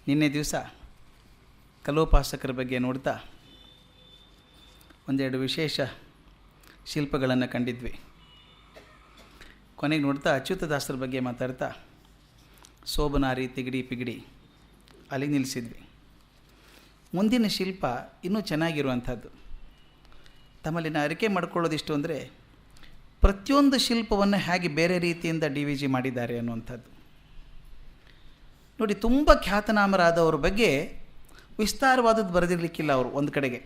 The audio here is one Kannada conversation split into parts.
ನಿನ್ನೆ ದಿವಸ ಕಲೋಪಾಸಕರ ಬಗ್ಗೆ ನೋಡ್ತಾ ಒಂದೆರಡು ವಿಶೇಷ ಶಿಲ್ಪಗಳನ್ನು ಕಂಡಿದ್ವಿ. ಕೊನೆಗೆ ನೋಡ್ತಾ ಅಚ್ಯುತದಾಸರ ಬಗ್ಗೆ ಮಾತಾಡ್ತಾ ಸೋಬನಾರಿ ತಿಗಡಿ ಪಿಗಡಿ ಅಲ್ಲಿಗೆ ನಿಲ್ಲಿಸಿದ್ವಿ. ಮುಂದಿನ ಶಿಲ್ಪ ಇನ್ನೂ ಚೆನ್ನಾಗಿರುವಂಥದ್ದು. ತಮ್ಮಲ್ಲಿ ನಾನು ಅರಿಕೆ ಮಾಡ್ಕೊಳ್ಳೋದಿಷ್ಟು ಅಂದರೆ ಪ್ರತಿಯೊಂದು ಶಿಲ್ಪವನ್ನು ಹೇಗೆ ಬೇರೆ ರೀತಿಯಿಂದ DVG ಮಾಡಿದ್ದಾರೆ ಅನ್ನುವಂಥದ್ದು ನೋಡಿ. ತುಂಬ ಖ್ಯಾತನಾಮರಾದವ್ರ ಬಗ್ಗೆ ವಿಸ್ತಾರವಾದದ್ದು ಬರೆದಿರಲಿಕ್ಕಿಲ್ಲ. ಅವರು ಒಂದು ಕಡೆಗೆ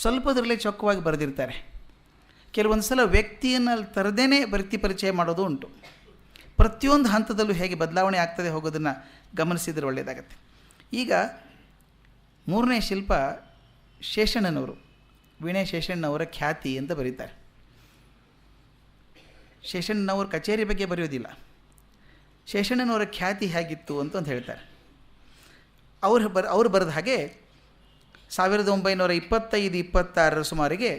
ಸ್ವಲ್ಪದರಲ್ಲೇ ಚೊಕ್ಕವಾಗಿ ಬರೆದಿರ್ತಾರೆ. ಕೆಲವೊಂದು ಸಲ ವ್ಯಕ್ತಿಯನ್ನು ತರದೇ ವ್ಯಕ್ತಿ ಪರಿಚಯ ಮಾಡೋದು ಉಂಟು. ಪ್ರತಿಯೊಂದು ಹಂತದಲ್ಲೂ ಹೇಗೆ ಬದಲಾವಣೆ ಆಗ್ತದೆ ಹೋಗೋದನ್ನು ಗಮನಿಸಿದರೆ ಒಳ್ಳೆಯದಾಗತ್ತೆ. ಈಗ ಮೂರನೇ ಶಿಲ್ಪ ಶೇಷಣ್ಣನವರು, ವೀಣೆ ಶೇಷಣ್ಣನವರ ಖ್ಯಾತಿ ಅಂತ ಬರೀತಾರೆ. ಶೇಷಣ್ಣನವ್ರ ಕಚೇರಿ ಬಗ್ಗೆ ಬರೆಯೋದಿಲ್ಲ, ಶೇಷಣ್ಣನವರ ಖ್ಯಾತಿ ಹೇಗಿತ್ತು ಅಂತ ಹೇಳ್ತಾರೆ. ಅವರು ಬರೆದ ಹಾಗೆ 1925-26 ಸುಮಾರಿಗೆ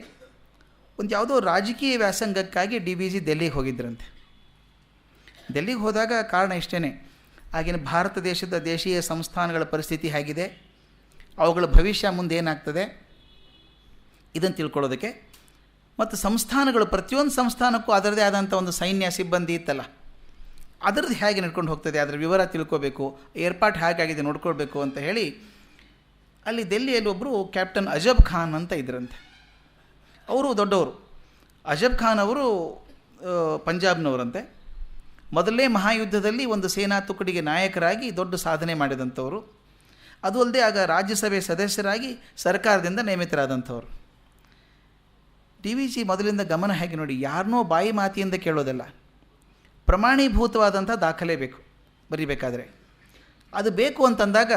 ಒಂದು ಯಾವುದೋ ರಾಜಕೀಯ ವ್ಯಾಸಂಗಕ್ಕಾಗಿ DVG ದೆಲ್ಲಿಗೆ ಹೋಗಿದ್ದರಂತೆ. ದೆಲ್ಲಿಗೆ ಹೋದಾಗ ಕಾರಣ ಇಷ್ಟೇ, ಆಗಿನ ಭಾರತ ದೇಶದ ದೇಶೀಯ ಸಂಸ್ಥಾನಗಳ ಪರಿಸ್ಥಿತಿ ಹೇಗಿದೆ, ಅವುಗಳ ಭವಿಷ್ಯ ಮುಂದೆ ಏನಾಗ್ತದೆ ಇದನ್ನು ತಿಳ್ಕೊಳ್ಳೋದಕ್ಕೆ, ಮತ್ತು ಸಂಸ್ಥಾನಗಳು ಪ್ರತಿಯೊಂದು ಸಂಸ್ಥಾನಕ್ಕೂ ಅದರದೇ ಆದಂಥ ಒಂದು ಸೈನ್ಯ ಸಿಬ್ಬಂದಿ ಇತ್ತಲ್ಲ, ಅದರದ್ದು ಹೇಗೆ ನಡ್ಕೊಂಡು ಹೋಗ್ತದೆ ಅದರ ವಿವರ ತಿಳ್ಕೋಬೇಕು, ಏರ್ಪಾಟ್ ಹೇಗಾಗಿದೆ ನೋಡ್ಕೊಳ್ಬೇಕು ಅಂತ ಹೇಳಿ ಅಲ್ಲಿ ದೆಲ್ಲಿಯಲ್ಲಿ ಒಬ್ಬರು ಕ್ಯಾಪ್ಟನ್ ಅಜಬ್ ಖಾನ್ ಅಂತ ಇದ್ರಂತೆ. ಅವರು ದೊಡ್ಡವರು. ಅಜಬ್ ಖಾನ್ ಅವರು ಪಂಜಾಬ್ನವರಂತೆ. ಮೊದಲನೇ ಮಹಾಯುದ್ಧದಲ್ಲಿ ಒಂದು ಸೇನಾ ತುಕಡಿಗೆ ನಾಯಕರಾಗಿ ದೊಡ್ಡ ಸಾಧನೆ ಮಾಡಿದಂಥವರು. ಅದು ಅಲ್ಲದೆ ಆಗ ರಾಜ್ಯಸಭೆ ಸದಸ್ಯರಾಗಿ ಸರ್ಕಾರದಿಂದ ನೇಮಿತರಾದಂಥವ್ರು. DVG ಮೊದಲಿಂದ ಗಮನ ಹೇಗೆ ನೋಡಿ, ಯಾರನ್ನೋ ಬಾಯಿ ಮಾತಿಯಿಂದ ಕೇಳೋದಲ್ಲ, ಪ್ರಮಾಣೀಭೂತವಾದಂಥ ದಾಖಲೆ ಬೇಕು ಬರೀಬೇಕಾದ್ರೆ. ಅದು ಬೇಕು ಅಂತಂದಾಗ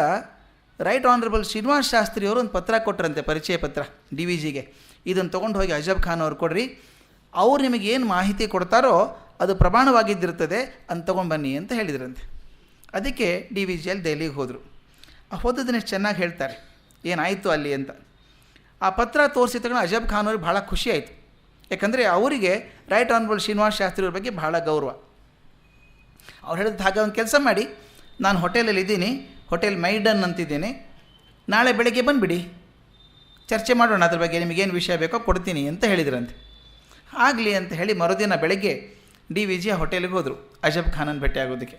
ರೈಟ್ ಆನರಬಲ್ ಶ್ರೀನಿವಾಸ ಶಾಸ್ತ್ರಿಯವರು ಒಂದು ಪತ್ರ ಕೊಟ್ಟರಂತೆ, ಪರಿಚಯ ಪತ್ರ DVGಗೆ. ಇದನ್ನು ತೊಗೊಂಡು ಹೋಗಿ ಅಜಬ್ ಖಾನ್ ಅವ್ರು ಕೊಡ್ರಿ, ಅವ್ರು ನಿಮಗೇನು ಮಾಹಿತಿ ಕೊಡ್ತಾರೋ ಅದು ಪ್ರಮಾಣವಾಗಿದ್ದಿರ್ತದೆ ಅಂತ ತೊಗೊಂಡ್ಬನ್ನಿ ಅಂತ ಹೇಳಿದ್ರಂತೆ. ಅದಕ್ಕೆ DVGಯಲ್ಲಿ ದೆಹಲಿಗೆ ಹೋದರು. ಹೋದದನ್ನ ಎಷ್ಟು ಚೆನ್ನಾಗಿ ಹೇಳ್ತಾರೆ, ಏನಾಯಿತು ಅಲ್ಲಿ ಅಂತ. ಆ ಪತ್ರ ತೋರಿಸಿ ತಗೊಂಡು ಅಜಬ್ ಖಾನ್ ಅವ್ರಿಗೆ ಭಾಳ ಖುಷಿ ಆಯಿತು. ಯಾಕಂದರೆ ಅವರಿಗೆ ರೈಟ್ ಆನರಬಲ್ ಶ್ರೀನಿವಾಸ ಶಾಸ್ತ್ರಿಯವ್ರ ಬಗ್ಗೆ ಭಾಳ ಗೌರವ. ಅವ್ರು ಹೇಳಿದ ಹಾಗೆ ಒಂದು ಕೆಲಸ ಮಾಡಿ, ನಾನು ಹೋಟೆಲಲ್ಲಿ ಇದ್ದೀನಿ, ಹೋಟೆಲ್ ಮೈಡನ್ ಅಂತಿದ್ದೇನೆ, ನಾಳೆ ಬೆಳಗ್ಗೆ ಬಂದುಬಿಡಿ, ಚರ್ಚೆ ಮಾಡೋಣ ಅದ್ರ ಬಗ್ಗೆ, ನಿಮಗೇನು ವಿಷಯ ಬೇಕೋ ಕೊಡ್ತೀನಿ ಅಂತ ಹೇಳಿದ್ರಂತೆ. ಆಗಲಿ ಅಂತ ಹೇಳಿ ಮರುದಿನ ಬೆಳಗ್ಗೆ DVG ಆ ಹೋಟೆಲಿಗೆ ಹೋದರು ಅಜಬ್ ಖಾನನ್ನು ಭೇಟಿ ಆಗೋದಕ್ಕೆ.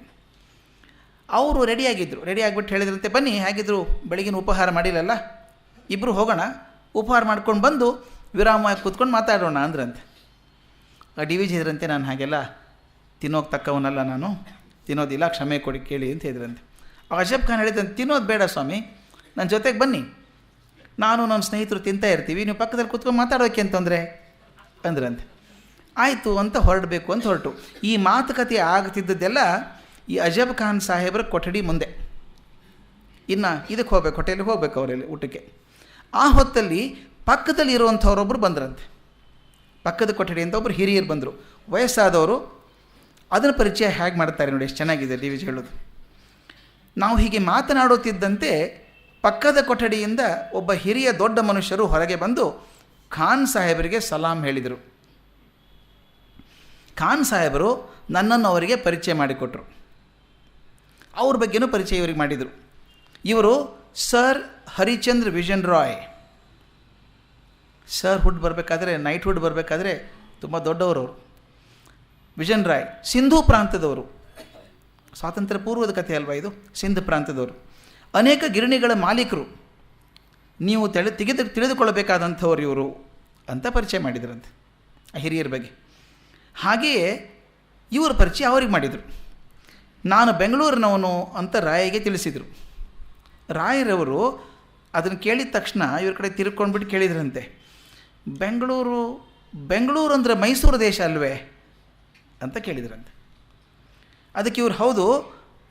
ಅವರು ರೆಡಿಯಾಗಿದ್ದರು. ರೆಡಿ ಆಗಿಬಿಟ್ಟು ಹೇಳಿದ್ರಂತೆ, ಬನ್ನಿ ಹೇಗಿದ್ರು ಬೆಳಗಿನ ಉಪಹಾರ ಮಾಡಿಲ್ಲಲ್ಲ, ಇಬ್ಬರು ಹೋಗೋಣ, ಉಪಹಾರ ಮಾಡ್ಕೊಂಡು ಬಂದು ವಿರಾಮವಾಗಿ ಕೂತ್ಕೊಂಡು ಮಾತಾಡೋಣ ಅಂದ್ರಂತೆ. DVG ಇದ್ರಂತೆ, ನಾನು ಹಾಗೆಲ್ಲ ತಿನ್ನೋಕೆ ತಕ್ಕವನಲ್ಲ, ನಾನು ತಿನ್ನೋದಿಲ್ಲ, ಕ್ಷಮೆ ಕೊಡಿ ಕೇಳಿ ಅಂತ ಹೇಳಿದ್ರಂತೆ. ಅಜಬ್ ಖಾನ್ ಹೇಳಿದಂತೆ, ತಿನ್ನೋದು ಬೇಡ ಸ್ವಾಮಿ, ನನ್ನ ಜೊತೆಗೆ ಬನ್ನಿ, ನಾನು ನನ್ನ ಸ್ನೇಹಿತರು ತಿಂತಾ ಇರ್ತೀವಿ, ನೀವು ಪಕ್ಕದಲ್ಲಿ ಕೂತ್ಕೊಂಡು ಮಾತಾಡೋಕೆ ಅಂತಂದರೆ ಅಂದ್ರಂತೆ. ಆಯಿತು ಅಂತ ಹೊರಡಬೇಕು ಅಂತ ಹೊರಟು. ಈ ಮಾತುಕತೆ ಆಗ್ತಿದ್ದದ್ದೆಲ್ಲ ಈ ಅಜಬ್ ಖಾನ್ ಸಾಹೇಬರ ಕೊಠಡಿ ಮುಂದೆ. ಇನ್ನು ಇದಕ್ಕೆ ಹೋಗ್ಬೇಕು, ಹೋಟೆಲಿಗೆ ಹೋಗ್ಬೇಕು ಅವರಲ್ಲಿ ಊಟಕ್ಕೆ. ಆ ಹೊತ್ತಲ್ಲಿ ಪಕ್ಕದಲ್ಲಿ ಇರುವಂಥವ್ರೊಬ್ಬರು ಬಂದ್ರಂತೆ. ಪಕ್ಕದ ಕೊಠಡಿ ಅಂತ ಒಬ್ಬರು ಹಿರಿಯರು ಬಂದರು, ವಯಸ್ಸಾದವರು. ಅದರ ಪರಿಚಯ ಹೇಗೆ ಮಾಡ್ತಾರೆ ನೋಡಿ, ಎಷ್ಟು ಚೆನ್ನಾಗಿದೆ DVG ಹೇಳೋದು. ನಾವು ಹೀಗೆ ಮಾತನಾಡುತ್ತಿದ್ದಂತೆ ಪಕ್ಕದ ಕೊಠಡಿಯಿಂದ ಒಬ್ಬ ಹಿರಿಯ ದೊಡ್ಡ ಮನುಷ್ಯರು ಹೊರಗೆ ಬಂದು ಖಾನ್ ಸಾಹೇಬರಿಗೆ ಸಲಾಂ ಹೇಳಿದರು. ಖಾನ್ ಸಾಹೇಬರು ನನ್ನನ್ನು ಅವರಿಗೆ ಪರಿಚಯ ಮಾಡಿಕೊಟ್ರು. ಅವ್ರ ಬಗ್ಗೆನೂ ಪರಿಚಯ ಇವರಿಗೆ ಮಾಡಿದರು. ಇವರು sir Harichandra Vijan Roy. Sirhood ಬರಬೇಕಾದ್ರೆ, ನೈಟ್ ಹುಡ್ ಬರಬೇಕಾದ್ರೆ ತುಂಬ ದೊಡ್ಡವರು ಅವರು. ವಿಜನ್ ರಾಯ್ ಸಿಂಧೂ ಪ್ರಾಂತದವರು. ಸ್ವಾತಂತ್ರ್ಯ ಪೂರ್ವದ ಕಥೆ ಅಲ್ವಾ ಇದು. ಸಿಂಧ್ ಪ್ರಾಂತದವರು. ಅನೇಕ ಗಿರಣಿಗಳ ಮಾಲೀಕರು. ನೀವು ತಿಳಿದುಕೊಳ್ಳಬೇಕಾದಂಥವ್ರು ಇವರು ಅಂತ ಪರಿಚಯ ಮಾಡಿದ್ರಂತೆ ಆ ಹಿರಿಯರ ಬಗ್ಗೆ. ಹಾಗೆಯೇ ಇವರ ಪರಿಚಯ ಅವ್ರಿಗೆ ಮಾಡಿದರು. ನಾನು ಬೆಂಗಳೂರಿನವನು ಅಂತ ರಾಯಿಗೆ ತಿಳಿಸಿದರು. ರಾಯರವರು ಅದನ್ನು ಕೇಳಿದ ತಕ್ಷಣ ಇವ್ರ ಕಡೆ ತಿರ್ಕೊಂಡ್ಬಿಟ್ಟು ಕೇಳಿದ್ರಂತೆ, ಬೆಂಗಳೂರು ಅಂದರೆ ಮೈಸೂರು ದೇಶ ಅಲ್ವೇ ಅಂತ ಕೇಳಿದ್ರಂತೆ. ಅದಕ್ಕೆ ಇವರು, ಹೌದು,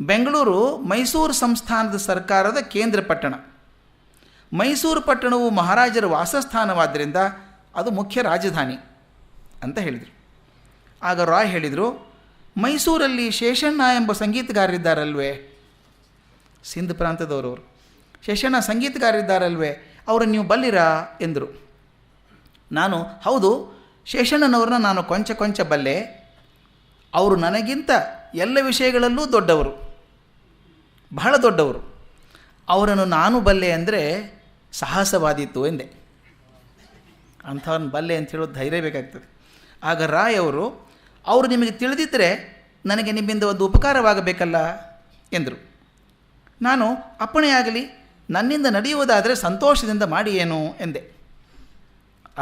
ಬೆಂಗಳೂರು ಮೈಸೂರು ಸಂಸ್ಥಾನದ ಸರ್ಕಾರದ ಕೇಂದ್ರ ಪಟ್ಟಣ. ಮೈಸೂರು ಪಟ್ಟಣವು ಮಹಾರಾಜರ ವಾಸಸ್ಥಾನವಾದ್ದರಿಂದ ಅದು ಮುಖ್ಯ ರಾಜಧಾನಿ ಅಂತ ಹೇಳಿದರು. ಆಗ ರಾಯ್ ಹೇಳಿದರು, ಮೈಸೂರಲ್ಲಿ ಶೇಷಣ್ಣ ಎಂಬ ಸಂಗೀತಗಾರರಿದ್ದಾರಲ್ವೇ, ಸಿಂಧ್ ಪ್ರಾಂತದವರವರು, ಶೇಷಣ್ಣ ಸಂಗೀತಗಾರರಿದ್ದಾರಲ್ವೇ, ಅವರನ್ನು ನೀವು ಬಲ್ಲಿರಾ ಎಂದರು. ನಾನು, ಹೌದು, ಶೇಷಣ್ಣನವ್ರನ್ನ ನಾನು ಕೊಂಚ ಬಲ್ಲೆ, ಅವರು ನನಗಿಂತ ಎಲ್ಲ ವಿಷಯಗಳಲ್ಲೂ ದೊಡ್ಡವರು, ಬಹಳ ದೊಡ್ಡವರು. ಅವರನ್ನು ನಾನು ಬಲ್ಲೆ ಅಂದರೆ ಸಾಹಸವಾದೀತು ಎಂದೆ. ಅಂಥವ್ರನ್ನ ಬಲ್ಲೆ ಅಂತ ಹೇಳೋದು ಧೈರ್ಯ ಬೇಕಾಗ್ತದೆ. ಆಗ ರಾಯ್ ಅವರು ನಿಮಗೆ ತಿಳಿದಿದ್ದರೆ ನನಗೆ ನಿಮ್ಮಿಂದ ಒಂದು ಉಪಕಾರವಾಗಬೇಕಲ್ಲ ಎಂದರು. ನಾನು ಅಪ್ಪಣೆಯಾಗಲಿ, ನನ್ನಿಂದ ನಡೆಯುವುದಾದರೆ ಸಂತೋಷದಿಂದ ಮಾಡಿ ಏನು ಎಂದೆ.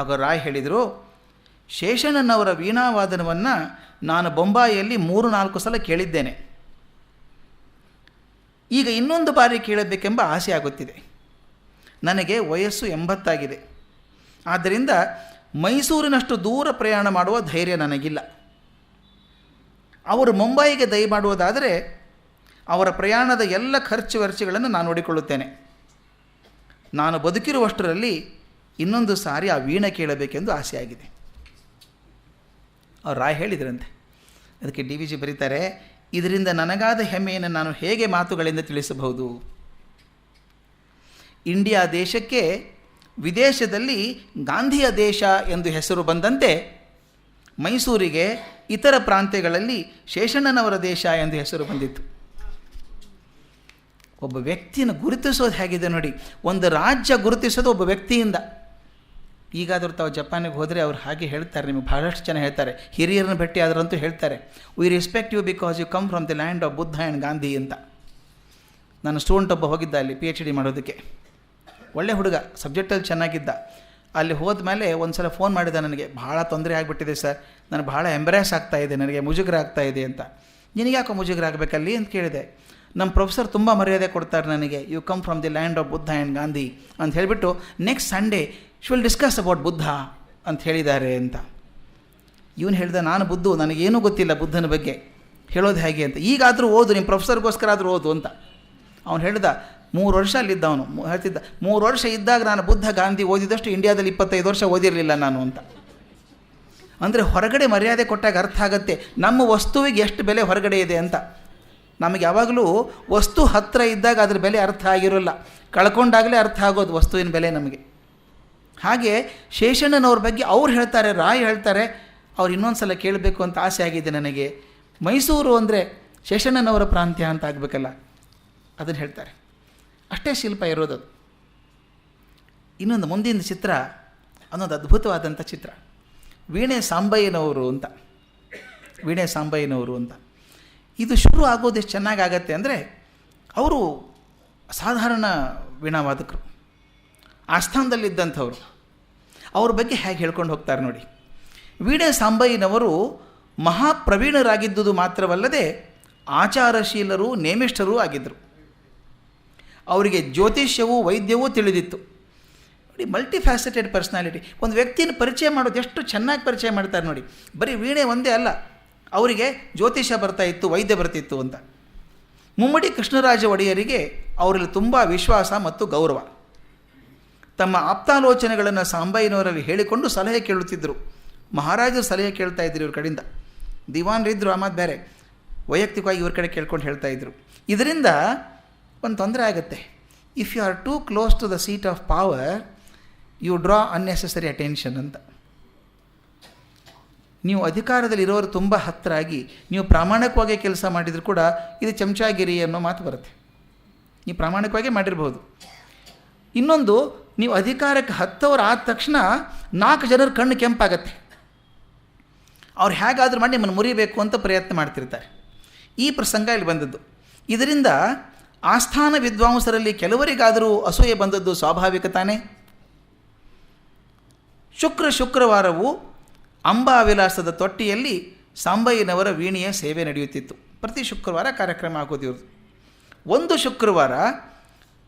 ಆಗ ರಾಯ್ ಹೇಳಿದರು, ಶೇಷಣ್ಣನವರ ವೀಣಾವಾದನವನ್ನು ನಾನು ಬೊಂಬಾಯಿಯಲ್ಲಿ 3-4 ಸಲ ಕೇಳಿದ್ದೇನೆ. ಈಗ ಇನ್ನೊಂದು ಬಾರಿ ಕೇಳಬೇಕೆಂಬ ಆಸೆ ಆಗುತ್ತಿದೆ. ನನಗೆ ವಯಸ್ಸು 80 ಆಗಿದೆ. ಆದ್ದರಿಂದ ಮೈಸೂರಿನಷ್ಟು ದೂರ ಪ್ರಯಾಣ ಮಾಡುವ ಧೈರ್ಯ ನನಗಿಲ್ಲ. ಅವರು ಮುಂಬೈಗೆ ದಯಮಾಡುವುದಾದರೆ ಅವರ ಪ್ರಯಾಣದ ಎಲ್ಲ ಖರ್ಚು ವೆಚ್ಚಗಳನ್ನು ನಾನು ನೋಡಿಕೊಳ್ಳುತ್ತೇನೆ. ನಾನು ಬದುಕಿರುವಷ್ಟರಲ್ಲಿ ಇನ್ನೊಂದು ಸಾರಿ ಆ ವೀಣೆ ಕೇಳಬೇಕೆಂದು ಆಸೆಯಾಗಿದೆ. ಅವ್ರು ರಾಯ್ ಹೇಳಿದ್ರಂತೆ. ಅದಕ್ಕೆ DVG ಬರೀತಾರೆ, ಇದರಿಂದ ನನಗಾದ ಹೆಮ್ಮೆಯನ್ನು ನಾನು ಹೇಗೆ ಮಾತುಗಳಿಂದ ತಿಳಿಸಬಹುದು? ಇಂಡಿಯಾ ದೇಶಕ್ಕೆ ವಿದೇಶದಲ್ಲಿ ಗಾಂಧಿಯ ದೇಶ ಎಂದು ಹೆಸರು ಬಂದಂತೆ ಮೈಸೂರಿಗೆ ಇತರ ಪ್ರಾಂತ್ಯಗಳಲ್ಲಿ ಶೇಷಣ್ಣನವರ ದೇಶ ಎಂದು ಹೆಸರು ಬಂದಿತ್ತು. ಒಬ್ಬ ವ್ಯಕ್ತಿಯನ್ನು ಗುರುತಿಸೋದು ಹೇಗಿದೆ ನೋಡಿ. ಒಂದು ರಾಜ್ಯ ಗುರುತಿಸೋದು ಒಬ್ಬ ವ್ಯಕ್ತಿಯಿಂದ. ಈಗಾದರೂ ತಾವು ಜಪಾನಿಗೆ ಹೋದರೆ ಅವ್ರು ಹಾಗೆ ಹೇಳ್ತಾರೆ, ನಿಮಗೆ ಬಹಳಷ್ಟು ಜನ ಹೇಳ್ತಾರೆ, ಹಿರಿಯರನ್ನು ಭೇಟಿ ಆದ್ರಂತೂ ಹೇಳ್ತಾರೆ, we respect you because you come from the land of Buddha and Gandhi ಅಂತ. ನನ್ನ ಸ್ಟೂಡೆಂಟ್ ಒಬ್ಬ ಹೋಗಿದ್ದ ಅಲ್ಲಿ PhD ಮಾಡೋದಕ್ಕೆ. ಒಳ್ಳೆ ಹುಡುಗ, ಸಬ್ಜೆಕ್ಟಲ್ಲಿ ಚೆನ್ನಾಗಿದ್ದ. ಅಲ್ಲಿ ಹೋದ ಮೇಲೆ ಒಂದು ಸಲ ಫೋನ್ ಮಾಡಿದ ನನಗೆ, ಭಾಳ ತೊಂದರೆ ಆಗಿಬಿಟ್ಟಿದೆ ಸರ್, ನನಗೆ ಭಾಳ ಎಂಬರಾಸ್ ಆಗ್ತಾಯಿದೆ, ನನಗೆ ಮುಜುಗರ ಆಗ್ತಾಯಿದೆ ಅಂತ. ನಿನಗೆ ಯಾಕೋ ಮುಜುಗರ ಆಗಬೇಕಲ್ಲಿ ಅಂತ ಕೇಳಿದೆ. ನಮ್ಮ ಪ್ರೊಫೆಸರ್ ತುಂಬ ಮರ್ಯಾದೆ ಕೊಡ್ತಾರೆ ನನಗೆ, you come from the land of Buddha and Gandhi ಅಂತ ಹೇಳಿಬಿಟ್ಟು next Sunday shall discuss about Buddha ಅಂತ ಹೇಳಿದ್ದಾರೆ ಅಂತ. ಇವನು ಹೇಳ್ದ, ನಾನು ಬುದ್ಧು, ನನಗೇನೂ ಗೊತ್ತಿಲ್ಲ ಬುದ್ಧನ ಬಗ್ಗೆ, ಹೇಳೋದು ಹೇಗೆ ಅಂತ. ಈಗಾದರೂ ಓದು, ನಿಮ್ಮ ಪ್ರೊಫೆಸರ್ಗೋಸ್ಕರ ಆದರೂ ಓದು ಅಂತ. ಅವನು ಹೇಳ್ದ, 3 ವರ್ಷ ಅಲ್ಲಿದ್ದ ಅವನು. ಹೇಳ್ತಿದ್ದ, 3 ವರ್ಷ ಇದ್ದಾಗ ನಾನು ಬುದ್ಧ ಗಾಂಧಿ ಓದಿದಷ್ಟು ಇಂಡಿಯಾದಲ್ಲಿ 25 ವರ್ಷ ಓದಿರಲಿಲ್ಲ ನಾನು ಅಂತ. ಅಂದರೆ ಹೊರಗಡೆ ಮರ್ಯಾದೆ ಕೊಟ್ಟಾಗ ಅರ್ಥ ಆಗುತ್ತೆ ನಮ್ಮ ವಸ್ತುವಿಗೆ ಎಷ್ಟು ಬೆಲೆ ಹೊರಗಡೆ ಇದೆ ಅಂತ. ನಮಗೆ ಯಾವಾಗಲೂ ವಸ್ತು ಹತ್ತಿರ ಇದ್ದಾಗ ಅದ್ರ ಬೆಲೆ ಅರ್ಥ ಆಗಿರೋಲ್ಲ, ಕಳ್ಕೊಂಡಾಗಲೇ ಅರ್ಥ ಆಗೋದು ವಸ್ತುವಿನ ಬೆಲೆ ನಮಗೆ. ಹಾಗೆ ಶೇಷಣ್ಣನವ್ರ ಬಗ್ಗೆ ಅವ್ರು ಹೇಳ್ತಾರೆ, ರಾಯ್ ಹೇಳ್ತಾರೆ, ಅವ್ರು ಇನ್ನೊಂದು ಸಲ ಕೇಳಬೇಕು ಅಂತ ಆಸೆ ಆಗಿದೆ ನನಗೆ. ಮೈಸೂರು ಅಂದರೆ ಶೇಷಣ್ಣನವರ ಪ್ರಾಂತ್ಯ ಅಂತ ಆಗಬೇಕಲ್ಲ, ಅದನ್ನು ಹೇಳ್ತಾರೆ. ಅಷ್ಟೇ ಶಿಲ್ಪ ಇರೋದದು. ಇನ್ನೊಂದು ಮುಂದಿನ ಚಿತ್ರ, ಅನ್ನೋದು ಅದ್ಭುತವಾದಂಥ ಚಿತ್ರ. ವೀಣೆ ಸಾಂಬಯ್ಯನವರು ಅಂತ. ವೀಣೆ ಸಾಂಬಯ್ಯನವರು ಅಂತ. ಇದು ಶುರು ಆಗೋದು ಎಷ್ಟು ಚೆನ್ನಾಗಾಗತ್ತೆ ಅಂದರೆ, ಅವರು ಸಾಧಾರಣ ವೀಣಾವಾದಕರು, ಆಸ್ಥಾನದಲ್ಲಿದ್ದಂಥವ್ರು. ಅವ್ರ ಬಗ್ಗೆ ಹೇಗೆ ಹೇಳ್ಕೊಂಡು ಹೋಗ್ತಾರೆ ನೋಡಿ. ವೀಣೆ ಸಾಂಬಯ್ಯನವರು ಮಹಾಪ್ರವೀಣರಾಗಿದ್ದುದು ಮಾತ್ರವಲ್ಲದೆ ಆಚಾರಶೀಲರು, ನೇಮಿಷ್ಠರೂ ಆಗಿದ್ದರು. ಅವರಿಗೆ ಜ್ಯೋತಿಷ್ಯವೂ ವೈದ್ಯವೂ ತಿಳಿದಿತ್ತು. ನೋಡಿ, ಮಲ್ಟಿಫ್ಯಾಸೆಟೆಡ್ ಪರ್ಸ್ನಾಲಿಟಿ. ಒಂದು ವ್ಯಕ್ತಿನ ಪರಿಚಯ ಮಾಡೋದು ಎಷ್ಟು ಚೆನ್ನಾಗಿ ಪರಿಚಯ ಮಾಡ್ತಾರೆ ನೋಡಿ. ಬರೀ ವೀಣೆ ಒಂದೇ ಅಲ್ಲ, ಅವರಿಗೆ ಜ್ಯೋತಿಷ್ಯ ಬರ್ತಾಯಿತ್ತು, ವೈದ್ಯ ಬರ್ತಿತ್ತು ಅಂತ. ಮುಮ್ಮಡಿ ಕೃಷ್ಣರಾಜ ಒಡೆಯರಿಗೆ ಅವರಲ್ಲಿ ತುಂಬ ವಿಶ್ವಾಸ ಮತ್ತು ಗೌರವ. ತಮ್ಮ ಆಪ್ತಾಲೋಚನೆಗಳನ್ನು ಸಾಂಬಯ್ಯನವರಲ್ಲಿ ಹೇಳಿಕೊಂಡು ಸಲಹೆ ಕೇಳುತ್ತಿದ್ದರು. ಮಹಾರಾಜರು ಸಲಹೆ ಕೇಳ್ತಾ ಇದ್ರು ಇವ್ರ ಕಡೆಯಿಂದ. ದಿವಾನರಿದ್ದರು, ಆಮಾದ್ ಬೇರೆ, ವೈಯಕ್ತಿಕವಾಗಿ ಇವ್ರ ಕಡೆ ಕೇಳ್ಕೊಂಡು ಹೇಳ್ತಾಯಿದ್ರು. ಇದರಿಂದ ಒಂದು ತೊಂದರೆ ಆಗುತ್ತೆ. If you are too close to the seat of power, you draw unnecessary attention ಅಂತ. ನೀವು ಅಧಿಕಾರದಲ್ಲಿರೋರು ತುಂಬ ಹತ್ತಿರ ಆಗಿ ನೀವು ಪ್ರಾಮಾಣಿಕವಾಗಿ ಕೆಲಸ ಮಾಡಿದರೂ ಕೂಡ ಇದು ಚಮಚಾಗಿರಿ ಅನ್ನೋ ಮಾತು ಬರುತ್ತೆ. ನೀವು ಪ್ರಾಮಾಣಿಕವಾಗಿ ಮಾಡಿರ್ಬೋದು. ಇನ್ನೊಂದು, ನೀವು ಅಧಿಕಾರಕ್ಕೆ ಹತ್ತವರು ಆದ ತಕ್ಷಣ 4 ಜನರ ಕಣ್ಣು ಕೆಂಪಾಗತ್ತೆ. ಅವ್ರು ಹೇಗಾದರೂ ಮಾಡಿ ನಿಮ್ಮನ್ನು ಮುರಿಬೇಕು ಅಂತ ಪ್ರಯತ್ನ ಮಾಡ್ತಿರ್ತಾರೆ. ಈ ಪ್ರಸಂಗ ಇಲ್ಲಿ ಬಂದದ್ದು. ಇದರಿಂದ ಆಸ್ಥಾನ ವಿದ್ವಾಂಸರಲ್ಲಿ ಕೆಲವರಿಗಾದರೂ ಅಸೂಯೆ ಬಂದದ್ದು ಸ್ವಾಭಾವಿಕ ತಾನೇ. ಶುಕ್ರವಾರವೂ ಅಂಬಾವಿಲಾಸದ ತೊಟ್ಟಿಯಲ್ಲಿ ಸಾಂಬಯ್ಯನವರ ವೀಣೆಯ ಸೇವೆ ನಡೆಯುತ್ತಿತ್ತು. ಪ್ರತಿ ಶುಕ್ರವಾರ ಕಾರ್ಯಕ್ರಮ ಆಗೋದು ಇವ್ರದ್ದು. ಒಂದು ಶುಕ್ರವಾರ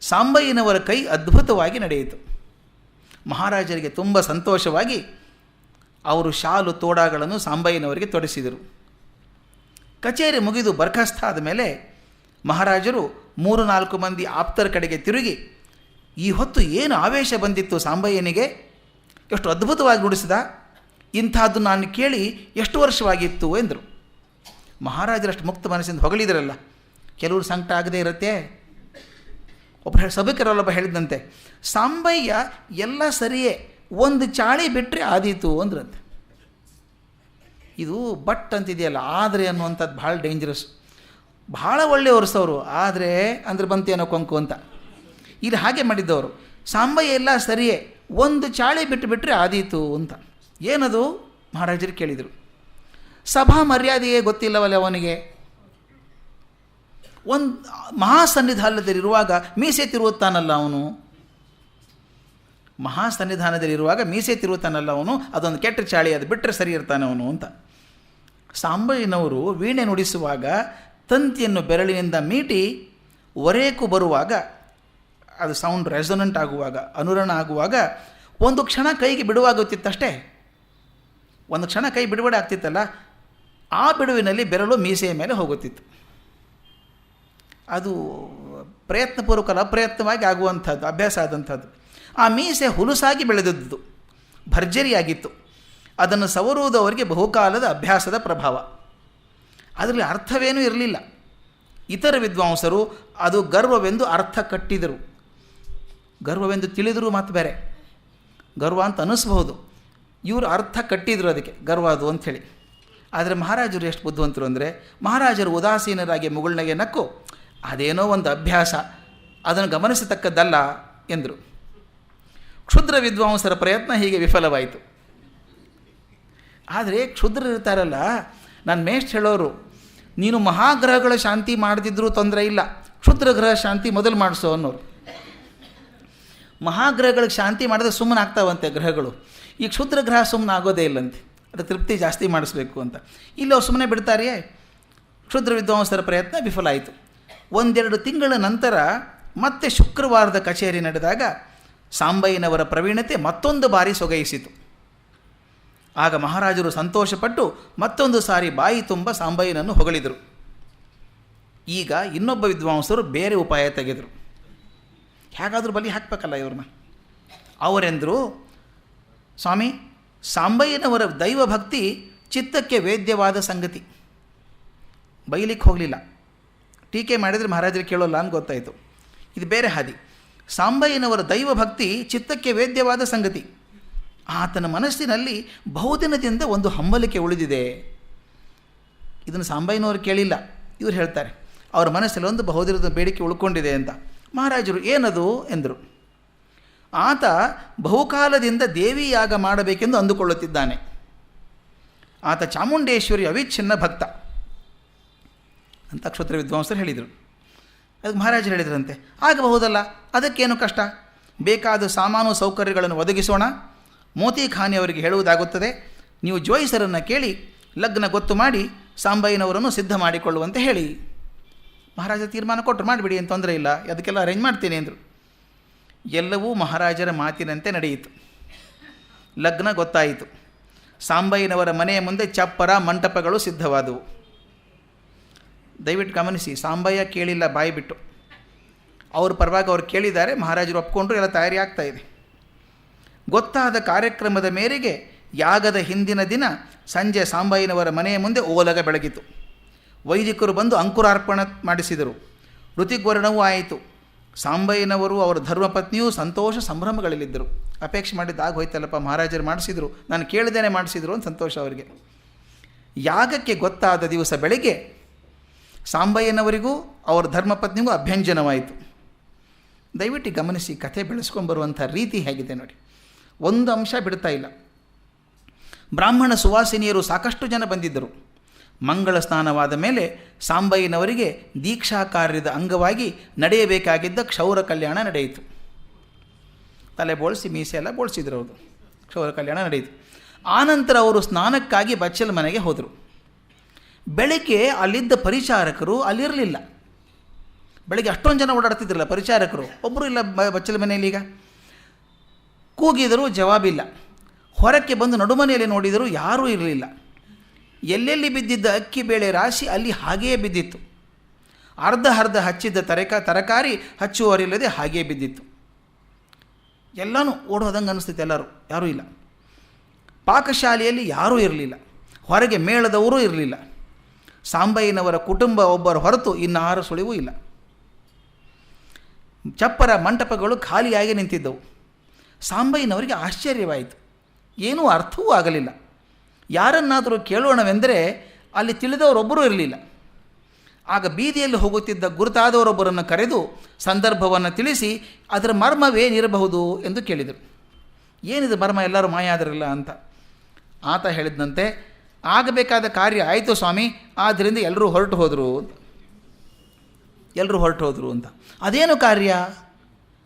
ಸಾಂಬಯ್ಯನವರ ಕೈ ಅದ್ಭುತವಾಗಿ ನಡೆಯಿತು. ಮಹಾರಾಜರಿಗೆ ತುಂಬ ಸಂತೋಷವಾಗಿ ಅವರು ಶಾಲು ತೋಡಗಳನ್ನು ಸಾಂಬಯ್ಯನವರಿಗೆ ತೊಡಿಸಿದರು. ಕಚೇರಿ ಮುಗಿದು ಬರ್ಖಾಸ್ತ ಆದ ಮೇಲೆ ಮಹಾರಾಜರು 3-4 ಮಂದಿ ಆಪ್ತರ ಕಡೆಗೆ ತಿರುಗಿ, ಈ ಹೊತ್ತು ಏನು ಆವೇಶ ಬಂದಿತ್ತು ಸಾಂಬಯ್ಯನಿಗೆ, ಎಷ್ಟು ಅದ್ಭುತವಾಗಿ ನುಡಿಸಿದ, ಇಂಥದ್ದು ನಾನು ಕೇಳಿ ಎಷ್ಟು ವರ್ಷವಾಗಿತ್ತು ಎಂದರು. ಮಹಾರಾಜರಷ್ಟು ಮುಕ್ತ ಮನಸ್ಸಿಂದ ಹೊಗಳಿದ್ರಲ್ಲ, ಕೆಲವರು ಸಂಕಟ ಆಗದೇ ಇರುತ್ತೆ. ಸಭೆಕರಲ್ಲೊಬ್ಬ ಹೇಳಿದಂತೆ, ಸಾಂಬಯ್ಯ ಎಲ್ಲ ಸರಿಯೇ, ಒಂದು ಚಾಳಿ ಬಿಟ್ಟರೆ ಆದೀತು ಅಂದ್ರಂತೆ. ಇದು ಬಟ್ ಅಂತಿದೆಯಲ್ಲ, ಆದರೆ ಅನ್ನುವಂಥದ್ದು ಭಾಳ ಡೇಂಜರಸ್. ಭಾಳ ಒಳ್ಳೆಯವರು ಸವರು, ಆದರೆ ಅಂದ್ರೆ ಬಂತೇನೋ ಕೊಂಕು ಅಂತ. ಇಲ್ಲಿ ಹಾಗೆ ಮಾಡಿದ್ದವರು. ಸಾಂಬಯ್ಯ ಎಲ್ಲ ಸರಿಯೇ, ಒಂದು ಚಾಳಿ ಬಿಟ್ಟರೆ ಆದೀತು ಅಂತ. ಏನದು ಮಹಾರಾಜರು ಕೇಳಿದರು. ಸಭಾ ಮರ್ಯಾದೆಯೇ ಗೊತ್ತಿಲ್ಲವಲ್ಲ ಅವನಿಗೆ. ಒಂದು ಮಹಾಸನ್ನಿಧಾನದಲ್ಲಿರುವಾಗ ಮೀಸೆ ತಿರುವುತ್ತಾನಲ್ಲ ಅವನು, ಮಹಾಸನ್ನಿಧಾನದಲ್ಲಿರುವಾಗ ಮೀಸೆ ತಿರುವುತ್ತಾನಲ್ಲ ಅವನು, ಅದೊಂದು ಕೆಟ್ಟ ಚಾಳಿ, ಅದು ಬಿಟ್ಟರೆ ಸರಿ ಇರ್ತಾನೆ ಅವನು ಅಂತ. ಸಾಂಬಯ್ಯನವರು ವೀಣೆ ನುಡಿಸುವಾಗ ತಂತಿಯನ್ನು ಬೆರಳಿನಿಂದ ಮೀಟಿ ಒರೇಕು ಬರುವಾಗ, ಅದು ಸೌಂಡ್ ರೆಸೊನೆಂಟ್ ಆಗುವಾಗ, ಅನುರಣ ಆಗುವಾಗ ಒಂದು ಕ್ಷಣ ಕೈಗೆ ಬಿಡುವಾಗುತ್ತಿತ್ತಷ್ಟೇ. ಒಂದು ಕ್ಷಣ ಕೈ ಬಿಡುಗಡೆ ಆಗ್ತಿತ್ತಲ್ಲ, ಆ ಬಿಡುವಿನಲ್ಲಿ ಬೆರಳು ಮೀಸೆಯ ಮೇಲೆ ಹೋಗುತ್ತಿತ್ತು. ಅದು ಪ್ರಯತ್ನಪೂರ್ವಕ ಅಪ್ರಯತ್ನವಾಗಿ ಆಗುವಂಥದ್ದು, ಅಭ್ಯಾಸ ಆದಂಥದ್ದು. ಆ ಮೀಸೆ ಹುಲುಸಾಗಿ ಬೆಳೆದದ್ದು, ಭರ್ಜರಿಯಾಗಿತ್ತು. ಅದನ್ನು ಸವರುವುದವರಿಗೆ ಬಹುಕಾಲದ ಅಭ್ಯಾಸದ ಪ್ರಭಾವ. ಅದರಲ್ಲಿ ಅರ್ಥವೇನೂ ಇರಲಿಲ್ಲ. ಇತರ ವಿದ್ವಾಂಸರು ಅದು ಗರ್ವವೆಂದು ಅರ್ಥ ಕಟ್ಟಿದರು. ಗರ್ವವೆಂದು ತಿಳಿದರೂ ಮಾತು ಬೇರೆ, ಗರ್ವ ಅಂತ ಅನ್ನಿಸ್ಬಹುದು. ಇವರು ಅರ್ಥ ಕಟ್ಟಿದರು ಅದಕ್ಕೆ ಗರ್ವ ಅದು ಅಂಥೇಳಿ. ಆದರೆ ಮಹಾರಾಜರು ಎಷ್ಟು ಬುದ್ಧಿವಂತರು ಅಂದರೆ, ಮಹಾರಾಜರು ಉದಾಸೀನರಾಗಿ ಮುಗುಳ್ನಗೆ ನಕ್ಕು, ಅದೇನೋ ಒಂದು ಅಭ್ಯಾಸ, ಅದನ್ನು ಗಮನಿಸತಕ್ಕದ್ದಲ್ಲ ಎಂದರು. ಕ್ಷುದ್ರ ವಿದ್ವಾಂಸರ ಪ್ರಯತ್ನ ಹೀಗೆ ವಿಫಲವಾಯಿತು. ಆದರೆ ಕ್ಷುದ್ರರಿರ್ತಾರಲ್ಲ, ನಾನು ಮೇಷ್ಟ್ ಹೇಳೋರು, ನೀನು ಮಹಾಗ್ರಹಗಳ ಶಾಂತಿ ಮಾಡದಿದ್ದರೂ ತೊಂದರೆ ಇಲ್ಲ, ಕ್ಷುದ್ರ ಗ್ರಹ ಶಾಂತಿ ಮೊದಲು ಮಾಡಿಸೋ ಅನ್ನೋರು. ಮಹಾಗ್ರಹಗಳಿಗೆ ಶಾಂತಿ ಮಾಡಿದ್ರೆ ಸುಮ್ಮನೆ ಆಗ್ತಾವಂತೆ ಗ್ರಹಗಳು, ಈ ಕ್ಷುದ್ರ ಗ್ರಹ ಸುಮ್ಮನೆ ಆಗೋದೇ ಇಲ್ಲಂತೆ, ಅದು ತೃಪ್ತಿ ಜಾಸ್ತಿ ಮಾಡಿಸ್ಬೇಕು ಅಂತ. ಇಲ್ಲಿ ಅವ್ರು ಸುಮ್ಮನೆ ಬಿಡ್ತಾರೆಯೇ. ಕ್ಷುದ್ರ ವಿದ್ವಾಂಸರ ಪ್ರಯತ್ನ ವಿಫಲ ಆಯಿತು. 1-2 ತಿಂಗಳ ನಂತರ ಮತ್ತೆ ಶುಕ್ರವಾರದ ಕಚೇರಿ ನಡೆದಾಗ ಸಾಂಬಯ್ಯನವರ ಪ್ರವೀಣತೆ ಮತ್ತೊಂದು ಬಾರಿ ಸೊಗೈಸಿತು. ಆಗ ಮಹಾರಾಜರು ಸಂತೋಷಪಟ್ಟು ಮತ್ತೊಂದು ಸಾರಿ ಬಾಯಿ ತುಂಬ ಸಾಂಬಯ್ಯನನ್ನು ಹೊಗಳಿದರು. ಈಗ ಇನ್ನೊಬ್ಬ ವಿದ್ವಾಂಸರು ಬೇರೆ ಉಪಾಯ ತೆಗೆದರು. ಹೇಗಾದರೂ ಬಲಿ ಹಾಕಬೇಕಲ್ಲ ಇವ್ರನ್ನ. ಅವರೆಂದರು, ಸ್ವಾಮಿ, ಸಾಂಬಯ್ಯನವರ ದೈವಭಕ್ತಿ ಚಿತ್ತಕ್ಕೆ ವೇದ್ಯವಾದ ಸಂಗತಿ. ಬೈಲಿಕ್ಕೆ ಹೋಗಲಿಲ್ಲ, ಟೀಕೆ ಮಾಡಿದರೆ ಮಹಾರಾಜರು ಕೇಳೋಲ್ಲ ಅಂತ ಗೊತ್ತಾಯಿತು. ಇದು ಬೇರೆ ಹಾದಿ. ಸಾಂಬಯ್ಯನವರ ದೈವಭಕ್ತಿ ಚಿತ್ತಕ್ಕೆ ವೇದ್ಯವಾದ ಸಂಗತಿ. ಆತನ ಮನಸ್ಸಿನಲ್ಲಿ ಬಹುದಿನದಿಂದ ಒಂದು ಹಂಬಲಿಕೆ ಉಳಿದಿದೆ. ಇದನ್ನು ಸಾಂಬಯ್ಯನವರು ಕೇಳಿಲ್ಲ, ಇವರು ಹೇಳ್ತಾರೆ. ಅವರ ಮನಸ್ಸಲ್ಲಿ ಒಂದು ಬಹುದಿನದ ಬೇಡಿಕೆ ಉಳ್ಕೊಂಡಿದೆ ಅಂತ. ಮಹಾರಾಜರು ಏನದು ಎಂದರು. ಆತ ಬಹುಕಾಲದಿಂದ ದೇವಿಯಾಗ ಮಾಡಬೇಕೆಂದು ಅಂದುಕೊಳ್ಳುತ್ತಿದ್ದಾನೆ. ಆತ ಚಾಮುಂಡೇಶ್ವರಿ ಅವಿಚ್ಛಿನ್ನ ಭಕ್ತ ಅಂತ ಕ್ಷುದ್ರ ವಿದ್ವಾಂಸರು ಹೇಳಿದರು. ಅದಕ್ಕೆ ಮಹಾರಾಜರು ಹೇಳಿದ್ರಂತೆ, ಆಗಬಹುದಲ್ಲ, ಅದಕ್ಕೇನು ಕಷ್ಟ, ಬೇಕಾದ ಸಾಮಾನು ಸೌಕರ್ಯಗಳನ್ನು ಒದಗಿಸೋಣ. ಮೋತಿ ಖಾನಿಯವರಿಗೆ ಹೇಳುವುದಾಗುತ್ತದೆ, ನೀವು ಜೋಯಿಸರನ್ನು ಕೇಳಿ ಲಗ್ನ ಗೊತ್ತು ಮಾಡಿ ಸಾಂಬಯ್ಯನವರನ್ನು ಸಿದ್ಧ ಮಾಡಿಕೊಳ್ಳುವಂತೆ ಹೇಳಿ. ಮಹಾರಾಜ ತೀರ್ಮಾನ ಕೊಟ್ಟರು, ಮಾಡಿಬಿಡಿ, ಏನು ತೊಂದರೆ ಇಲ್ಲ, ಅದಕ್ಕೆಲ್ಲ ಅರೇಂಜ್ ಮಾಡ್ತೀನಿ ಅಂದರು. ಎಲ್ಲವೂ ಮಹಾರಾಜರ ಮಾತಿನಂತೆ ನಡೆಯಿತು. ಲಗ್ನ ಗೊತ್ತಾಯಿತು. ಸಾಂಬಯ್ಯನವರ ಮನೆಯ ಮುಂದೆ ಚಪ್ಪರ ಮಂಟಪಗಳು ಸಿದ್ಧವಾದವು. ದಯವಿಟ್ಟು ಗಮನಿಸಿ, ಸಾಂಬಯ್ಯ ಕೇಳಿಲ್ಲ ಬಾಯಿ ಬಿಟ್ಟು, ಅವ್ರ ಪರವಾಗಿ ಅವ್ರು ಕೇಳಿದ್ದಾರೆ, ಮಹಾರಾಜರು ಒಪ್ಕೊಂಡ್ರು, ಎಲ್ಲ ತಯಾರಿ ಆಗ್ತಾ ಇದೆ. ಗೊತ್ತಾದ ಕಾರ್ಯಕ್ರಮದ ಮೇರೆಗೆ ಯಾಗದ ಹಿಂದಿನ ದಿನ ಸಂಜೆ ಸಾಂಬಯ್ಯನವರ ಮನೆಯ ಮುಂದೆ ಓಲಗ ಬೆಳಗಿತು. ವೈದಿಕರು ಬಂದು ಅಂಕುರಾರ್ಪಣ ಮಾಡಿಸಿದರು. ಋತಿಗ್ವರ್ಣವೂ ಆಯಿತು. ಸಾಂಬಯ್ಯನವರು ಅವರ ಧರ್ಮಪತ್ನಿಯೂ ಸಂತೋಷ ಸಂಭ್ರಮಗಳಲ್ಲಿದ್ದರು. ಅಪೇಕ್ಷೆ ಮಾಡಿದ್ದಾಗ ಹೋಯ್ತಲ್ಲಪ್ಪ, ಮಹಾರಾಜರು ಮಾಡಿಸಿದರು, ನಾನು ಕೇಳಿದೇನೆ ಮಾಡಿಸಿದರು ಅಂತ ಸಂತೋಷ ಅವರಿಗೆ. ಯಾಗಕ್ಕೆ ಗೊತ್ತಾದ ದಿವಸ ಬೆಳಗ್ಗೆ ಸಾಂಬಯ್ಯನವರಿಗೂ ಅವರ ಧರ್ಮಪತ್ನಿಗೂ ಅಭ್ಯಂಜನವಾಯಿತು. ದಯವಿಟ್ಟು ಗಮನಿಸಿ, ಕಥೆ ಬೆಳೆಸ್ಕೊಂಡ್ಬರುವಂಥ ರೀತಿ ಹೇಗಿದೆ ನೋಡಿ. ಒಂದು ಅಂಶ ಬಿಡ್ತಾ ಇಲ್ಲ. ಬ್ರಾಹ್ಮಣ ಸುವಾಸಿನಿಯರು ಸಾಕಷ್ಟು ಜನ ಬಂದಿದ್ದರು. ಮಂಗಳ ಸ್ನಾನವಾದ ಮೇಲೆ ಸಾಂಬಯ್ಯನವರಿಗೆ ದೀಕ್ಷಾ ಕಾರ್ಯದ ಅಂಗವಾಗಿ ನಡೆಯಬೇಕಾಗಿದ್ದ ಕ್ಷೌರ ಕಲ್ಯಾಣ ನಡೆಯಿತು. ತಲೆ ಬೋಳಿಸಿ ಮೀಸೆ ಎಲ್ಲ ಬೋಳಿಸಿದ್ರು ಅವರು. ಕ್ಷೌರ ಕಲ್ಯಾಣ ನಡೆಯಿತು. ಆನಂತರ ಅವರು ಸ್ನಾನಕ್ಕಾಗಿ ಬಚ್ಚಲ ಮನೆಗೆ ಹೋದರು. ಬೆಳಗ್ಗೆ ಅಲ್ಲಿದ್ದ ಪರಿಚಾರಕರು ಅಲ್ಲಿರಲಿಲ್ಲ. ಬೆಳಗ್ಗೆ ಅಷ್ಟೊಂದು ಜನ ಓಡಾಡ್ತಿದ್ರಲ್ಲ ಪರಿಚಾರಕರು, ಒಬ್ಬರು ಇಲ್ಲ ಬಚ್ಚಲ ಮನೆಯಲ್ಲಿ. ಈಗ ಕೂಗಿದರೂ ಜವಾಬಿಲ್ಲ. ಹೊರಕ್ಕೆ ಬಂದು ನಡುಮನೆಯಲ್ಲಿ ನೋಡಿದರೂ ಯಾರೂ ಇರಲಿಲ್ಲ. ಎಲ್ಲೆಲ್ಲಿ ಬಿದ್ದಿದ್ದ ಅಕ್ಕಿ ಬೇಳೆ ರಾಶಿ ಅಲ್ಲಿ ಹಾಗೆಯೇ ಬಿದ್ದಿತ್ತು. ಅರ್ಧ ಹಚ್ಚಿದ್ದ ತರಕಾರಿ ಹಚ್ಚುವರಿಲ್ಲದೆ ಹಾಗೆಯೇ ಬಿದ್ದಿತ್ತು. ಎಲ್ಲನೂ ಓಡೋದಂಗೆ ಅನ್ನಿಸ್ತೈತೆ. ಯಾರೂ ಇಲ್ಲ. ಪಾಕಶಾಲೆಯಲ್ಲಿ ಯಾರೂ ಇರಲಿಲ್ಲ. ಹೊರಗೆ ಮೇಳದವರೂ ಇರಲಿಲ್ಲ. ಸಾಂಬಯ್ಯನವರ ಕುಟುಂಬ ಒಬ್ಬರ ಹೊರತು ಇನ್ನಾರು ಸುಳಿವೂ ಇಲ್ಲ. ಚಪ್ಪರ ಮಂಟಪಗಳು ಖಾಲಿಯಾಗಿ ನಿಂತಿದ್ದವು. ಸಾಂಬಯ್ಯನವರಿಗೆ ಆಶ್ಚರ್ಯವಾಯಿತು. ಏನೂ ಅರ್ಥವೂ ಆಗಲಿಲ್ಲ. ಯಾರನ್ನಾದರೂ ಕೇಳೋಣವೆಂದರೆ ಅಲ್ಲಿ ತಿಳಿದವರೊಬ್ಬರೂ ಇರಲಿಲ್ಲ. ಆಗ ಬೀದಿಯಲ್ಲಿ ಹೋಗುತ್ತಿದ್ದ ಗುರುತಾದವರೊಬ್ಬರನ್ನು ಕರೆದು ಸಂದರ್ಭವನ್ನು ತಿಳಿಸಿ ಅದರ ಮರ್ಮವೇನಿರಬಹುದು ಎಂದು ಕೇಳಿದರು. ಏನಿದು ಮರ್ಮ, ಎಲ್ಲರೂ ಮಾಯ ಆದರಲ್ಲ ಅಂತ. ಆತ ಹೇಳಿದಂತೆ, ಆಗಬೇಕಾದ ಕಾರ್ಯ ಆಯಿತು ಸ್ವಾಮಿ, ಆದ್ದರಿಂದ ಎಲ್ಲರೂ ಹೊರಟು ಹೋದರು ಅಂತ. ಅದೇನು ಕಾರ್ಯ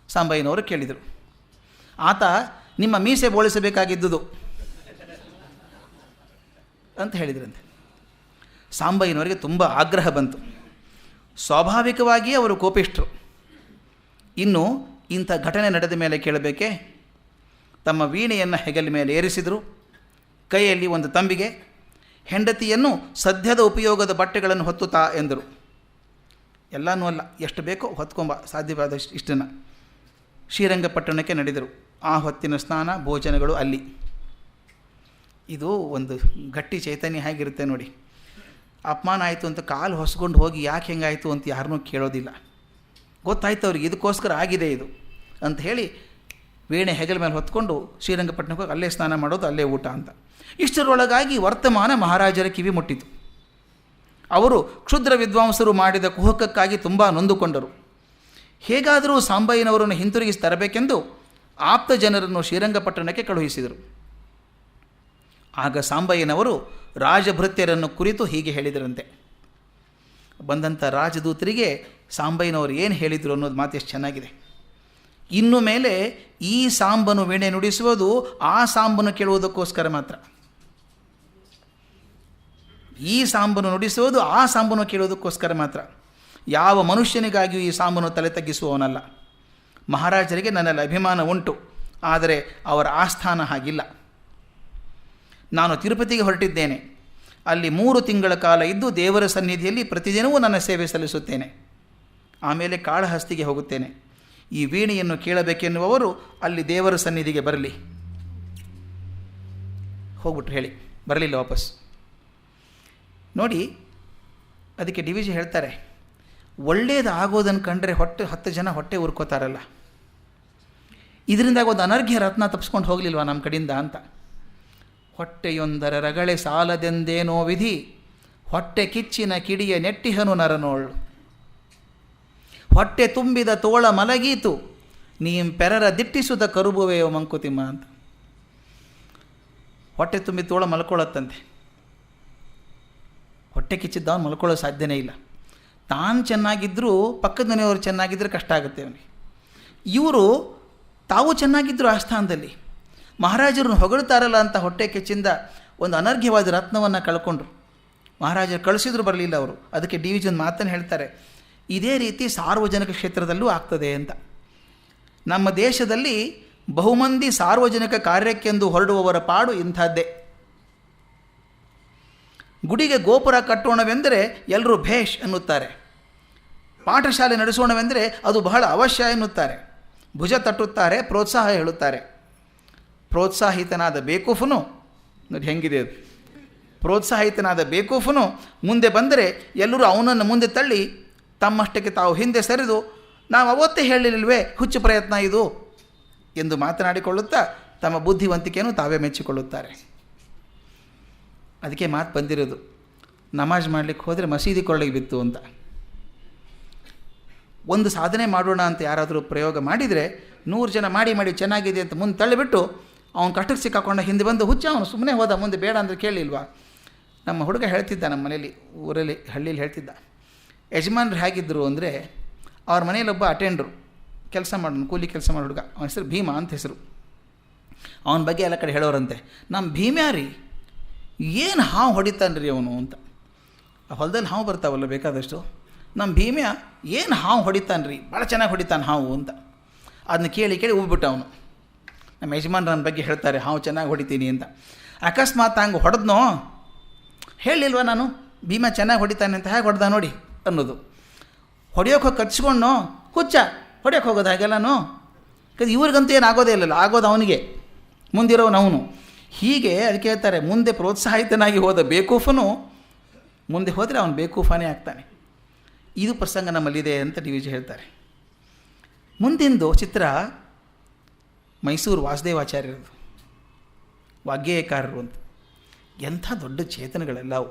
ಸಾಂಬಯ್ಯನವರು ಕೇಳಿದರು. ಆತ, ನಿಮ್ಮ ಮೀಸೆ ಬೋಳಿಸಬೇಕಾಗಿದ್ದುದು ಅಂತ ಹೇಳಿದ್ರಂತೆ. ಸಾಂಬಯ್ಯನವರಿಗೆ ತುಂಬ ಆಗ್ರಹ ಬಂತು. ಸ್ವಾಭಾವಿಕವಾಗಿಯೇ ಅವರು ಕೋಪಿಷ್ಠರು. ಇನ್ನು ಇಂಥ ಘಟನೆ ನಡೆದ ಮೇಲೆ ಕೇಳಬೇಕೆ? ತಮ್ಮ ವೀಣೆಯನ್ನು ಹೆಗಲ ಮೇಲೆ ಏರಿಸಿದರು. ಕೈಯಲ್ಲಿ ಒಂದು ತಂಬಿಗೆ, ಹೆಂಡತಿಯನ್ನು ಸದ್ಯದ ಉಪಯೋಗದ ಬಟ್ಟೆಗಳನ್ನು ಹೊತ್ತುತ್ತಾ ಎಂದರು. ಎಲ್ಲನೂ ಅಲ್ಲ, ಎಷ್ಟು ಬೇಕೋ ಹೊತ್ಕೊಂಬ, ಸಾಧ್ಯವಾದಷ್ಟು ಇಷ್ಟನ್ನು. ಶ್ರೀರಂಗಪಟ್ಟಣಕ್ಕೆ ನಡೆದರು. ಆ ಹೊತ್ತಿನ ಸ್ನಾನ ಭೋಜನಗಳು ಅಲ್ಲಿ. ಇದು ಒಂದು ಗಟ್ಟಿ ಚೈತನ್ಯ ಹೇಗಿರುತ್ತೆ ನೋಡಿ. ಅಪಮಾನ ಆಯಿತು ಅಂತ ಕಾಲು ಹೊಸ್ಕೊಂಡು ಹೋಗಿ ಯಾಕೆ ಹೆಂಗಾಯಿತು ಅಂತ ಯಾರನ್ನೂ ಕೇಳೋದಿಲ್ಲ. ಗೊತ್ತಾಯ್ತು ಅವ್ರಿಗೆ, ಇದಕ್ಕೋಸ್ಕರ ಆಗಿದೆ ಇದು ಅಂತ ಹೇಳಿ ವೀಣೆ ಹೆಗಲ ಮೇಲೆ ಹೊತ್ಕೊಂಡು ಶ್ರೀರಂಗಪಟ್ಟಣಕ್ಕೆ ಹೋಗಿ ಅಲ್ಲೇ ಸ್ನಾನ ಮಾಡೋದು, ಅಲ್ಲೇ ಊಟ ಅಂತ. ಇಷ್ಟರೊಳಗಾಗಿ ವರ್ತಮಾನ ಮಹಾರಾಜರ ಕಿವಿ ಮುಟ್ಟಿತು. ಅವರು ಕ್ಷುದ್ರ ವಿದ್ವಾಂಸರು ಮಾಡಿದ ಕುಹಕಕ್ಕಾಗಿ ತುಂಬ ನೊಂದುಕೊಂಡರು. ಹೇಗಾದರೂ ಸಾಂಬಯ್ಯನವರನ್ನು ಹಿಂತಿರುಗಿಸಿ ತರಬೇಕೆಂದು ಆಪ್ತ ಜನರನ್ನು ಶ್ರೀರಂಗಪಟ್ಟಣಕ್ಕೆ ಕಳುಹಿಸಿದರು. ಆಗ ಸಾಂಬಯ್ಯನವರು ರಾಜಭೃತ್ಯರನ್ನು ಕುರಿತು ಹೀಗೆ ಹೇಳಿದರಂತೆ. ಬಂದಂಥ ರಾಜದೂತರಿಗೆ ಸಾಂಬಯ್ಯನವರು ಏನು ಹೇಳಿದರು ಅನ್ನೋದು ಮಾತು ಎಷ್ಟು ಚೆನ್ನಾಗಿದೆ. ಇನ್ನು ಮೇಲೆ ಈ ಸಾಂಬನು ವೀಣೆ ನುಡಿಸುವುದು ಆ ಸಾಂಬನು ಕೇಳುವುದಕ್ಕೋಸ್ಕರ ಮಾತ್ರ. ಈ ಸಾಂಬನು ನುಡಿಸುವುದು ಆ ಸಾಂಬನು ಕೇಳುವುದಕ್ಕೋಸ್ಕರ ಮಾತ್ರ. ಯಾವ ಮನುಷ್ಯನಿಗಾಗಿಯೂ ಈ ಸಾಂಬನು ತಲೆ ತಗ್ಗಿಸುವವನಲ್ಲ. ಮಹಾರಾಜರಿಗೆ ನನ್ನಲ್ಲಿ ಅಭಿಮಾನ ಉಂಟು, ಆದರೆ ಅವರ ಆಸ್ಥಾನ ಹಾಗಿಲ್ಲ. ನಾನು ತಿರುಪತಿಗೆ ಹೊರಟಿದ್ದೇನೆ. ಅಲ್ಲಿ 3 ತಿಂಗಳ ಕಾಲ ಇದ್ದು ದೇವರ ಸನ್ನಿಧಿಯಲ್ಲಿ ಪ್ರತಿದಿನವೂ ನನ್ನ ಸೇವೆ ಸಲ್ಲಿಸುತ್ತೇನೆ. ಆಮೇಲೆ ಕಾಳಹಸ್ತಿಗೆ ಹೋಗುತ್ತೇನೆ. ಈ ವೀಣೆಯನ್ನು ಕೇಳಬೇಕೆನ್ನುವವರು ಅಲ್ಲಿ ದೇವರ ಸನ್ನಿಧಿಗೆ ಬರಲಿ. ಹೋಗ್ಬಿಟ್ರು, ಹೇಳಿ ಬರಲಿಲ್ಲ ವಾಪಸ್. ನೋಡಿ, ಅದಕ್ಕೆ ಡಿ ವಿ ಜಿ ಹೇಳ್ತಾರೆ, ಒಳ್ಳೇದು ಆಗೋದನ್ನು ಕಂಡ್ರೆ 10 ಜನ ಹೊಟ್ಟೆ ಉರ್ಕೋತಾರಲ್ಲ, ಇದರಿಂದಾಗ ಒಂದು ಅನರ್ಘ್ಯ ರತ್ನ ತಪ್ಪಿಸ್ಕೊಂಡು ಹೋಗಲಿಲ್ವಾ ನಮ್ಮ ಕಡೆಯಿಂದ ಅಂತ. ಹೊಟ್ಟೆಯೊಂದರ ರಗಳೆ ಸಾಲದೆಂದೇನೋ ವಿಧಿ, ಹೊಟ್ಟೆ ಕಿಚ್ಚಿನ ಕಿಡಿಯ ನೆಟ್ಟಿಹನು ನರನೋಳು. ಹೊಟ್ಟೆ ತುಂಬಿದ ತೋಳ ಮಲಗೀತು, ನೀಂ ಪೆರರ ದಿಟ್ಟಿಸುತ್ತ ಕರುಬುವೆಯೋ ಮಂಕುತಿಮ್ಮ ಅಂತ. ಹೊಟ್ಟೆ ತುಂಬಿದ ತೋಳ ಮಲ್ಕೊಳ್ಳುತ್ತಂತೆ. ಹೊಟ್ಟೆ ಕಿಚ್ಚಿದ್ದವನು ಮಲ್ಕೊಳ್ಳೋ ಸಾಧ್ಯನೇ ಇಲ್ಲ. ತಾನು ಚೆನ್ನಾಗಿದ್ದರೂ ಪಕ್ಕದ ಮನೆಯವರು ಚೆನ್ನಾಗಿದ್ದರೆ ಕಷ್ಟ ಆಗುತ್ತೆ ಅವನಿಗೆ. ಇವರು ತಾವು ಚೆನ್ನಾಗಿದ್ದರು ಆ ಸ್ಥಾನದಲ್ಲಿ. ಮಹಾರಾಜರನ್ನು ಹೊಗಳ್ತಾರಲ್ಲ ಅಂತ ಹೊಟ್ಟೆ ಕಿಚ್ಚಿಂದ ಒಂದು ಅನರ್ಘ್ಯವಾದ ರತ್ನವನ್ನು ಕಳ್ಕೊಂಡ್ರು. ಮಹಾರಾಜರು ಕಳಿಸಿದ್ರು, ಬರಲಿಲ್ಲ ಅವರು. ಅದಕ್ಕೆ ಡಿ ವಿ ಜಿ ಒಂದು ಮಾತನ್ನು ಹೇಳ್ತಾರೆ, ಇದೇ ರೀತಿ ಸಾರ್ವಜನಿಕ ಕ್ಷೇತ್ರದಲ್ಲೂ ಆಗ್ತದೆ ಅಂತ. ನಮ್ಮ ದೇಶದಲ್ಲಿ ಬಹುಮಂದಿ ಸಾರ್ವಜನಿಕ ಕಾರ್ಯಕ್ಕೆಂದು ಹೊರಡುವವರ ಪಾಡು ಇಂಥದ್ದೇ. ಗುಡಿಗೆ ಗೋಪುರ ಕಟ್ಟೋಣವೆಂದರೆ ಎಲ್ಲರೂ ಭೇಷ್ ಎನ್ನುತ್ತಾರೆ. ಪಾಠಶಾಲೆ ನಡೆಸೋಣವೆಂದರೆ ಅದು ಬಹಳ ಅವಶ್ಯ ಎನ್ನುತ್ತಾರೆ. ಭುಜ ತಟ್ಟುತ್ತಾರೆ, ಪ್ರೋತ್ಸಾಹ ಹೇಳುತ್ತಾರೆ. ಪ್ರೋತ್ಸಾಹಿತನಾದ ಬೇಕೂಫನು ನೋಡಿ ಹೆಂಗಿದೆ ಅದು. ಪ್ರೋತ್ಸಾಹಿತನಾದ ಬೇಕೂಫನು ಮುಂದೆ ಬಂದರೆ ಎಲ್ಲರೂ ಅವನನ್ನು ಮುಂದೆ ತಳ್ಳಿ ತಮ್ಮಷ್ಟಕ್ಕೆ ತಾವು ಹಿಂದೆ ಸರಿದು, ನಾವು ಅವತ್ತೇ ಹೇಳಿಲ್ವೇ ಹುಚ್ಚು ಪ್ರಯತ್ನ ಇದು ಎಂದು ಮಾತನಾಡಿಕೊಳ್ಳುತ್ತಾ ತಮ್ಮ ಬುದ್ಧಿವಂತಿಕೆಯನ್ನು ತಾವೇ ಮೆಚ್ಚಿಕೊಳ್ಳುತ್ತಾರೆ. ಅದಕ್ಕೆ ಮಾತು ಬಂದಿರೋದು, ನಮಾಜ್ ಮಾಡಲಿಕ್ಕೆ ಹೋದರೆ ಮಸೀದಿ ಕೊರಳಿಗೆ ಬಿತ್ತು ಅಂತ. ಒಂದು ಸಾಧನೆ ಮಾಡೋಣ ಅಂತ ಯಾರಾದರೂ ಪ್ರಯೋಗ ಮಾಡಿದರೆ 100 ಜನ ಮಾಡಿ ಚೆನ್ನಾಗಿದೆ ಅಂತ ಮುಂದೆ ತಳ್ಳಿಬಿಟ್ಟು ಅವನು ಕಷ್ಟಕ್ಕೆ ಸಿಕ್ಕಾಕೊಂಡ ಹಿಂದೆ ಬಂದು ಹುಚ್ಚ ಅವನು ಸುಮ್ಮನೆ ಹೋದ, ಮುಂದೆ ಬೇಡ ಅಂದರೆ ಕೇಳಿಲ್ವಾ. ನಮ್ಮ ಹುಡುಗ ಹೇಳ್ತಿದ್ದ, ನಮ್ಮ ಮನೇಲಿ ಊರಲ್ಲಿ ಹಳ್ಳಿಲಿ ಹೇಳ್ತಿದ್ದ, ಯಜಮಾನ್ರು ಹೇಗಿದ್ದರು ಅಂದರೆ ಅವ್ರ ಮನೇಲೊಬ್ಬ ಅಟೆಂಡ್ರು ಕೆಲಸ ಮಾಡೋನು, ಕೂಲಿ ಕೆಲಸ ಮಾಡೋ ಹುಡುಗ, ಅವನ ಹೆಸರು ಭೀಮಾ ಅಂತ ಹೆಸರು. ಅವನ ಬಗ್ಗೆ ಎಲ್ಲ ಕಡೆ ಹೇಳೋರಂತೆ, ನಮ್ಮ ಭೀಮ್ಯಾರಿ ಏನು ಹಾವು ಹೊಡಿತಾನ್ರಿ ಅವನು ಅಂತ. ಆ ಹೊಲದಲ್ಲಿ ಹಾವು ಬರ್ತಾವಲ್ಲ ಬೇಕಾದಷ್ಟು, ನಮ್ಮ ಭೀಮ್ಯಾ ಏನು ಹಾವು ಹೊಡಿತಾನ್ರಿ, ಭಾಳ ಚೆನ್ನಾಗಿ ಹೊಡಿತಾನೆ ಹಾವು ಅಂತ. ಅದನ್ನ ಕೇಳಿ ಉಬ್ಬಿಟ್ಟ ಅವನು. ನಮ್ಮ ಯಜಮಾನ್ರು ನನ್ನ ಬಗ್ಗೆ ಹೇಳ್ತಾರೆ ಹಾವು ಚೆನ್ನಾಗಿ ಹೊಡಿತೀನಿ ಅಂತ. ಅಕಸ್ಮಾತ್ ಹಂಗೆ ಹೊಡೆದ್ನೋ, ಹೇಳಿಲ್ವ ನಾನು ಭೀಮಾ ಚೆನ್ನಾಗಿ ಹೊಡಿತಾನೆ ಅಂತ, ಹೇಗೆ ಹೊಡೆದ ನೋಡಿ ಅನ್ನೋದು. ಹೊಡೆಯೋಕೆ ಹೋಗಿ ಕಚ್ಕೊಂಡ್ನೋ, ಹುಚ್ಚ ಹೊಡೆಯೋಕೆ ಹೋಗೋದು ಹಾಗೆಲ್ಲನೋ. ಇವ್ರಿಗಂತೂ ಏನು ಆಗೋದೇ ಇಲ್ಲಲ್ಲ, ಆಗೋದು ಅವನಿಗೆ, ಮುಂದಿರೋನು ಅವನು. ಹೀಗೆ ಅದಕ್ಕೆ ಹೇಳ್ತಾರೆ, ಮುಂದೆ ಪ್ರೋತ್ಸಾಹಿತನಾಗಿ ಹೋದ ಬೇಕೂಫನು ಮುಂದೆ ಹೋದರೆ ಅವನು ಬೇಕೂಫಾನೇ ಆಗ್ತಾನೆ. ಇದು ಪ್ರಸಂಗ ನಮ್ಮಲ್ಲಿದೆ ಅಂತ ಡಿ ವಿ ಜಿ ಹೇಳ್ತಾರೆ. ಮುಂದಿಂದು ಚಿತ್ರ ಮೈಸೂರು ವಾಸುದೇವಾಚಾರ್ಯರದು, ವಾಗ್ಗೇಯಕಾರರು ಅಂತ. ಎಂಥ ದೊಡ್ಡ ಚೇತನಗಳೆಲ್ಲವು.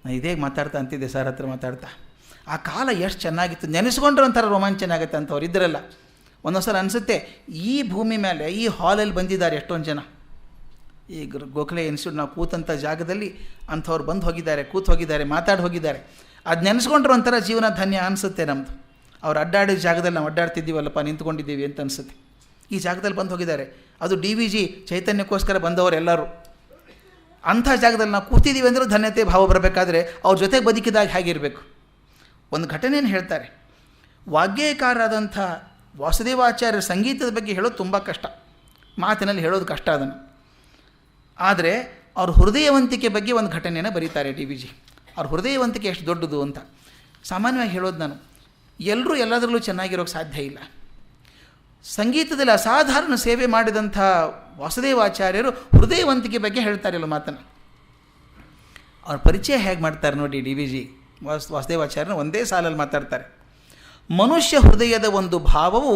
ನಾನು ಇದೇ ಮಾತಾಡ್ತಾ ಅಂತಿದ್ದೆ ಸರ್ ಹತ್ರ ಮಾತಾಡ್ತಾ, ಆ ಕಾಲ ಎಷ್ಟು ಚೆನ್ನಾಗಿತ್ತು, ನೆನೆಸ್ಕೊಂಡ್ರೆ ಒಂಥರ ರೋಮಾಂಚನ ಆಗುತ್ತೆ ಅಂಥವ್ರು ಇದ್ದರಲ್ಲ. ಒಂದೊಂದು ಸಲ ಅನಿಸುತ್ತೆ ಈ ಭೂಮಿ ಮೇಲೆ ಈ ಹಾಲಲ್ಲಿ ಬಂದಿದ್ದಾರೆ ಎಷ್ಟೊಂದು ಜನ. ಈ ಗೋಖಲೆ ಇನ್ಸ್ಟಿಟ್ಯೂಟ್ ನಾವು ಕೂತಂಥ ಜಾಗದಲ್ಲಿ ಅಂಥವ್ರು ಬಂದು ಹೋಗಿದ್ದಾರೆ, ಕೂತು ಹೋಗಿದ್ದಾರೆ, ಮಾತಾಡಿ ಹೋಗಿದ್ದಾರೆ. ಅದು ನೆನೆಸ್ಕೊಂಡ್ರೆ ಒಂಥರ ಜೀವನ ಧನ್ಯ ಅನಿಸುತ್ತೆ ನಮ್ಮದು. ಅವ್ರು ಅಡ್ಡಾಡಿದ ಜಾಗದಲ್ಲಿ ನಾವು ಅಡ್ಡಾಡ್ತಿದ್ದೀವಲ್ಲಪ್ಪ, ನಿಂತ್ಕೊಂಡಿದ್ದೀವಿ ಅಂತ ಅನಿಸುತ್ತೆ. ಈ ಜಾಗದಲ್ಲಿ ಬಂದು ಹೋಗಿದ್ದಾರೆ. ಅದು DVG ಚೈತನ್ಯಕ್ಕೋಸ್ಕರ ಬಂದವರು ಎಲ್ಲರೂ. ಅಂಥ ಜಾಗದಲ್ಲಿ ನಾವು ಕೂತಿದ್ದೀವಿ ಅಂದರೆ ಧನ್ಯತೆ ಭಾವ ಬರಬೇಕಾದ್ರೆ ಅವ್ರ ಜೊತೆಗೆ ಬದುಕಿದಾಗ ಹೇಗಿರಬೇಕು. ಒಂದು ಘಟನೆಯನ್ನು ಹೇಳ್ತಾರೆ. ವಾಗ್ಗೇಯಕಾರರಾದಂಥ ವಾಸುದೇವಾಚಾರ್ಯರ ಸಂಗೀತದ ಬಗ್ಗೆ ಹೇಳೋದು ತುಂಬ ಕಷ್ಟ, ಮಾತಿನಲ್ಲಿ ಹೇಳೋದು ಕಷ್ಟ ಅದನ್ನು. ಆದರೆ ಅವ್ರ ಹೃದಯವಂತಿಕೆ ಬಗ್ಗೆ ಒಂದು ಘಟನೆಯನ್ನು ಬರೀತಾರೆ DVG. ಅವ್ರ ಹೃದಯವಂತಿಕೆ ಎಷ್ಟು ದೊಡ್ಡದು ಅಂತ. ಸಾಮಾನ್ಯವಾಗಿ ಹೇಳೋದು ನಾನು, ಎಲ್ಲರೂ ಎಲ್ಲದರಲ್ಲೂ ಚೆನ್ನಾಗಿರೋಕ್ಕೆ ಸಾಧ್ಯ ಇಲ್ಲ. ಸಂಗೀತದಲ್ಲಿ ಅಸಾಧಾರಣ ಸೇವೆ ಮಾಡಿದಂಥ ವಾಸುದೇವಾಚಾರ್ಯರು ಹೃದಯವಂತಿಕೆ ಬಗ್ಗೆ ಹೇಳ್ತಾರಲ್ಲ ಮಾತನ್ನು. ಅವ್ರ ಪರಿಚಯ ಹೇಗೆ ಮಾಡ್ತಾರೆ ನೋಡಿ DVG. ವಾಸುದೇವಾಚಾರ್ಯನ ಒಂದೇ ಸಾಲಲ್ಲಿ ಮಾತಾಡ್ತಾರೆ. ಮನುಷ್ಯ ಹೃದಯದ ಒಂದು ಭಾವವು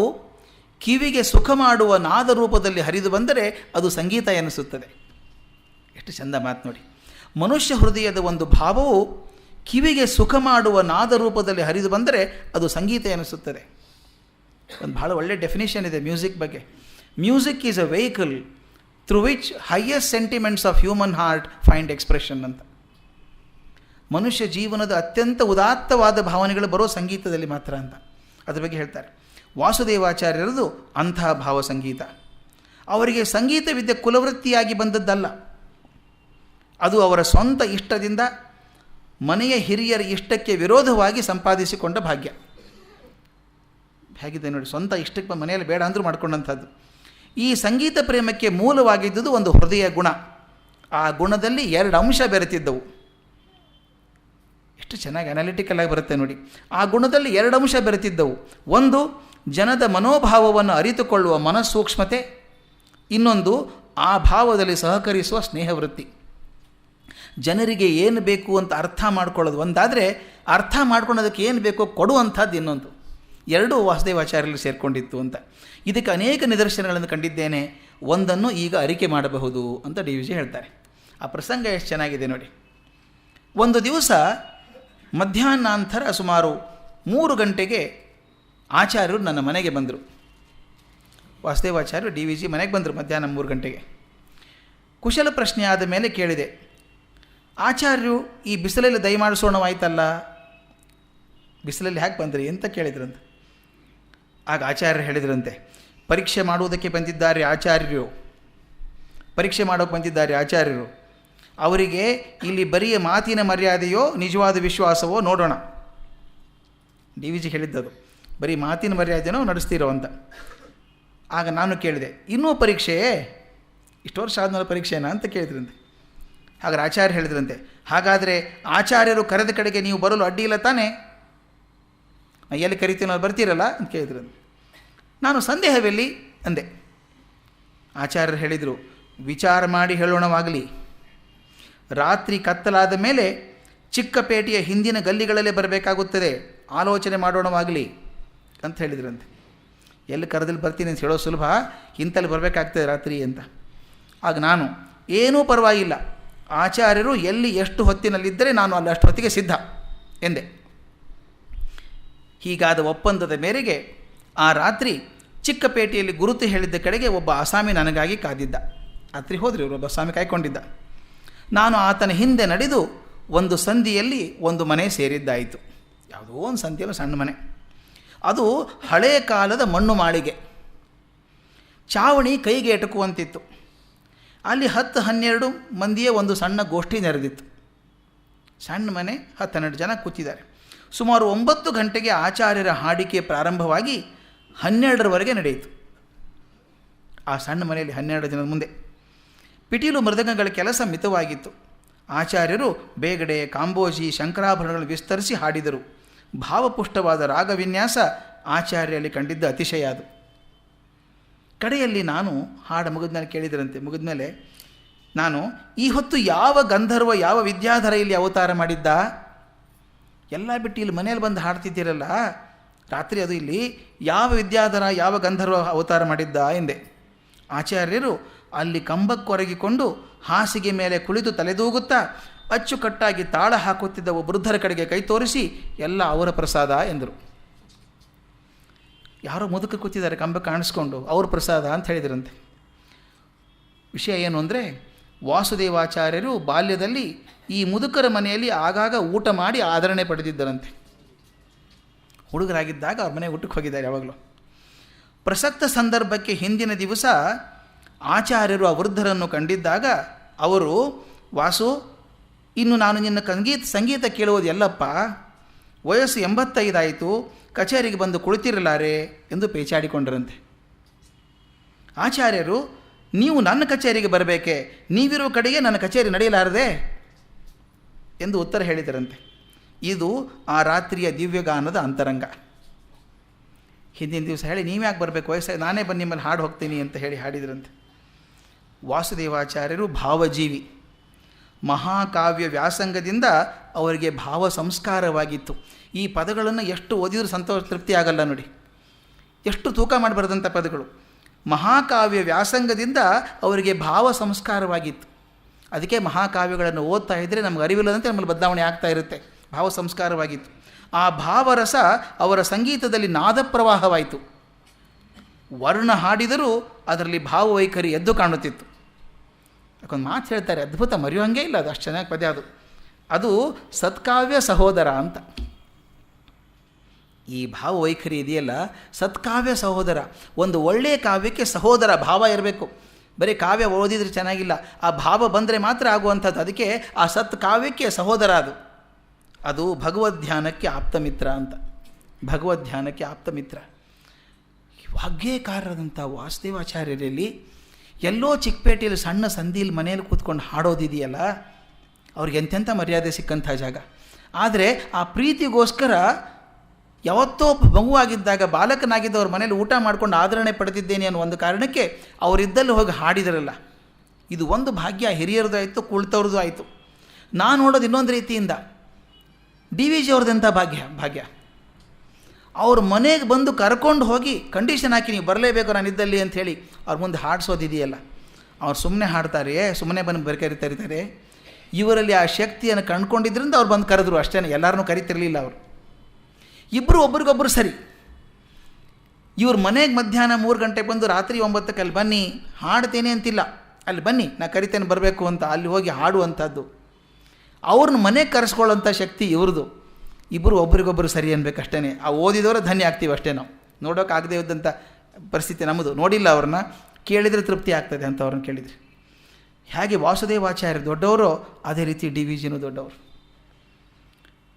ಕಿವಿಗೆ ಸುಖ ಮಾಡುವ ನಾದ ರೂಪದಲ್ಲಿ ಹರಿದು ಬಂದರೆ ಅದು ಸಂಗೀತ ಎನಿಸುತ್ತದೆ. ಎಷ್ಟು ಚಂದ ಮಾತು ನೋಡಿ. ಮನುಷ್ಯ ಹೃದಯದ ಒಂದು ಭಾವವು ಕಿವಿಗೆ ಸುಖ ಮಾಡುವ ನಾದ ರೂಪದಲ್ಲಿ ಹರಿದು ಬಂದರೆ ಅದು ಸಂಗೀತ ಎನಿಸುತ್ತದೆ. ಒಂದು ಭಾಳ ಒಳ್ಳೆಯ ಡೆಫಿನೇಷನ್ ಇದೆ ಮ್ಯೂಸಿಕ್ ಬಗ್ಗೆ. Music is a vehicle through which highest sentiments of human heart find expression ಅಂತ. ಮನುಷ್ಯ ಜೀವನದ ಅತ್ಯಂತ ಉದಾತ್ತವಾದ ಭಾವನೆಗಳು ಬರೋ ಸಂಗೀತದಲ್ಲಿ ಮಾತ್ರ ಅಂತ ಅದ್ರ ಬಗ್ಗೆ ಹೇಳ್ತಾರೆ. ವಾಸುದೇವಾಚಾರ್ಯರದು ಅಂತಹ ಭಾವ ಸಂಗೀತ. ಅವರಿಗೆ ಸಂಗೀತವಿದ್ಯೆ ಕುಲವೃತ್ತಿಯಾಗಿ ಬಂದದ್ದಲ್ಲ, ಅದು ಅವರ ಸ್ವಂತ ಇಷ್ಟದಿಂದ ಮನೆಯ ಹಿರಿಯರ ಇಷ್ಟಕ್ಕೆ ವಿರೋಧವಾಗಿ ಸಂಪಾದಿಸಿಕೊಂಡ ಭಾಗ್ಯ. ಹೇಗಿದೆ ನೋಡಿ, ಸ್ವಂತ ಇಷ್ಟಕ್ಕೆ ಮನೆಯಲ್ಲಿ ಬೇಡ ಅಂದರೂ ಮಾಡ್ಕೊಂಡಂಥದ್ದು. ಈ ಸಂಗೀತ ಪ್ರೇಮಕ್ಕೆ ಮೂಲವಾಗಿದ್ದುದು ಒಂದು ಹೃದಯ ಗುಣ. ಆ ಗುಣದಲ್ಲಿ 2 ಅಂಶ ಬೆರೆತಿದ್ದವು. ಎಷ್ಟು ಚೆನ್ನಾಗಿ ಅನಾಲಿಟಿಕಲ್ ಆಗಿ ಬರುತ್ತೆ ನೋಡಿ. ಆ ಗುಣದಲ್ಲಿ 2 ಅಂಶ ಬೆರೆತಿದ್ದವು. ಒಂದು, ಜನದ ಮನೋಭಾವವನ್ನು ಅರಿತುಕೊಳ್ಳುವ ಮನಸ್ಸೂಕ್ಷ್ಮತೆ. ಇನ್ನೊಂದು, ಆ ಭಾವದಲ್ಲಿ ಸಹಕರಿಸುವ ಸ್ನೇಹವೃತ್ತಿ. ಜನರಿಗೆ ಏನು ಬೇಕು ಅಂತ ಅರ್ಥ ಮಾಡ್ಕೊಳ್ಳೋದು ಒಂದಾದರೆ, ಅರ್ಥ ಮಾಡ್ಕೊಳ್ಳೋದಕ್ಕೆ ಏನು ಬೇಕೋ ಕೊಡುವಂಥದ್ದು ಇನ್ನೊಂದು. ಎರಡೂ ವಾಸುದೇವಾಚಾರ್ಯರಲ್ಲಿ ಸೇರಿಕೊಂಡಿತ್ತು ಅಂತ. ಇದಕ್ಕೆ ಅನೇಕ ನಿದರ್ಶನಗಳನ್ನು ಕಂಡಿದ್ದೇನೆ. ಒಂದನ್ನು ಈಗ ಅರಿಕೆ ಮಾಡಬಹುದು ಅಂತ DVG ಹೇಳ್ತಾರೆ. ಆ ಪ್ರಸಂಗ ಎಷ್ಟು ಚೆನ್ನಾಗಿದೆ ನೋಡಿ. ಒಂದು ದಿವಸ ಮಧ್ಯಾಹ್ನಾಂತರ ಸುಮಾರು 3 ಗಂಟೆಗೆ ಆಚಾರ್ಯರು ನನ್ನ ಮನೆಗೆ ಬಂದರು. ವಾಸುದೇವಾಚಾರ್ಯರು DVG ಮನೆಗೆ ಬಂದರು ಮಧ್ಯಾಹ್ನ 3 ಗಂಟೆಗೆ. ಕುಶಲ ಪ್ರಶ್ನೆ ಆದ ಮೇಲೆ ಕೇಳಿದೆ, ಆಚಾರ್ಯರು ಈ ಬಿಸಿಲಲ್ಲಿ ದಯಮಾಡಿಸೋಣವಾಯ್ತಲ್ಲ, ಬಿಸಿಲಲ್ಲಿ ಯಾಕೆ ಬಂದ್ರಿ ಅಂತ ಕೇಳಿದ್ರಂತೆ. ಆಗ ಆಚಾರ್ಯರು ಹೇಳಿದ್ರಂತೆ, ಪರೀಕ್ಷೆ ಮಾಡುವುದಕ್ಕೆ ಬಂದಿದ್ದಾರೆ ಆಚಾರ್ಯರು, ಪರೀಕ್ಷೆ ಮಾಡೋಕ್ಕೆ ಬಂದಿದ್ದಾರೆ ಆಚಾರ್ಯರು. ಅವರಿಗೆ ಇಲ್ಲಿ ಬರಿಯ ಮಾತಿನ ಮರ್ಯಾದೆಯೋ ನಿಜವಾದ ವಿಶ್ವಾಸವೋ ನೋಡೋಣ. DVG ಹೇಳಿದ್ದದು, ಬರೀ ಮಾತಿನ ಮರ್ಯಾದೆನೋ ನಡೆಸ್ತಿರೋ ಅಂತ. ಆಗ ನಾನು ಕೇಳಿದೆ, ಇನ್ನೂ ಪರೀಕ್ಷೆಯೇ, ಇಷ್ಟು ವರ್ಷ ಆದಮೇಲೆ ಪರೀಕ್ಷೆನಾ ಅಂತ ಕೇಳಿದ್ರಂತೆ. ಹಾಗಾದ್ರೆ ಆಚಾರ್ಯ ಹೇಳಿದ್ರಂತೆ, ಹಾಗಾದರೆ ಆಚಾರ್ಯರು ಕರೆದ ಕಡೆಗೆ ನೀವು ಬರಲು ಅಡ್ಡಿ ಇಲ್ಲ ತಾನೇ, ಎಲ್ಲಿ ಕರಿತೀನೋ ಬರ್ತೀರಲ್ಲ ಅಂತ ಕೇಳಿದ್ರಂತೆ. ನಾನು ಸಂದೇಹವೆಲ್ಲಿ ಅಂದೆ. ಆಚಾರ್ಯರು ಹೇಳಿದರು, ವಿಚಾರ ಮಾಡಿ ಹೇಳೋಣವಾಗಲಿ, ರಾತ್ರಿ ಕತ್ತಲಾದ ಮೇಲೆ ಚಿಕ್ಕಪೇಟೆಯ ಹಿಂದಿನ ಗಲ್ಲಿಗಳಲ್ಲೇ ಬರಬೇಕಾಗುತ್ತದೆ, ಆಲೋಚನೆ ಮಾಡೋಣವಾಗಲಿ ಅಂತ ಹೇಳಿದ್ರಂತೆ. ಎಲ್ಲಿ ಕರೆದಲ್ಲಿ ಬರ್ತೀನಿ ಅಂತ ಹೇಳೋ ಸುಲಭ, ಇಂತಲ್ಲಿ ಬರಬೇಕಾಗ್ತದೆ ರಾತ್ರಿ ಅಂತ. ಆಗ ನಾನು, ಏನೂ ಪರವಾಗಿಲ್ಲ, ಆಚಾರ್ಯರು ಎಲ್ಲಿ ಎಷ್ಟು ಹೊತ್ತಿನಲ್ಲಿದ್ದರೆ ನಾನು ಅಲ್ಲಿ ಅಷ್ಟು ಹೊತ್ತಿಗೆ ಸಿದ್ಧ ಎಂದೆ. ಹೀಗಾದ ಒಪ್ಪಂದದ ಮೇರೆಗೆ ಆ ರಾತ್ರಿ ಚಿಕ್ಕಪೇಟೆಯಲ್ಲಿ ಗುರುತು ಹೇಳಿದ್ದ ಕಡೆಗೆ ಒಬ್ಬ ಆಸಾಮಿ ನನಗಾಗಿ ಕಾದಿದ್ದ. ರಾತ್ರಿ ಹೋದ್ರಿ ಒಬ್ಬ ಆಸಾಮಿ ಕಾಯ್ಕೊಂಡಿದ್ದ. ನಾನು ಆತನ ಹಿಂದೆ ನಡೆದು ಒಂದು ಸಂದಿಯಲ್ಲಿ ಒಂದು ಮನೆ ಸೇರಿದ್ದಾಯಿತು. ಯಾವುದೋ ಒಂದು ಸಂದಿಯಲ್ಲಿ ಸಣ್ಣ ಮನೆ. ಅದು ಹಳೆಯ ಕಾಲದ ಮಣ್ಣು ಮಾಳಿಗೆ. ಚಾವಣಿ ಕೈಗೆ ಎಟಕುವಂತಿತ್ತು. ಅಲ್ಲಿ 10-12 ಮಂದಿಯ ಒಂದು ಸಣ್ಣ ಗೋಷ್ಠಿ ನೆರೆದಿತ್ತು. ಸಣ್ಣ ಮನೆ, 10-12 ಜನ ಕೂತಿದ್ದಾರೆ. ಸುಮಾರು 9 ಗಂಟೆಗೆ ಆಚಾರ್ಯರ ಹಾಡಿಕೆ ಪ್ರಾರಂಭವಾಗಿ 12ರವರೆಗೆ ನಡೆಯಿತು. ಆ ಸಣ್ಣ ಮನೆಯಲ್ಲಿ 12 ಜನದ ಮುಂದೆ ಪಿಟೀಲು ಮೃದಂಗಗಳ ಕೆಲಸ ಮಿತವಾಗಿತ್ತು. ಆಚಾರ್ಯರು ಬೇಗಡೆ, ಕಾಂಬೋಜಿ, ಶಂಕರಾಭರಣಗಳನ್ನು ವಿಸ್ತರಿಸಿ ಹಾಡಿದರು. ಭಾವಪುಷ್ಟವಾದ ರಾಗವಿನ್ಯಾಸ ಆಚಾರ್ಯರಲ್ಲಿ ಕಂಡಿದ್ದ ಅತಿಶಯ ಅದು. ಕಡೆಯಲ್ಲಿ ನಾನು ಹಾಡು ಮುಗಿದ್ಮೇಲೆ ಕೇಳಿದ್ರಂತೆ, ಮುಗಿದ್ಮೇಲೆ ನಾನು, ಈ ಹೊತ್ತು ಯಾವ ಗಂಧರ್ವ ಯಾವ ವಿದ್ಯಾಧರ ಇಲ್ಲಿ ಅವತಾರ ಮಾಡಿದ್ದ? ಎಲ್ಲ ಬಿಟ್ಟು ಇಲ್ಲಿ ಮನೇಲಿ ಬಂದು ಹಾಡ್ತಿದ್ದೀರಲ್ಲ ರಾತ್ರಿ, ಅದು ಇಲ್ಲಿ ಯಾವ ವಿದ್ಯಾಧರ ಯಾವ ಗಂಧರ್ವ ಅವತಾರ ಮಾಡಿದ್ದ ಎಂದೆ. ಆಚಾರ್ಯರು ಅಲ್ಲಿ ಕಂಬಕ್ಕೊರಗಿಕೊಂಡು ಹಾಸಿಗೆ ಮೇಲೆ ಕುಳಿತು ತಲೆದೂಗುತ್ತಾ ಅಚ್ಚುಕಟ್ಟಾಗಿ ತಾಳ ಹಾಕುತ್ತಿದ್ದ ವೃದ್ಧರ ಕಡೆಗೆ ಕೈ ತೋರಿಸಿ ಎಲ್ಲ ಅವರ ಪ್ರಸಾದ ಎಂದರು. ಯಾರೋ ಮುದುಕ ಕೂತಿದ್ದಾರೆ ಕಂಬ ಕಾಣಿಸ್ಕೊಂಡು ಅವ್ರ ಪ್ರಸಾದ ಅಂತ ಹೇಳಿದ್ರಂತೆ. ವಿಷಯ ಏನು ಅಂದರೆ, ವಾಸುದೇವಾಚಾರ್ಯರು ಬಾಲ್ಯದಲ್ಲಿ ಈ ಮುದುಕರ ಮನೆಯಲ್ಲಿ ಆಗಾಗ ಊಟ ಮಾಡಿ ಆದರಣೆ ಪಡೆದಿದ್ದರಂತೆ. ಹುಡುಗರಾಗಿದ್ದಾಗ ಅವ್ರ ಮನೆ ಊಟಕ್ಕೆ ಹೋಗಿದ್ದಾರೆ ಯಾವಾಗಲೂ. ಪ್ರಸಕ್ತ ಸಂದರ್ಭಕ್ಕೆ ಹಿಂದಿನ ದಿವಸ ಆಚಾರ್ಯರು ಆ ವೃದ್ಧರನ್ನು ಕಂಡಿದ್ದಾಗ ಅವರು, ವಾಸು, ಇನ್ನು ನಾನು ನಿನ್ನ ಸಂಗೀತ ಕೇಳುವುದು ಎಲ್ಲಪ್ಪ, ವಯಸ್ಸು 85 ಆಯಿತು, ಕಚೇರಿಗೆ ಬಂದು ಕುಳಿತಿರಲಾರೆ ಎಂದು ಪೇಚಾಡಿಕೊಂಡರಂತೆ. ಆಚಾರ್ಯರು, ನೀವು ನನ್ನ ಕಚೇರಿಗೆ ಬರಬೇಕೆ, ನೀವಿರುವ ಕಡೆಗೆ ನನ್ನ ಕಚೇರಿ ನಡೆಯಲಾರದೆ ಎಂದು ಉತ್ತರ ಹೇಳಿದರಂತೆ. ಇದು ಆ ರಾತ್ರಿಯ ದಿವ್ಯಗಾನದ ಅಂತರಂಗ. ಹಿಂದಿನ ದಿವಸ ಹೇಳಿ, ನೀವ್ಯಾಕೆ ಬರಬೇಕು, ವಯಸ್ಸಾಗಿ ನಾನೇ ಬಂದು ನಿಮ್ಮಲ್ಲಿ ಹಾಡು ಹೋಗ್ತೀನಿ ಅಂತ ಹೇಳಿ ಹಾಡಿದ್ರಂತೆ. ವಾಸುದೇವಾಚಾರ್ಯರು ಭಾವಜೀವಿ. ಮಹಾಕಾವ್ಯ ವ್ಯಾಸಂಗದಿಂದ ಅವರಿಗೆ ಭಾವ ಸಂಸ್ಕಾರವಾಗಿತ್ತು. ಈ ಪದಗಳನ್ನು ಎಷ್ಟು ಓದಿದರೂ ತೃಪ್ತಿ ಆಗಲ್ಲ ನೋಡಿ, ಎಷ್ಟು ತೂಕ ಮಾಡಬಾರ್ದಂಥ ಪದಗಳು. ಮಹಾಕಾವ್ಯ ವ್ಯಾಸಂಗದಿಂದ ಅವರಿಗೆ ಭಾವ ಸಂಸ್ಕಾರವಾಗಿತ್ತು. ಅದಕ್ಕೆ ಮಹಾಕಾವ್ಯಗಳನ್ನು ಓದ್ತಾ ಇದ್ದರೆ ನಮಗೆ ಅರಿವಿಲ್ಲದಂತೆ ನಮ್ಮಲ್ಲಿ ಬದಲಾವಣೆ ಆಗ್ತಾ ಇರುತ್ತೆ. ಭಾವ ಸಂಸ್ಕಾರವಾಗಿತ್ತು. ಆ ಭಾವರಸ ಅವರ ಸಂಗೀತದಲ್ಲಿ ನಾದ ಪ್ರವಾಹವಾಯಿತು. ವರ್ಣ ಹಾಡಿದರೂ ಅದರಲ್ಲಿ ಭಾವವೈಖರಿ ಎದ್ದು ಕಾಣುತ್ತಿತ್ತು. ಯಾಕೊಂದು ಮಾತು ಹೇಳ್ತಾರೆ, ಅದ್ಭುತ, ಮರೆಯುವಂಗೆ ಇಲ್ಲ, ಅದು ಅಷ್ಟು ಚೆನ್ನಾಗಿ ಪದ್ಯ ಅದು. ಅದು ಸತ್ಕಾವ್ಯ ಸಹೋದರ ಅಂತ. ಈ ಭಾವವೈಖರಿ ಇದೆಯಲ್ಲ, ಸತ್ಕಾವ್ಯ ಸಹೋದರ. ಒಂದು ಒಳ್ಳೆಯ ಕಾವ್ಯಕ್ಕೆ ಸಹೋದರ ಭಾವ ಇರಬೇಕು. ಬರೀ ಕಾವ್ಯ ಓದಿದ್ರೆ ಚೆನ್ನಾಗಿಲ್ಲ, ಆ ಭಾವ ಬಂದರೆ ಮಾತ್ರ ಆಗುವಂಥದ್ದು. ಅದಕ್ಕೆ ಆ ಸತ್ ಕಾವ್ಯಕ್ಕೆ ಸಹೋದರ ಅದು ಭಗವದ್ಧ್ಯಾನಕ್ಕೆ ಆಪ್ತಮಿತ್ರ ಅಂತ. ಭಗವದ್ಧ್ಯಾನಕ್ಕೆ ಆಪ್ತಮಿತ್ರ. ವಾಗ್ಗೇಯಕಾರರಾದಂಥ ವಾಸುದೇವಾಚಾರ್ಯರಲ್ಲಿ ಎಲ್ಲೋ ಚಿಕ್ಕಪೇಟೆಯಲ್ಲಿ ಸಣ್ಣ ಸಂದಿಯಲ್ಲಿ ಮನೆಯಲ್ಲಿ ಕೂತ್ಕೊಂಡು ಹಾಡೋದಿದೆಯಲ್ಲ, ಅವ್ರಿಗೆ ಎಂತೆಂಥ ಮರ್ಯಾದೆ ಸಿಕ್ಕಂಥ ಜಾಗ. ಆದರೆ ಆ ಪ್ರೀತಿಗೋಸ್ಕರ ಯಾವತ್ತೋ ಮಗುವಾಗಿದ್ದಾಗ, ಬಾಲಕನಾಗಿದ್ದವ್ರ ಮನೇಲಿ ಊಟ ಮಾಡ್ಕೊಂಡು ಆದರಣೆ ಪಡೆದಿದ್ದೇನೆ ಅನ್ನೋ ಒಂದು ಕಾರಣಕ್ಕೆ ಅವರಿದ್ದಲ್ಲಿ ಹೋಗಿ ಹಾಡಿದರಲ್ಲ, ಇದು ಒಂದು ಭಾಗ್ಯ. ಹಿರಿಯರದು ಆಯಿತು, ಕುಳಿತವ್ರದ್ದು ಆಯಿತು. ನಾನು ನೋಡೋದು ಇನ್ನೊಂದು ರೀತಿಯಿಂದ DVG ಅವ್ರದ್ದೆಂಥ ಭಾಗ್ಯ. ಅವ್ರ ಮನೆಗೆ ಬಂದು ಕರ್ಕೊಂಡು ಹೋಗಿ ಕಂಡೀಷನ್ ಹಾಕಿ, ನೀವು ಬರಲೇಬೇಕು ನಾನಿದ್ದಲ್ಲಿ ಅಂಥೇಳಿ ಅವ್ರ ಮುಂದೆ ಹಾಡಿಸೋದಿದೆಯಲ್ಲ, ಅವ್ರು ಸುಮ್ಮನೆ ಹಾಡ್ತಾರೆ, ಸುಮ್ಮನೆ ಬಂದು ಕರೀತಾರೆ. ಇವರಲ್ಲಿ ಆ ಶಕ್ತಿಯನ್ನು ಕಂಡುಕೊಂಡಿದ್ದರಿಂದ ಅವ್ರು ಬಂದು ಕರೆದ್ರು ಅಷ್ಟೇ, ಎಲ್ಲರನ್ನೂ ಕರಿತಿರಲಿಲ್ಲ ಅವರು. ಇಬ್ಬರು ಒಬ್ರಿಗೊಬ್ಬರು ಸರಿ. ಇವ್ರ ಮನೆಗೆ ಮಧ್ಯಾಹ್ನ 3 ಗಂಟೆಗೆ ಬಂದು ರಾತ್ರಿ 9ಕ್ಕೆ ಅಲ್ಲಿ ಬನ್ನಿ ಹಾಡ್ತೇನೆ ಅಂತಿಲ್ಲ, ಅಲ್ಲಿ ಬನ್ನಿ ನಾ ಕರಿತೇನೆ ಬರಬೇಕು ಅಂತ ಅಲ್ಲಿ ಹೋಗಿ ಹಾಡುವಂಥದ್ದು. ಅವ್ರನ್ನ ಮನೆಗೆ ಕರೆಸ್ಕೊಳ್ಳೋಂಥ ಶಕ್ತಿ ಇವ್ರದ್ದು. ಇಬ್ಬರು ಒಬ್ರಿಗೊಬ್ಬರು ಸರಿ ಅನ್ಬೇಕಷ್ಟೇ. ಆ ಓದಿದವರು ಧನ್ಯ ಆಗ್ತೀವಿ ಅಷ್ಟೇ. ನಾವು ನೋಡೋಕ್ಕಾಗದೇ ಇದ್ದಂಥ ಪರಿಸ್ಥಿತಿ ನಮ್ಮದು. ನೋಡಿಲ್ಲ ಅವ್ರನ್ನ, ಕೇಳಿದರೆ ತೃಪ್ತಿ ಆಗ್ತದೆ ಅಂತ ಅವ್ರನ್ನ ಕೇಳಿದರೆ. ಹೇಗೆ ವಾಸುದೇವಾಚಾರ್ಯ ದೊಡ್ಡವರು, ಅದೇ ರೀತಿ DVGನೂ ದೊಡ್ಡವರು.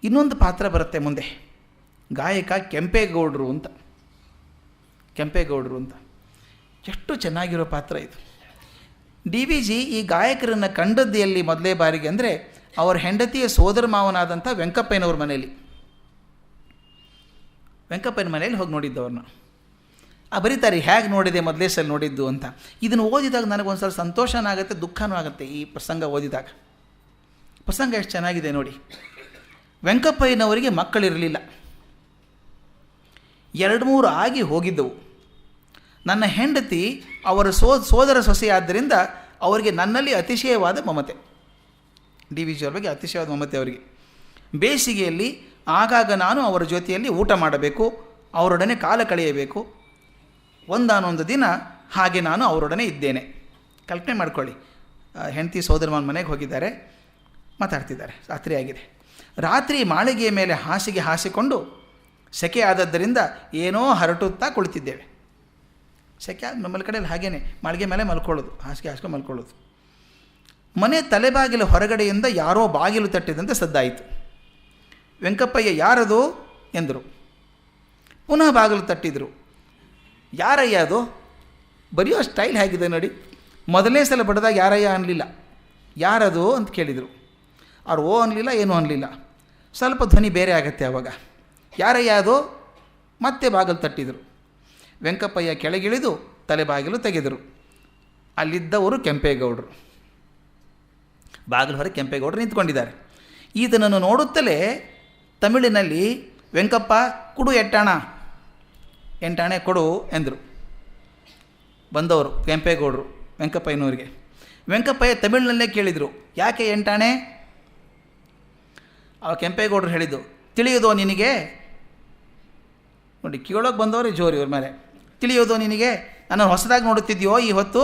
ಇನ್ನೊಂದು ಪಾತ್ರ ಬರುತ್ತೆ ಮುಂದೆ, ಗಾಯಕ ಕೆಂಪೇಗೌಡರು ಅಂತ. ಎಷ್ಟು ಚೆನ್ನಾಗಿರೋ ಪಾತ್ರ ಇದು. DVG ಈ ಗಾಯಕರನ್ನು ಕಂಡದ್ದು ಎಲ್ಲಿ ಮೊದಲೇ ಬಾರಿಗೆ ಅಂದರೆ, ಅವರ ಹೆಂಡತಿಯ ಸೋದರ ಮಾವನಾದಂಥ ವೆಂಕಪ್ಪಯ್ಯನವ್ರ ಮನೆಯಲ್ಲಿ. ವೆಂಕಪ್ಪಯ್ಯನ ಮನೆಯಲ್ಲಿ ಹೋಗಿ ನೋಡಿದ್ದವ್ರನ್ನ. ಬರೀತಾರೆ ಹೇಗೆ ನೋಡಿದೆ, ಮೊದಲೇ ಸಲ ನೋಡಿದ್ದು ಅಂತ. ಇದನ್ನು ಓದಿದಾಗ ನನಗೊಂದು ಸಲ ಸಂತೋಷನೂ ಆಗುತ್ತೆ, ದುಃಖನೂ ಆಗುತ್ತೆ. ಈ ಪ್ರಸಂಗ ಓದಿದಾಗ ಪ್ರಸಂಗ ಎಷ್ಟು ಚೆನ್ನಾಗಿದೆ ನೋಡಿ. ವೆಂಕಪ್ಪಯ್ಯನವರಿಗೆ ಮಕ್ಕಳಿರಲಿಲ್ಲ, 2-3 ಆಗಿ ಹೋಗಿದ್ದವು. ನನ್ನ ಹೆಂಡತಿ ಅವರ ಸೋದರ ಸೊಸೆಯಾದ್ದರಿಂದ ಅವರಿಗೆ ನನ್ನಲ್ಲಿ ಅತಿಶಯವಾದ ಮಮತೆ. DVG ಅವ್ರ ಬಗ್ಗೆ ಅತಿಶಯವಾದ ಮಮತೆ ಅವರಿಗೆ. ಬೇಸಿಗೆಯಲ್ಲಿ ಆಗಾಗ ನಾನು ಅವರ ಜೊತೆಯಲ್ಲಿ ಊಟ ಮಾಡಬೇಕು, ಅವರೊಡನೆ ಕಾಲ ಕಳೆಯಬೇಕು. ಒಂದಾನೊಂದು ದಿನ ಹಾಗೆ ನಾನು ಅವರೊಡನೆ ಇದ್ದೇನೆ. ಕಲ್ಪನೆ ಮಾಡ್ಕೊಳ್ಳಿ, ಹೆಂಡತಿ ಸೋದರಮಾವನ ಮನೆಗೆ ಹೋಗಿದ್ದಾರೆ, ಮಾತಾಡ್ತಿದ್ದಾರೆ, ರಾತ್ರಿ ಆಗಿದೆ. ರಾತ್ರಿ ಮಾಳಿಗೆಯ ಮೇಲೆ ಹಾಸಿಗೆ ಹಾಸಿಕೊಂಡು ಸೆಕೆ ಆದದ್ದರಿಂದ ಏನೋ ಹರಟುತ್ತಾ ಕುಳಿತಿದ್ದೇವೆ. ಸೆಕೆ ನಮ್ಮಲ್ಲಿ ಕಡೆಯಲ್ಲಿ ಹಾಗೇನೆ ಮಾಳಿಗೆ ಮೇಲೆ ಮಲ್ಕೊಳ್ಳೋದು, ಹಾಸಿಗೆ ಹಾಸ್ಕೊಂಡು ಮಲ್ಕೊಳ್ಳೋದು. ಮನೆ ತಲೆಬಾಗಿಲು ಹೊರಗಡೆಯಿಂದ ಯಾರೋ ಬಾಗಿಲು ತಟ್ಟಿದಂತೆ ಸದ್ದಾಯಿತು. ವೆಂಕಪ್ಪಯ್ಯ ಯಾರದು ಎಂದರು. ಪುನಃ ಬಾಗಿಲು ತಟ್ಟಿದರು. ಯಾರಯ್ಯ ಅದು? ಬರೆಯೋ ಸ್ಟೈಲ್ ಹೇಗಿದೆ ನೋಡಿ. ಮೊದಲನೇ ಸಲ ಬಡ್ದಾಗ ಯಾರಯ್ಯ ಅನ್ನಲಿಲ್ಲ, ಯಾರದು ಅಂತ ಕೇಳಿದರು. ಅವ್ರು ಓ ಅನ್ನಲಿಲ್ಲ, ಏನೂ ಅನ್ನಲಿಲ್ಲ. ಸ್ವಲ್ಪ ಧ್ವನಿ ಬೇರೆ ಆಗತ್ತೆ ಆವಾಗ. ಯಾರಯ್ಯ ಅದು? ಮತ್ತೆ ಬಾಗಿಲು ತಟ್ಟಿದರು. ವೆಂಕಪ್ಪಯ್ಯ ಕೆಳಗಿಳಿದು ತಲೆಬಾಗಿಲು ತೆಗೆದರು. ಅಲ್ಲಿದ್ದವರು ಕೆಂಪೇಗೌಡರು. ಬಾಗಿಲು ಹೊರಗೆ ಕೆಂಪೇಗೌಡರು ನಿಂತ್ಕೊಂಡಿದ್ದಾರೆ. ಈತನನ್ನು ನೋಡುತ್ತಲೇ ತಮಿಳಿನಲ್ಲಿ, ವೆಂಕಪ್ಪ ಕೊಡು 8 ಆಣೆ ಕೊಡು ಎಂದರು. ಬಂದವರು ಕೆಂಪೇಗೌಡರು ವೆಂಕಪ್ಪಯ್ಯನವರಿಗೆ. ವೆಂಕಪ್ಪಯ್ಯ ತಮಿಳಿನಲ್ಲೇ ಕೇಳಿದರು, ಯಾಕೆ 8 ಆಣೆ? ಆ ಕೆಂಪೇಗೌಡರು ಹೇಳಿದ್ದು, ತಿಳಿಯೋದೋ ನಿನಗೆ? ನೋಡಿ, ಕೇಳೋಕೆ ಬಂದವರೇ ಜೋರು ಇವ್ರ ಮೇಲೆ. ತಿಳಿಯೋದು ನಿನಗೆ? ನಾನು ಹೊಸದಾಗಿ ನೋಡುತ್ತಿದ್ಯೋ ಈ ಹೊತ್ತು?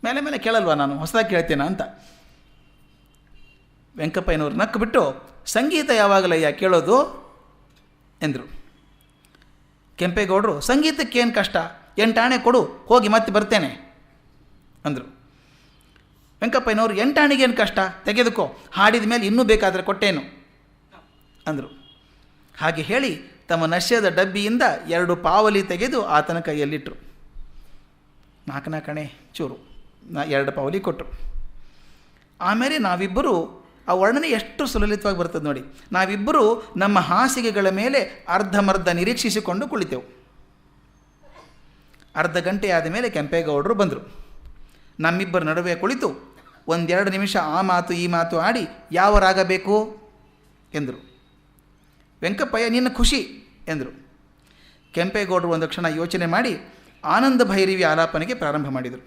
ಮೇಲೆ ಮೇಲೆ ಕೇಳಲ್ವಾ, ನಾನು ಹೊಸದಾಗಿ ಕೇಳ್ತೀನ ಅಂತ. ವೆಂಕಪ್ಪಯ್ಯನವ್ರು ನಕ್ಕು ಬಿಟ್ಟು, ಸಂಗೀತ ಯಾವಾಗಲಯ್ಯ ಕೇಳೋದು ಎಂದರು. ಕೆಂಪೇಗೌಡರು, ಸಂಗೀತಕ್ಕೇನು ಕಷ್ಟ, 8 ಆಣೆ ಕೊಡು, ಹೋಗಿ ಮತ್ತೆ ಬರ್ತೇನೆ ಅಂದರು. ವೆಂಕಪ್ಪಯ್ಯನವರು, 8 ಆಣೆಗೇನು ಕಷ್ಟ, ತೆಗೆದುಕೋ, ಹಾಡಿದ ಮೇಲೆ ಇನ್ನೂ ಬೇಕಾದರೆ ಕೊಟ್ಟೇನು ಅಂದರು. ಹಾಗೆ ಹೇಳಿ ತಮ್ಮ ನಶ್ಯದ ಡಬ್ಬಿಯಿಂದ 2 ಪಾವಲಿ ತೆಗೆದು ಆತನ ಕೈಯಲ್ಲಿಟ್ಟರು. 4 ಕಣೆ ಚೂರು 2 ಪಾವಲಿ ಕೊಟ್ಟರು. ಆಮೇಲೆ ನಾವಿಬ್ಬರು, ಆ ವರ್ಣನೆ ಎಷ್ಟು ಸುಲಲಿತವಾಗಿ ಬರ್ತದೆ ನೋಡಿ, ನಾವಿಬ್ಬರು ನಮ್ಮ ಹಾಸಿಗೆಗಳ ಮೇಲೆ ಅರ್ಧಮರ್ಧ ನಿರೀಕ್ಷಿಸಿಕೊಂಡು ಕುಳಿತೆವು. ಅರ್ಧ ಗಂಟೆ ಆದ ಮೇಲೆ ಕೆಂಪೇಗೌಡರು ಬಂದರು. ನಮ್ಮಿಬ್ಬರ ನಡುವೆ ಕುಳಿತು 1-2 ನಿಮಿಷ ಆ ಮಾತು ಈ ಮಾತು ಆಡಿ ಯಾವ ರಾಗ ಬೇಕು ಎಂದರು. ವೆಂಕಪ್ಪಯ್ಯ, ನಿನ್ನ ಖುಷಿ ಎಂದರು. ಕೆಂಪೇಗೌಡರು ಒಂದು ಕ್ಷಣ ಯೋಚನೆ ಮಾಡಿ ಆನಂದ ಭೈರವಿ ಆಲಾಪನೆಗೆ ಪ್ರಾರಂಭ ಮಾಡಿದರು.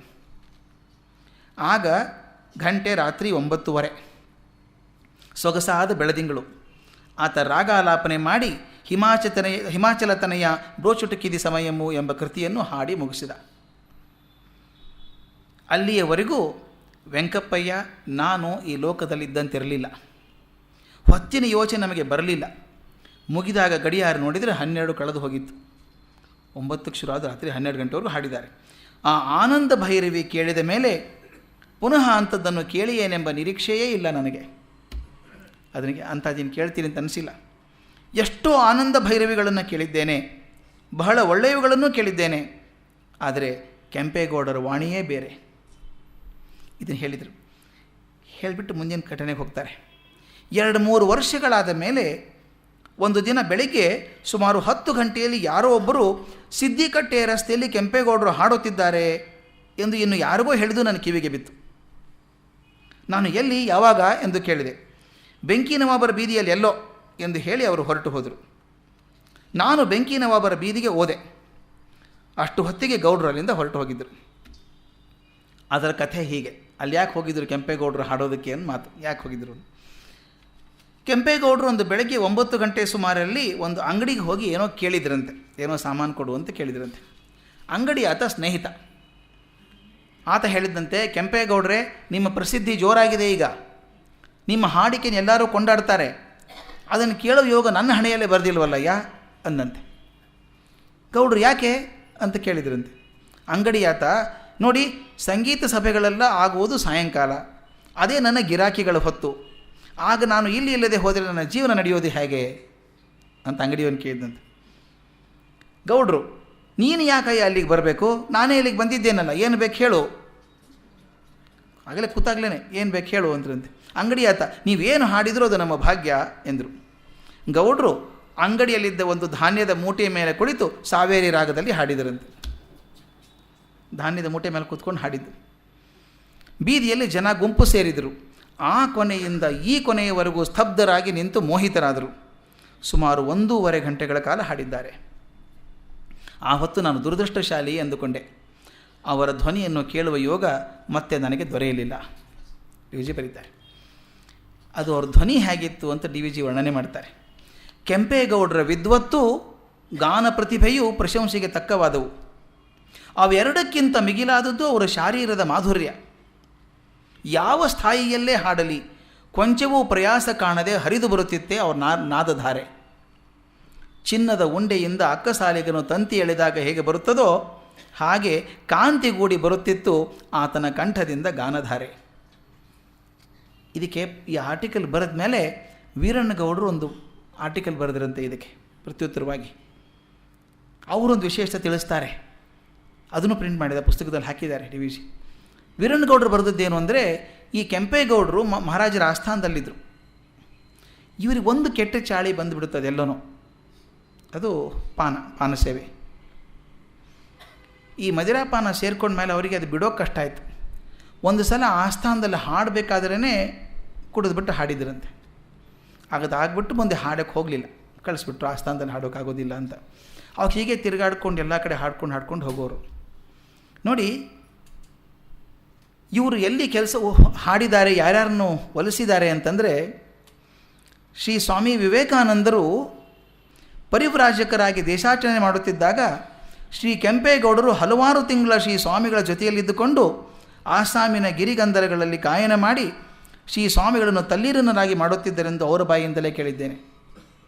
ಆಗ ಗಂಟೆ ರಾತ್ರಿ 9:30. ಸೊಗಸಾದ ಬೆಳದಿಂಗಳು. ಆತ ರಾಗ ಆಲಾಪನೆ ಮಾಡಿ ಹಿಮಾಚಲತನೆಯ ಬ್ರೋಚುಟುಕಿದಿ ಸಮಯಮು ಎಂಬ ಕೃತಿಯನ್ನು ಹಾಡಿ ಮುಗಿಸಿದ. ಅಲ್ಲಿಯವರೆಗೂ ವೆಂಕಪ್ಪಯ್ಯ ನಾನು ಈ ಲೋಕದಲ್ಲಿದ್ದಂತಿರಲಿಲ್ಲ. ಹೊತ್ತಿನ ಯೋಚನೆ ನಮಗೆ ಬರಲಿಲ್ಲ. ಮುಗಿದಾಗ ಗಡಿಯಾರ ನೋಡಿದರೆ 12 ಕಳೆದು ಹೋಗಿತ್ತು. 9ಕ್ಕೆ ಶುರು ಆದ ರಾತ್ರಿ 12 ಗಂಟೆವರೆಗೂ ಹಾಡಿದ್ದಾರೆ. ಆ ಆನಂದ ಭೈರವಿ ಕೇಳಿದ ಮೇಲೆ ಪುನಃ ಅಂಥದ್ದನ್ನು ಕೇಳಿಯೇನೆಂಬ ನಿರೀಕ್ಷೆಯೇ ಇಲ್ಲ ನನಗೆ. ಅದನಿಗೆ ಅಂಥದ್ದೇನು ಕೇಳ್ತೀನಿ ಅಂತ ಅನಿಸಿಲ್ಲ. ಎಷ್ಟೋ ಆನಂದ ಭೈರವಿಗಳನ್ನು ಕೇಳಿದ್ದೇನೆ, ಬಹಳ ಒಳ್ಳೆಯವುಗಳನ್ನು ಕೇಳಿದ್ದೇನೆ. ಆದರೆ ಕೆಂಪೇಗೌಡರ ವಾಣಿಯೇ ಬೇರೆ. ಇದನ್ನು ಹೇಳಿದರು. ಹೇಳಿಬಿಟ್ಟು ಮುಂದಿನ ಘಟನೆಗೆ ಹೋಗ್ತಾರೆ. 2-3 ವರ್ಷಗಳಾದ ಮೇಲೆ ಒಂದು ದಿನ ಬೆಳಗ್ಗೆ ಸುಮಾರು 10 ಗಂಟೆಯಲ್ಲಿ ಯಾರೋ ಒಬ್ಬರು ಸಿದ್ದಿಕಟ್ಟೆ ರಸ್ತೆಯಲ್ಲಿ ಕೆಂಪೇಗೌಡರು ಹಾಡುತ್ತಿದ್ದಾರೆ ಎಂದು ಇನ್ನು ಯಾರಿಗೋ ಹೇಳಿದು ನನ್ನ ಕಿವಿಗೆ ಬಿತ್ತು. ನಾನು ಎಲ್ಲಿ, ಯಾವಾಗ ಎಂದು ಕೇಳಿದೆ. ಬೆಂಕಿ ನವಾಬರ ಬೀದಿಯಲ್ಲಿ ಎಲ್ಲೋ ಎಂದು ಹೇಳಿ ಅವರು ಹೊರಟು ಹೋದರು. ನಾನು ಬೆಂಕಿ ನವಾಬರ ಬೀದಿಗೆ ಹೋದೆ. ಅಷ್ಟು ಹೊತ್ತಿಗೆ ಗೌಡರು ಅಲ್ಲಿಂದ ಹೊರಟು ಹೋಗಿದ್ದರು. ಅದರ ಕಥೆ ಹೀಗೆ. ಅಲ್ಲಿ ಯಾಕೆ ಹೋಗಿದ್ದರು ಕೆಂಪೇಗೌಡರು ಹಾಡೋದಕ್ಕೆ ಅಂತ ಮಾತು. ಯಾಕೆ ಹೋಗಿದ್ದರು? ಕೆಂಪೇಗೌಡರು ಒಂದು ಬೆಳಗ್ಗೆ 9 ಗಂಟೆ ಸುಮಾರಲ್ಲಿ ಒಂದು ಅಂಗಡಿಗೆ ಹೋಗಿ ಏನೋ ಕೇಳಿದ್ರಂತೆ, ಏನೋ ಸಾಮಾನು ಕೊಡು ಅಂತ ಕೇಳಿದ್ರಂತೆ. ಅಂಗಡಿ ಆತ ಸ್ನೇಹಿತ. ಆತ ಹೇಳಿದ್ದಂತೆ, ಕೆಂಪೇಗೌಡರೇ, ನಿಮ್ಮ ಪ್ರಸಿದ್ಧಿ ಜೋರಾಗಿದೆ ಈಗ, ನಿಮ್ಮ ಹಾಡಿಕೆ ಎಲ್ಲರೂ ಕೊಂಡಾಡ್ತಾರೆ, ಅದನ್ನು ಕೇಳೋ ಯೋಗ ನನ್ನ ಹಣೆಯಲ್ಲೇ ಬರೆದಿಲ್ವಲ್ಲಯ್ಯ ಅಂದಂತೆ. ಗೌಡ್ರು ಯಾಕೆ ಅಂತ ಕೇಳಿದ್ರಂತೆ. ಅಂಗಡಿ ಆತ, ನೋಡಿ, ಸಂಗೀತ ಸಭೆಗಳೆಲ್ಲ ಆಗುವುದು ಸಾಯಂಕಾಲ, ಅದೇ ನನ್ನ ಗಿರಾಕಿಗಳ ಹೊತ್ತು, ಆಗ ನಾನು ಇಲ್ಲಿ ಇಲ್ಲದೆ ಹೋದರೆ ನನ್ನ ಜೀವನ ನಡೆಯೋದು ಹೇಗೆ ಅಂತ ಅಂಗಡಿಯವನು ಕೇಳಿದಂತೆ. ಗೌಡ್ರು, ನೀನು ಯಾಕಯ್ಯ ಅಲ್ಲಿಗೆ ಬರಬೇಕು, ನಾನೇ ಇಲ್ಲಿಗೆ ಬಂದಿದ್ದೇನಲ್ಲ, ಏನು ಬೇಕು ಹೇಳು. ಆಗಲೇ ಕೂತಾಗ್ಲೇ ಏನು ಬೇಕು ಹೇಳು ಅಂದ್ರಂತೆ. ಅಂಗಡಿ ಆತ, ನೀವೇನು ಹಾಡಿದರೂ ಅದು ನಮ್ಮ ಭಾಗ್ಯ ಎಂದರು. ಗೌಡ್ರು ಅಂಗಡಿಯಲ್ಲಿದ್ದ ಒಂದು ಧಾನ್ಯದ ಮೂಟೆಯ ಮೇಲೆ ಕುಳಿತು ಸಾವೇರಿ ರಾಗದಲ್ಲಿ ಹಾಡಿದರಂತೆ. ಧಾನ್ಯದ ಮೂಟೆ ಮೇಲೆ ಕೂತ್ಕೊಂಡು ಹಾಡಿದ್ದು. ಬೀದಿಯಲ್ಲಿ ಜನ ಗುಂಪು ಸೇರಿದರು. ಆ ಕೊನೆಯಿಂದ ಈ ಕೊನೆಯವರೆಗೂ ಸ್ತಬ್ಧರಾಗಿ ನಿಂತು ಮೋಹಿತರಾದರು. ಸುಮಾರು 1.5 ಗಂಟೆಗಳ ಕಾಲ ಹಾಡಿದ್ದಾರೆ. ಆ ಹೊತ್ತು ನಾನು ದುರದೃಷ್ಟಶಾಲಿ ಎಂದುಕೊಂಡೆ. ಅವರ ಧ್ವನಿಯನ್ನು ಕೇಳುವ ಯೋಗ ಮತ್ತೆ ನನಗೆ ದೊರೆಯಲಿಲ್ಲ. ಡಿ.ವಿ.ಜಿ. ಬರೀತಾರೆ. ಅದು ಅವ್ರ ಧ್ವನಿ ಹೇಗಿತ್ತು ಅಂತ ಡಿ.ವಿ.ಜಿ. ವರ್ಣನೆ ಮಾಡ್ತಾರೆ. ಕೆಂಪೇಗೌಡರ ವಿದ್ವತ್ತು, ಗಾನ ಪ್ರತಿಭೆಯು ಪ್ರಶಂಸೆಗೆ ತಕ್ಕವಾದವು. ಅವೆರಡಕ್ಕಿಂತ ಮಿಗಿಲಾದದ್ದು ಅವರ ಶಾರೀರದ ಮಾಧುರ್ಯ. ಯಾವ ಸ್ಥಾಯಿಯಲ್ಲೇ ಹಾಡಲಿ ಕೊಂಚವೂ ಪ್ರಯಾಸ ಕಾಣದೆ ಹರಿದು ಬರುತ್ತಿತ್ತೆ ಅವರ ನಾದಧಾರೆ. ಚಿನ್ನದ ಉಂಡೆಯಿಂದ ಅಕ್ಕಸಾಲಿಗನು ತಂತಿ ಎಳೆದಾಗ ಹೇಗೆ ಬರುತ್ತದೋ ಹಾಗೆ ಕಾಂತಿಗೂಡಿ ಬರುತ್ತಿತ್ತು ಆತನ ಕಂಠದಿಂದ ಗಾನಧಾರೆ. ಇದಕ್ಕೆ ಈ ಆರ್ಟಿಕಲ್ ಬರೆದ ಮೇಲೆ ವೀರಣ್ಣಗೌಡರು ಒಂದು ಆರ್ಟಿಕಲ್ ಬರೆದರಂತೆ ಇದಕ್ಕೆ ಪ್ರತ್ಯುತ್ತರವಾಗಿ. ಅವರೊಂದು ವಿಶೇಷ ತಿಳಿಸ್ತಾರೆ. ಅದನ್ನು ಪ್ರಿಂಟ್ ಮಾಡಿದ ಪುಸ್ತಕದಲ್ಲಿ ಹಾಕಿದ್ದಾರೆ ಡಿ.ವಿ.ಜಿ. ವೀರಣ್ಣಗೌಡರು ಬರೆದದ್ದೇನು ಅಂದರೆ, ಈ ಕೆಂಪೇಗೌಡರು ಮಹಾರಾಜರ ಆಸ್ಥಾನದಲ್ಲಿದ್ದರು. ಇವರಿಗೆ ಒಂದು ಕೆಟ್ಟ ಚಾಳಿ ಬಂದುಬಿಡುತ್ತದೆ ಎಲ್ಲನೂ. ಅದು ಪಾನ ಸೇವೆ. ಈ ಮದಿರಾಪಾನ ಸೇರ್ಕೊಂಡ ಮೇಲೆ ಅವರಿಗೆ ಅದು ಬಿಡೋಕ್ಕೆ ಕಷ್ಟ ಆಯಿತು. ಒಂದು ಸಲ ಆಸ್ಥಾನದಲ್ಲಿ ಹಾಡಬೇಕಾದ್ರೇ ಕುಡಿದ್ಬಿಟ್ಟು ಹಾಡಿದ್ರಂತೆ. ಆಗದಾಗ್ಬಿಟ್ಟು ಮುಂದೆ ಹಾಡೋಕ್ಕೆ ಹೋಗಲಿಲ್ಲ, ಕಳಿಸ್ಬಿಟ್ರು. ಆಸ್ಥಾನದಲ್ಲಿ ಹಾಡೋಕ್ಕಾಗೋದಿಲ್ಲ ಅಂತ. ಅವಾಗ ಹೀಗೆ ತಿರುಗಾಡ್ಕೊಂಡು ಎಲ್ಲ ಕಡೆ ಹಾಡ್ಕೊಂಡು ಹೋಗೋರು. ನೋಡಿ, ಇವರು ಎಲ್ಲಿ ಕೆಲಸ ಹಾಡಿದ್ದಾರೆ, ಯಾರ್ಯಾರನ್ನು ಒಲಿಸಿದ್ದಾರೆ ಅಂತಂದರೆ, ಶ್ರೀ ಸ್ವಾಮಿ ವಿವೇಕಾನಂದರು ಪರಿವ್ರಾಜಕರಾಗಿ ದೇಶಾಚರಣೆ ಮಾಡುತ್ತಿದ್ದಾಗ ಶ್ರೀ ಕೆಂಪೇಗೌಡರು ಹಲವಾರು ತಿಂಗಳ ಶ್ರೀ ಸ್ವಾಮಿಗಳ ಜೊತೆಯಲ್ಲಿದ್ದುಕೊಂಡು ಆಸಾಮಿನ ಗಿರಿಗಂಧರಗಳಲ್ಲಿ ಗಾಯನ ಮಾಡಿ ಶ್ರೀ ಸ್ವಾಮಿಗಳನ್ನು ತಲ್ಲೀರನರಾಗಿ ಮಾಡುತ್ತಿದ್ದರೆಂದು ಅವರ ಬಾಯಿಯಿಂದಲೇ ಕೇಳಿದ್ದೇನೆ.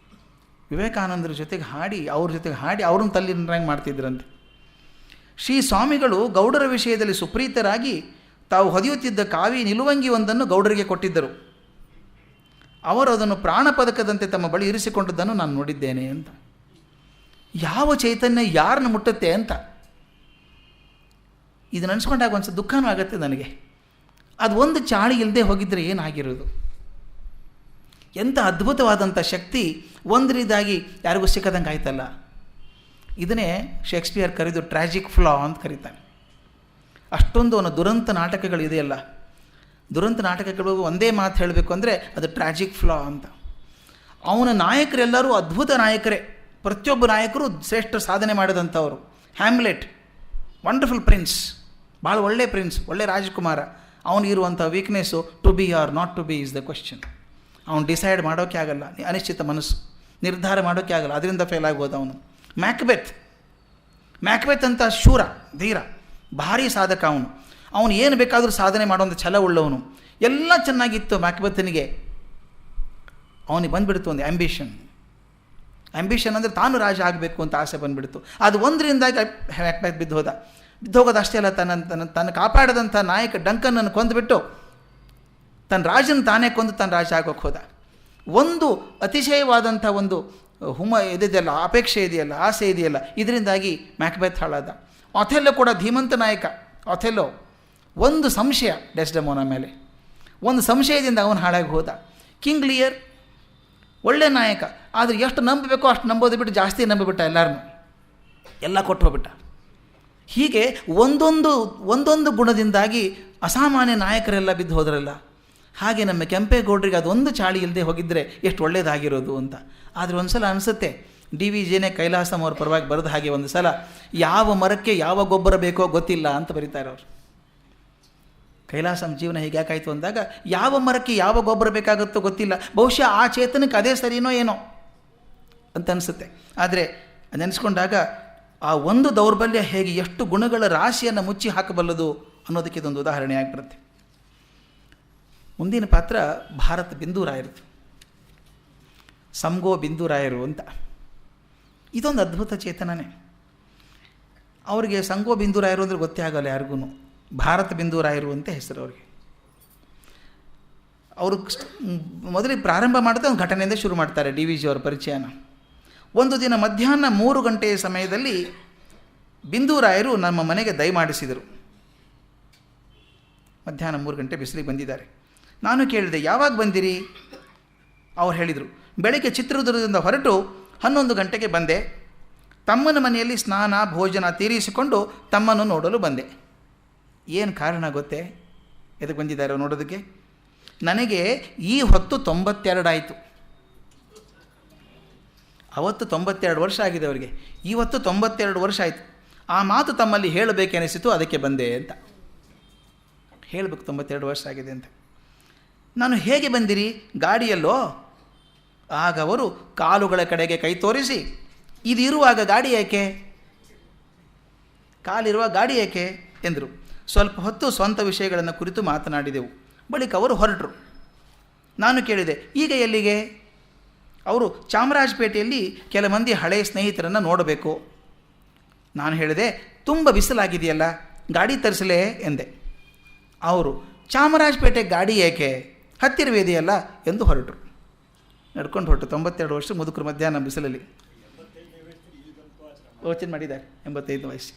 ವಿವೇಕಾನಂದರ ಜೊತೆಗೆ ಹಾಡಿ ಅವ್ರನ್ನ ತಲ್ಲೀರನರಾಗಿ ಮಾಡ್ತಿದ್ದರಂತೆ. ಶ್ರೀ ಸ್ವಾಮಿಗಳು ಗೌಡರ ವಿಷಯದಲ್ಲಿ ಸುಪ್ರೀತರಾಗಿ ತಾವು ಹೊದೆಯುತ್ತಿದ್ದ ಕಾವಿ ನಿಲುವಂಗಿ ಒಂದನ್ನು ಗೌಡರಿಗೆ ಕೊಟ್ಟಿದ್ದರು. ಅವರು ಅದನ್ನು ಪ್ರಾಣ ಪದಕದಂತೆ ತಮ್ಮ ಬಳಿ ಇರಿಸಿಕೊಂಡದ್ದನ್ನು ನಾನು ನೋಡಿದ್ದೇನೆ ಅಂತ. ಯಾವ ಚೈತನ್ಯ ಯಾರನ್ನು ಮುಟ್ಟುತ್ತೆ ಅಂತ ಇದು ನೆನೆಸ್ಕೊಂಡಾಗ ಒಂದು ದುಃಖನೂ ಆಗುತ್ತೆ ನನಗೆ. ಅದು ಒಂದು ಚಾಳಿ ಇಲ್ಲದೆ ಹೋಗಿದ್ದರೆ ಏನಾಗಿರೋದು? ಎಂಥ ಅದ್ಭುತವಾದಂಥ ಶಕ್ತಿ ಒಂದರಿದಾಗಿ ಯಾರಿಗೂ ಸಿಕ್ಕದಂಗೆ ಆಯ್ತಲ್ಲ. ಇದನ್ನೇ ಶೇಕ್ಸ್ಪಿಯರ್ ಕರೆದು ಟ್ರ್ಯಾಜಿಕ್ ಫ್ಲಾ ಅಂತ ಕರೀತಾನೆ. ಅಷ್ಟೊಂದು ಅವನ ದುರಂತ ನಾಟಕಗಳಿದೆಯಲ್ಲ, ದುರಂತ ನಾಟಕಗಳಿಗೂ ಒಂದೇ ಮಾತು ಹೇಳಬೇಕು ಅಂದರೆ ಅದು ಟ್ರ್ಯಾಜಿಕ್ ಫ್ಲಾ ಅಂತ. ಅವನ ನಾಯಕರೆಲ್ಲರೂ ಅದ್ಭುತ ನಾಯಕರೇ, ಪ್ರತಿಯೊಬ್ಬ ನಾಯಕರು ಶ್ರೇಷ್ಠ ಸಾಧನೆ ಮಾಡಿದಂಥವರು. ಹ್ಯಾಮ್ಲೆಟ್ ವಂಡರ್ಫುಲ್ ಪ್ರಿನ್ಸ್, ಭಾಳ ಒಳ್ಳೆ ಪ್ರಿನ್ಸ್, ಒಳ್ಳೆ ರಾಜಕುಮಾರ. ಅವನಿಗಿರುವಂಥ weakness to be or not to be is the question. ಅವನು ಡಿಸೈಡ್ ಮಾಡೋಕ್ಕೆ ಆಗಲ್ಲ, ಅನಿಶ್ಚಿತ ಮನಸ್ಸು, ನಿರ್ಧಾರ ಮಾಡೋಕ್ಕೆ ಆಗಲ್ಲ, ಅದರಿಂದ ಫೇಲ್ ಆಗ್ಬೋದು ಅವನು. ಮ್ಯಾಕ್ಬೆತ್ ಅಂತ ಶೂರ ಧೀರ ಭಾರೀ ಸಾಧಕ ಅವನು ಏನು ಬೇಕಾದರೂ ಸಾಧನೆ ಮಾಡೋಂಥ ಛಲ ಉಳ್ಳವನು. ಎಲ್ಲ ಚೆನ್ನಾಗಿತ್ತು ಮ್ಯಾಕ್ಬೆತ್ತನಿಗೆ. ಅವನಿಗೆ ಬಂದುಬಿಡ್ತು ಒಂದು ಆ್ಯಂಬಿಷನ್ ಅಂದರೆ ತಾನು ರಾಜ ಆಗಬೇಕು ಅಂತ ಆಸೆ ಬಂದುಬಿಡ್ತು. ಅದು ಒಂದರಿಂದಾಗಿ ಮ್ಯಾಕ್ಬೆತ್ ಬಿದ್ದೋಗೋದು ಅಷ್ಟೇ ಅಲ್ಲ, ತನ್ನ ಕಾಪಾಡಿದಂಥ ನಾಯಕ ಡಂಕನನ್ನು ಕೊಂದುಬಿಟ್ಟು ತನ್ನ ರಾಜನ ತಾನೇ ಕೊಂದು ತನ್ನ ರಾಜ ಆಗೋಕ್ಕೆ ಹೋದ. ಒಂದು ಅತಿಶಯವಾದಂಥ ಒಂದು ಇದೆಯಲ್ಲ, ಅಪೇಕ್ಷೆ ಇದೆಯಲ್ಲ, ಆಸೆ ಇದೆಯಲ್ಲ, ಇದರಿಂದಾಗಿ ಮ್ಯಾಕ್ಬೆತ್ ಹಾಳಾದ. ಅಥೆಲ್ಲೋ ಕೂಡ ಧೀಮಂತ ನಾಯಕ. ಅಥೆಲ್ಲೋ ಒಂದು ಸಂಶಯ ಡೆಸ್ಡೆಮೋನ ಮೇಲೆ, ಒಂದು ಸಂಶಯದಿಂದ ಅವನು ಹಾಳಾಗಿ ಹೋದ. ಕಿಂಗ್ ಲಿಯರ್ ಒಳ್ಳೆ ನಾಯಕ, ಆದರೆ ಎಷ್ಟು ನಂಬಬೇಕೋ ಅಷ್ಟು ನಂಬೋದು ಬಿಟ್ಟು ಜಾಸ್ತಿ ನಂಬಿಬಿಟ್ಟ, ಎಲ್ಲರನ್ನೂ ಎಲ್ಲ ಕೊಟ್ಟು ಹೋಗ್ಬಿಟ್ಟ. ಹೀಗೆ ಒಂದೊಂದು ಗುಣದಿಂದಾಗಿ ಅಸಾಮಾನ್ಯ ನಾಯಕರೆಲ್ಲ ಬಿದ್ದು ಹೋದ್ರಲ್ಲ. ಹಾಗೆ ನಮ್ಮ ಕೆಂಪೇಗೌಡರಿಗೆ ಅದೊಂದು ಚಾಳಿ ಇಲ್ಲದೆ ಹೋಗಿದ್ದರೆ ಎಷ್ಟು ಒಳ್ಳೆಯದಾಗಿರೋದು ಅಂತ. ಆದರೆ ಒಂದು ಸಲ ಅನಿಸುತ್ತೆ, DVJನೇ ಕೈಲಾಸಂ ಅವ್ರ ಪರವಾಗಿ ಬರೆದ ಹಾಗೆ ಒಂದು ಸಲ, ಯಾವ ಮರಕ್ಕೆ ಯಾವ ಗೊಬ್ಬರ ಬೇಕೋ ಗೊತ್ತಿಲ್ಲ ಅಂತ ಬರೀತಾರೆ ಅವರು. ಕೈಲಾಸಂ ಜೀವನ ಹೀಗೆ ಯಾಕಾಯಿತು ಅಂದಾಗ, ಯಾವ ಮರಕ್ಕೆ ಯಾವ ಗೊಬ್ಬರ ಬೇಕಾಗುತ್ತೋ ಗೊತ್ತಿಲ್ಲ, ಬಹುಶಃ ಆ ಚೇತನಕ್ಕೆ ಅದೇ ಸರಿನೋ ಏನೋ ಅಂತ ಅನಿಸುತ್ತೆ. ಆದರೆ ನೆನೆಸ್ಕೊಂಡಾಗ ಆ ಒಂದು ದೌರ್ಬಲ್ಯ ಹೇಗೆ ಎಷ್ಟು ಗುಣಗಳ ರಾಶಿಯನ್ನು ಮುಚ್ಚಿ ಹಾಕಬಲ್ಲದು ಅನ್ನೋದಕ್ಕೆ ಇದೊಂದು ಉದಾಹರಣೆ ಆಗಿಬಿಡುತ್ತೆ. ಮುಂದಿನ ಪಾತ್ರ ಭಾರತ ಬಿಂದೂರಾಯರದು, ಸಂಗೋ ಬಿಂದೂರಾಯರು ಅಂತ. ಇದೊಂದು ಅದ್ಭುತ ಚೇತನನೇ. ಅವರಿಗೆ ಸಂಗೋ ಬಿಂದೂರಾಯರು ಅಂದರೆ ಗೊತ್ತೇ ಆಗಲ್ಲ ಯಾರಿಗೂ. ಭಾರತ ಬಿಂದೂರಾಯರು ಅಂತ ಹೆಸರು ಅವರಿಗೆ. ಅವರು ಮೊದಲಿಗೆ ಪ್ರಾರಂಭ ಮಾಡಿದ ಒಂದು ಘಟನೆಯಿಂದ ಶುರು ಮಾಡ್ತಾರೆ DVJ ಅವರ ಪರಿಚಯನ. ಒಂದು ದಿನ ಮಧ್ಯಾಹ್ನ 3 ಗಂಟೆಯ ಸಮಯದಲ್ಲಿ ಬಿಂದೂರಾಯರು ನಮ್ಮ ಮನೆಗೆ ದಯಮಾಡಿಸಿದರು. ಮಧ್ಯಾಹ್ನ 3 ಗಂಟೆ ಬಿಸಿಲಿಗೆ ಬಂದಿದ್ದಾರೆ. ನಾನು ಕೇಳಿದೆ, ಯಾವಾಗ ಬಂದಿರಿ? ಅವ್ರು ಹೇಳಿದರು, ಬೆಳಗ್ಗೆ ಚಿತ್ರದುರ್ಗದಿಂದ ಹೊರಟು 11 ಗಂಟೆಗೆ ಬಂದೆ. ತಮ್ಮನ ಮನೆಯಲ್ಲಿ ಸ್ನಾನ ಭೋಜನ ತೀರಿಸಿಕೊಂಡು ತಮ್ಮನ್ನು ನೋಡಲು ಬಂದೆ. ಏನು ಕಾರಣ ಗೊತ್ತೇ ಎದಕ್ಕೆ ಬಂದಿದ್ದಾರೆ ನೋಡೋದಕ್ಕೆ? ನನಗೆ ಈ ಹೊತ್ತು 92 ಆಯಿತು. ಅವತ್ತು 92 ವರ್ಷ ಆಗಿದೆ ಅವರಿಗೆ, ಇವತ್ತು 92 ವರ್ಷ ಆಯಿತು. ಆ ಮಾತು ತಮ್ಮಲ್ಲಿ ಹೇಳಬೇಕೆನಿಸಿತು, ಅದಕ್ಕೆ ಬಂದೆ ಅಂತ ಹೇಳಬೇಕು. 92 ವರ್ಷ ಆಗಿದೆ ಅಂತ. ನಾನು ಹೇಗೆ ಬಂದಿರಿ? ಗಾಡಿಯಲ್ಲೋ? ಆಗ ಅವರು ಕಾಲುಗಳ ಕಡೆಗೆ ಕೈ ತೋರಿಸಿ, ಇದಿರುವಾಗ ಗಾಡಿ ಏಕೆ, ಕಾಲಿರುವ ಗಾಡಿ ಏಕೆ ಎಂದರು. ಸ್ವಲ್ಪ ಹೊತ್ತು ಸ್ವಂತ ವಿಷಯಗಳನ್ನು ಕುರಿತು ಮಾತನಾಡಿದೆವು. ಬಳಿಕ ಅವರು ಹೊರಟರು. ನಾನು ಕೇಳಿದೆ, ಈಗ ಎಲ್ಲಿಗೆ? ಅವರು ಚಾಮರಾಜಪೇಟೆಯಲ್ಲಿ ಕೆಲ ಮಂದಿ ಹಳೆಯ ಸ್ನೇಹಿತರನ್ನು ನೋಡಬೇಕು. ನಾನು ಹೇಳಿದೆ, ತುಂಬ ಬಿಸಿಲಾಗಿದೆಯಲ್ಲ, ಗಾಡಿ ತರಿಸಲೇ ಎಂದೆ. ಅವರು, ಚಾಮರಾಜಪೇಟೆ ಗಾಡಿ ಏಕೆ, ಹತ್ತಿರವಿದೆಯಲ್ಲ ಎಂದು ಹೊರಟರು. ನಡ್ಕೊಂಡು ಹೊರಟು. 92 ವರ್ಷ ಮುದುಕರು ಮಧ್ಯಾಹ್ನ ಬಿಸಿಲಲ್ಲಿ ಪ್ರವಚನ ಮಾಡಿದ್ದಾರೆ. 85ನೇ ವಯಸ್ಸು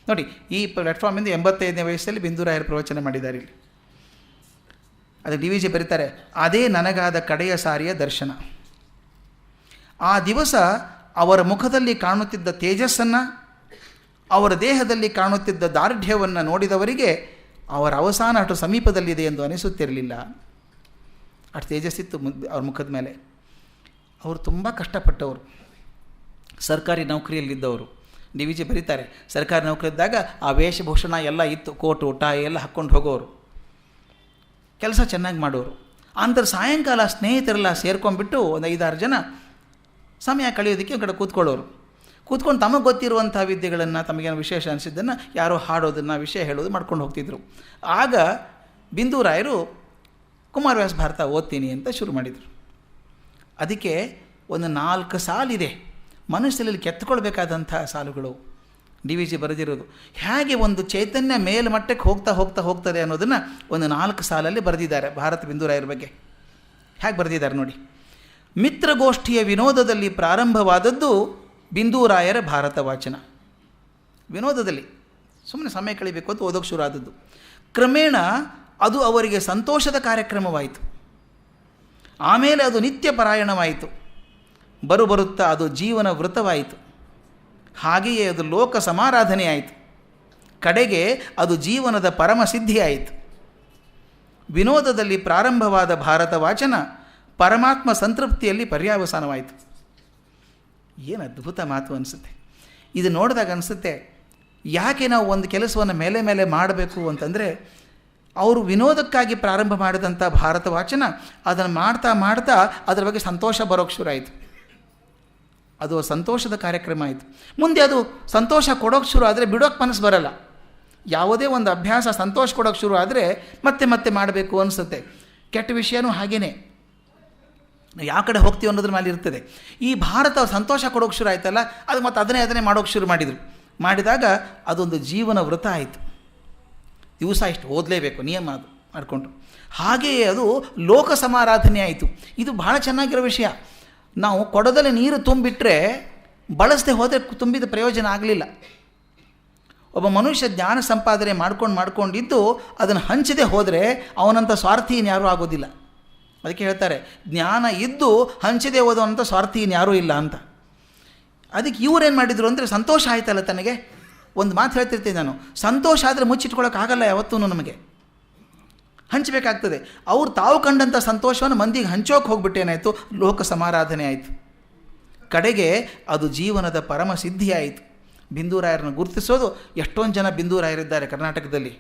ನೋಡಿ. ಈ ಪ್ಲಾಟ್ಫಾರ್ಮಿಂದ 85ನೇ ವಯಸ್ಸಲ್ಲಿ ಬಿಂದೂರಾಯರು ಪ್ರವಚನ ಮಾಡಿದ್ದಾರೆ ಇಲ್ಲಿ. ಅದು DVJ ಬರೀತಾರೆ, ಅದೇ ನನಗಾದ ಕಡೆಯ ಸಾರಿಯ ದರ್ಶನ. ಆ ದಿವಸ ಅವರ ಮುಖದಲ್ಲಿ ಕಾಣುತ್ತಿದ್ದ ತೇಜಸ್ಸನ್ನು, ಅವರ ದೇಹದಲ್ಲಿ ಕಾಣುತ್ತಿದ್ದ ದಾರ್ಢ್ಯವನ್ನು ನೋಡಿದವರಿಗೆ ಅವರ ಅವಸಾನ ಅಷ್ಟು ಸಮೀಪದಲ್ಲಿದೆ ಎಂದು ಅನಿಸುತ್ತಿರಲಿಲ್ಲ. ಅಷ್ಟು ತೇಜಸ್ಸಿತ್ತು ಅವ್ರ ಮುಖದ ಮೇಲೆ. ಅವರು ತುಂಬ ಕಷ್ಟಪಟ್ಟವರು, ಸರ್ಕಾರಿ ನೌಕರಿಯಲ್ಲಿದ್ದವರು. DVJ ಬರೀತಾರೆ, ಸರ್ಕಾರಿ ನೌಕರಿ ಇದ್ದಾಗ ಆ ವೇಷಭೂಷಣ ಎಲ್ಲ ಇತ್ತು, ಕೋಟು ಟಾಯ್ ಎಲ್ಲ ಹಾಕ್ಕೊಂಡು ಹೋಗೋರು, ಕೆಲಸ ಚೆನ್ನಾಗಿ ಮಾಡೋರು. ಅಂತರ ಸಾಯಂಕಾಲ ಸ್ನೇಹಿತರೆಲ್ಲ ಸೇರ್ಕೊಂಡ್ಬಿಟ್ಟು ಒಂದು 5-6 ಜನ ಸಮಯ ಕಳೆಯೋದಕ್ಕೆ ಒಂದು ಕಡೆ ಕೂತ್ಕೊಳ್ಳೋರು. ಕೂತ್ಕೊಂಡು ತಮಗೆ ಗೊತ್ತಿರುವಂಥ ವಿದ್ಯೆಗಳನ್ನು, ತಮಗೇನು ವಿಶೇಷ ಅನಿಸಿದ್ದನ್ನು ಯಾರೋ ಹಾಡೋದನ್ನು, ವಿಷಯ ಹೇಳೋದು ಮಾಡ್ಕೊಂಡು ಹೋಗ್ತಿದ್ರು. ಆಗ ಬಿಂದುರಾಯರು ಕುಮಾರವ್ಯಾಸ ಭಾರತ ಓದ್ತೀನಿ ಅಂತ ಶುರು ಮಾಡಿದರು. ಅದಕ್ಕೆ ಒಂದು 4 ಸಾಲಿದೆ ಮನಸ್ಸಲ್ಲಿ ಕೆತ್ತುಕೊಳ್ಬೇಕಾದಂಥ ಸಾಲುಗಳು ಡಿ ವಿ ಜಿ ಬರೆದಿರೋದು. ಹೇಗೆ ಒಂದು ಚೈತನ್ಯ ಮೇಲ್ಮಟ್ಟಕ್ಕೆ ಹೋಗ್ತದೆ ಅನ್ನೋದನ್ನು ಒಂದು 4 ಸಾಲಲ್ಲಿ ಬರೆದಿದ್ದಾರೆ ಭಾರತ ಬಿಂದುರಾಯರ ಬಗ್ಗೆ. ಹೇಗೆ ಬರೆದಿದ್ದಾರೆ ನೋಡಿ. ಮಿತ್ರಗೋಷ್ಠಿಯ ವಿನೋದದಲ್ಲಿ ಪ್ರಾರಂಭವಾದದ್ದು ಬಿಂದುರಾಯರ ಭಾರತ ವಾಚನ. ವಿನೋದದಲ್ಲಿ ಸುಮ್ಮನೆ ಸಮಯ ಕಳಿಬೇಕು ಅಂತ ಓದೋಕ್ಕೆ ಶುರು ಆದದ್ದು. ಕ್ರಮೇಣ ಅದು ಅವರಿಗೆ ಸಂತೋಷದ ಕಾರ್ಯಕ್ರಮವಾಯಿತು. ಆಮೇಲೆ ಅದು ನಿತ್ಯ ಪರಾಯಣವಾಯಿತು. ಬರುತ್ತಾ ಅದು ಜೀವನ ವೃತವಾಯಿತು. ಹಾಗೆಯೇ ಅದು ಲೋಕ ಸಮಾರಾಧನೆ ಆಯಿತು. ಕಡೆಗೆ ಅದು ಜೀವನದ ಪರಮಸಿದ್ಧಿಯಾಯಿತು. ವಿನೋದದಲ್ಲಿ ಪ್ರಾರಂಭವಾದ ಭಾರತ ವಾಚನ ಪರಮಾತ್ಮ ಸಂತೃಪ್ತಿಯಲ್ಲಿ ಪರ್ಯಾವಸಾನವಾಯಿತು. ಏನು ಅದ್ಭುತ ಮಾತು ಅನಿಸುತ್ತೆ. ಇದು ನೋಡಿದಾಗ ಅನಿಸುತ್ತೆ, ಯಾಕೆ ನಾವು ಒಂದು ಕೆಲಸವನ್ನು ಮೇಲೆ ಮಾಡಬೇಕು ಅಂತಂದರೆ, ಅವರು ವಿನೋದಕ್ಕಾಗಿ ಪ್ರಾರಂಭ ಮಾಡಿದಂಥ ಭಾರತ ವಾಚನ ಅದನ್ನು ಮಾಡ್ತಾ ಅದರ ಬಗ್ಗೆ ಸಂತೋಷ ಬರೋಕ್ಕೆ ಶುರು ಆಯಿತು. ಅದು ಸಂತೋಷದ ಕಾರ್ಯಕ್ರಮ ಆಯಿತು. ಮುಂದೆ ಅದು ಸಂತೋಷ ಕೊಡೋಕ್ಕೆ ಶುರು ಆದರೆ ಬಿಡೋಕ್ಕೆ ಮನಸ್ಸು ಬರಲ್ಲ. ಯಾವುದೇ ಒಂದು ಅಭ್ಯಾಸ ಸಂತೋಷ ಕೊಡೋಕ್ಕೆ ಶುರು ಆದರೆ ಮತ್ತೆ ಮಾಡಬೇಕು ಅನಿಸುತ್ತೆ. ಕೆಟ್ಟ ವಿಷಯನೂ ಹಾಗೇ ಯಾವ ಕಡೆ ಹೋಗ್ತೀವಿ ಅನ್ನೋದ್ರ ಮೇಲೆ ಇರ್ತದೆ. ಈ ಭಾರತ ಸಂತೋಷ ಕೊಡೋಕ್ಕೆ ಶುರು ಆಯ್ತಲ್ಲ, ಅದು ಮತ್ತೆ ಅದನ್ನೇ ಮಾಡೋಕ್ಕೆ ಶುರು ಮಾಡಿದಾಗ ಅದೊಂದು ಜೀವನ ವೃತ ಆಯಿತು. ದಿವಸ ಇಷ್ಟು ಓದಲೇಬೇಕು ನಿಯಮ ಅದು ಮಾಡಿಕೊಂಡು. ಹಾಗೆಯೇ ಅದು ಲೋಕ ಸಮಾರಾಧನೆ ಆಯಿತು. ಇದು ಭಾಳ ಚೆನ್ನಾಗಿರೋ ವಿಷಯ. ನಾವು ಕೊಡದಲ್ಲಿ ನೀರು ತುಂಬಿಟ್ರೆ ಬಳಸದೆ ಹೋದರೆ ತುಂಬಿದ ಪ್ರಯೋಜನ ಆಗಲಿಲ್ಲ. ಒಬ್ಬ ಮನುಷ್ಯ ಜ್ಞಾನ ಸಂಪಾದನೆ ಮಾಡ್ಕೊಂಡಿದ್ದು ಅದನ್ನು ಹಂಚದೆ ಹೋದರೆ ಅವನಂಥ ಸ್ವಾರ್ಥಿ ಇನ್ಯಾರೂ ಆಗೋದಿಲ್ಲ. ಅದಕ್ಕೆ ಹೇಳ್ತಾರೆ, ಜ್ಞಾನ ಇದ್ದು ಹಂಚದೆ ಹೋದವಂಥ ಸ್ವಾರ್ಥಿ ಇನ್ಯಾರೂ ಇಲ್ಲ ಅಂತ. ಅದಕ್ಕೆ ಇವರೇನು ಮಾಡಿದರು ಅಂದರೆ, ಸಂತೋಷ ಆಯ್ತಲ್ಲ ತನಗೆ. ಒಂದು ಮಾತು ಹೇಳ್ತಿರ್ತೀನಿ ನಾನು, ಸಂತೋಷ ಆದರೆ ಮುಚ್ಚಿಟ್ಕೊಳ್ಳೋಕ್ಕಾಗಲ್ಲ ಯಾವತ್ತೂ ನಮಗೆ, ಹಂಚಬೇಕಾಗ್ತದೆ. ಅವ್ರು ತಾವು ಕಂಡಂಥ ಸಂತೋಷವನ್ನು ಮಂದಿಗೆ ಹಂಚೋಕೆ ಹೋಗ್ಬಿಟ್ಟೇನಾಯಿತು, ಲೋಕ ಸಮಾರಾಧನೆ ಆಯಿತು. ಕಡೆಗೆ ಅದು ಜೀವನದ ಪರಮ ಸಿದ್ಧಿ ಆಯಿತು. ಬಿಂದುರಾಯರನ್ನು ಗುರುತಿಸೋದು, ಎಷ್ಟೊಂದು ಜನ ಬಿಂದುರಾಯರಿದ್ದಾರೆ ಕರ್ನಾಟಕದಲ್ಲಿ.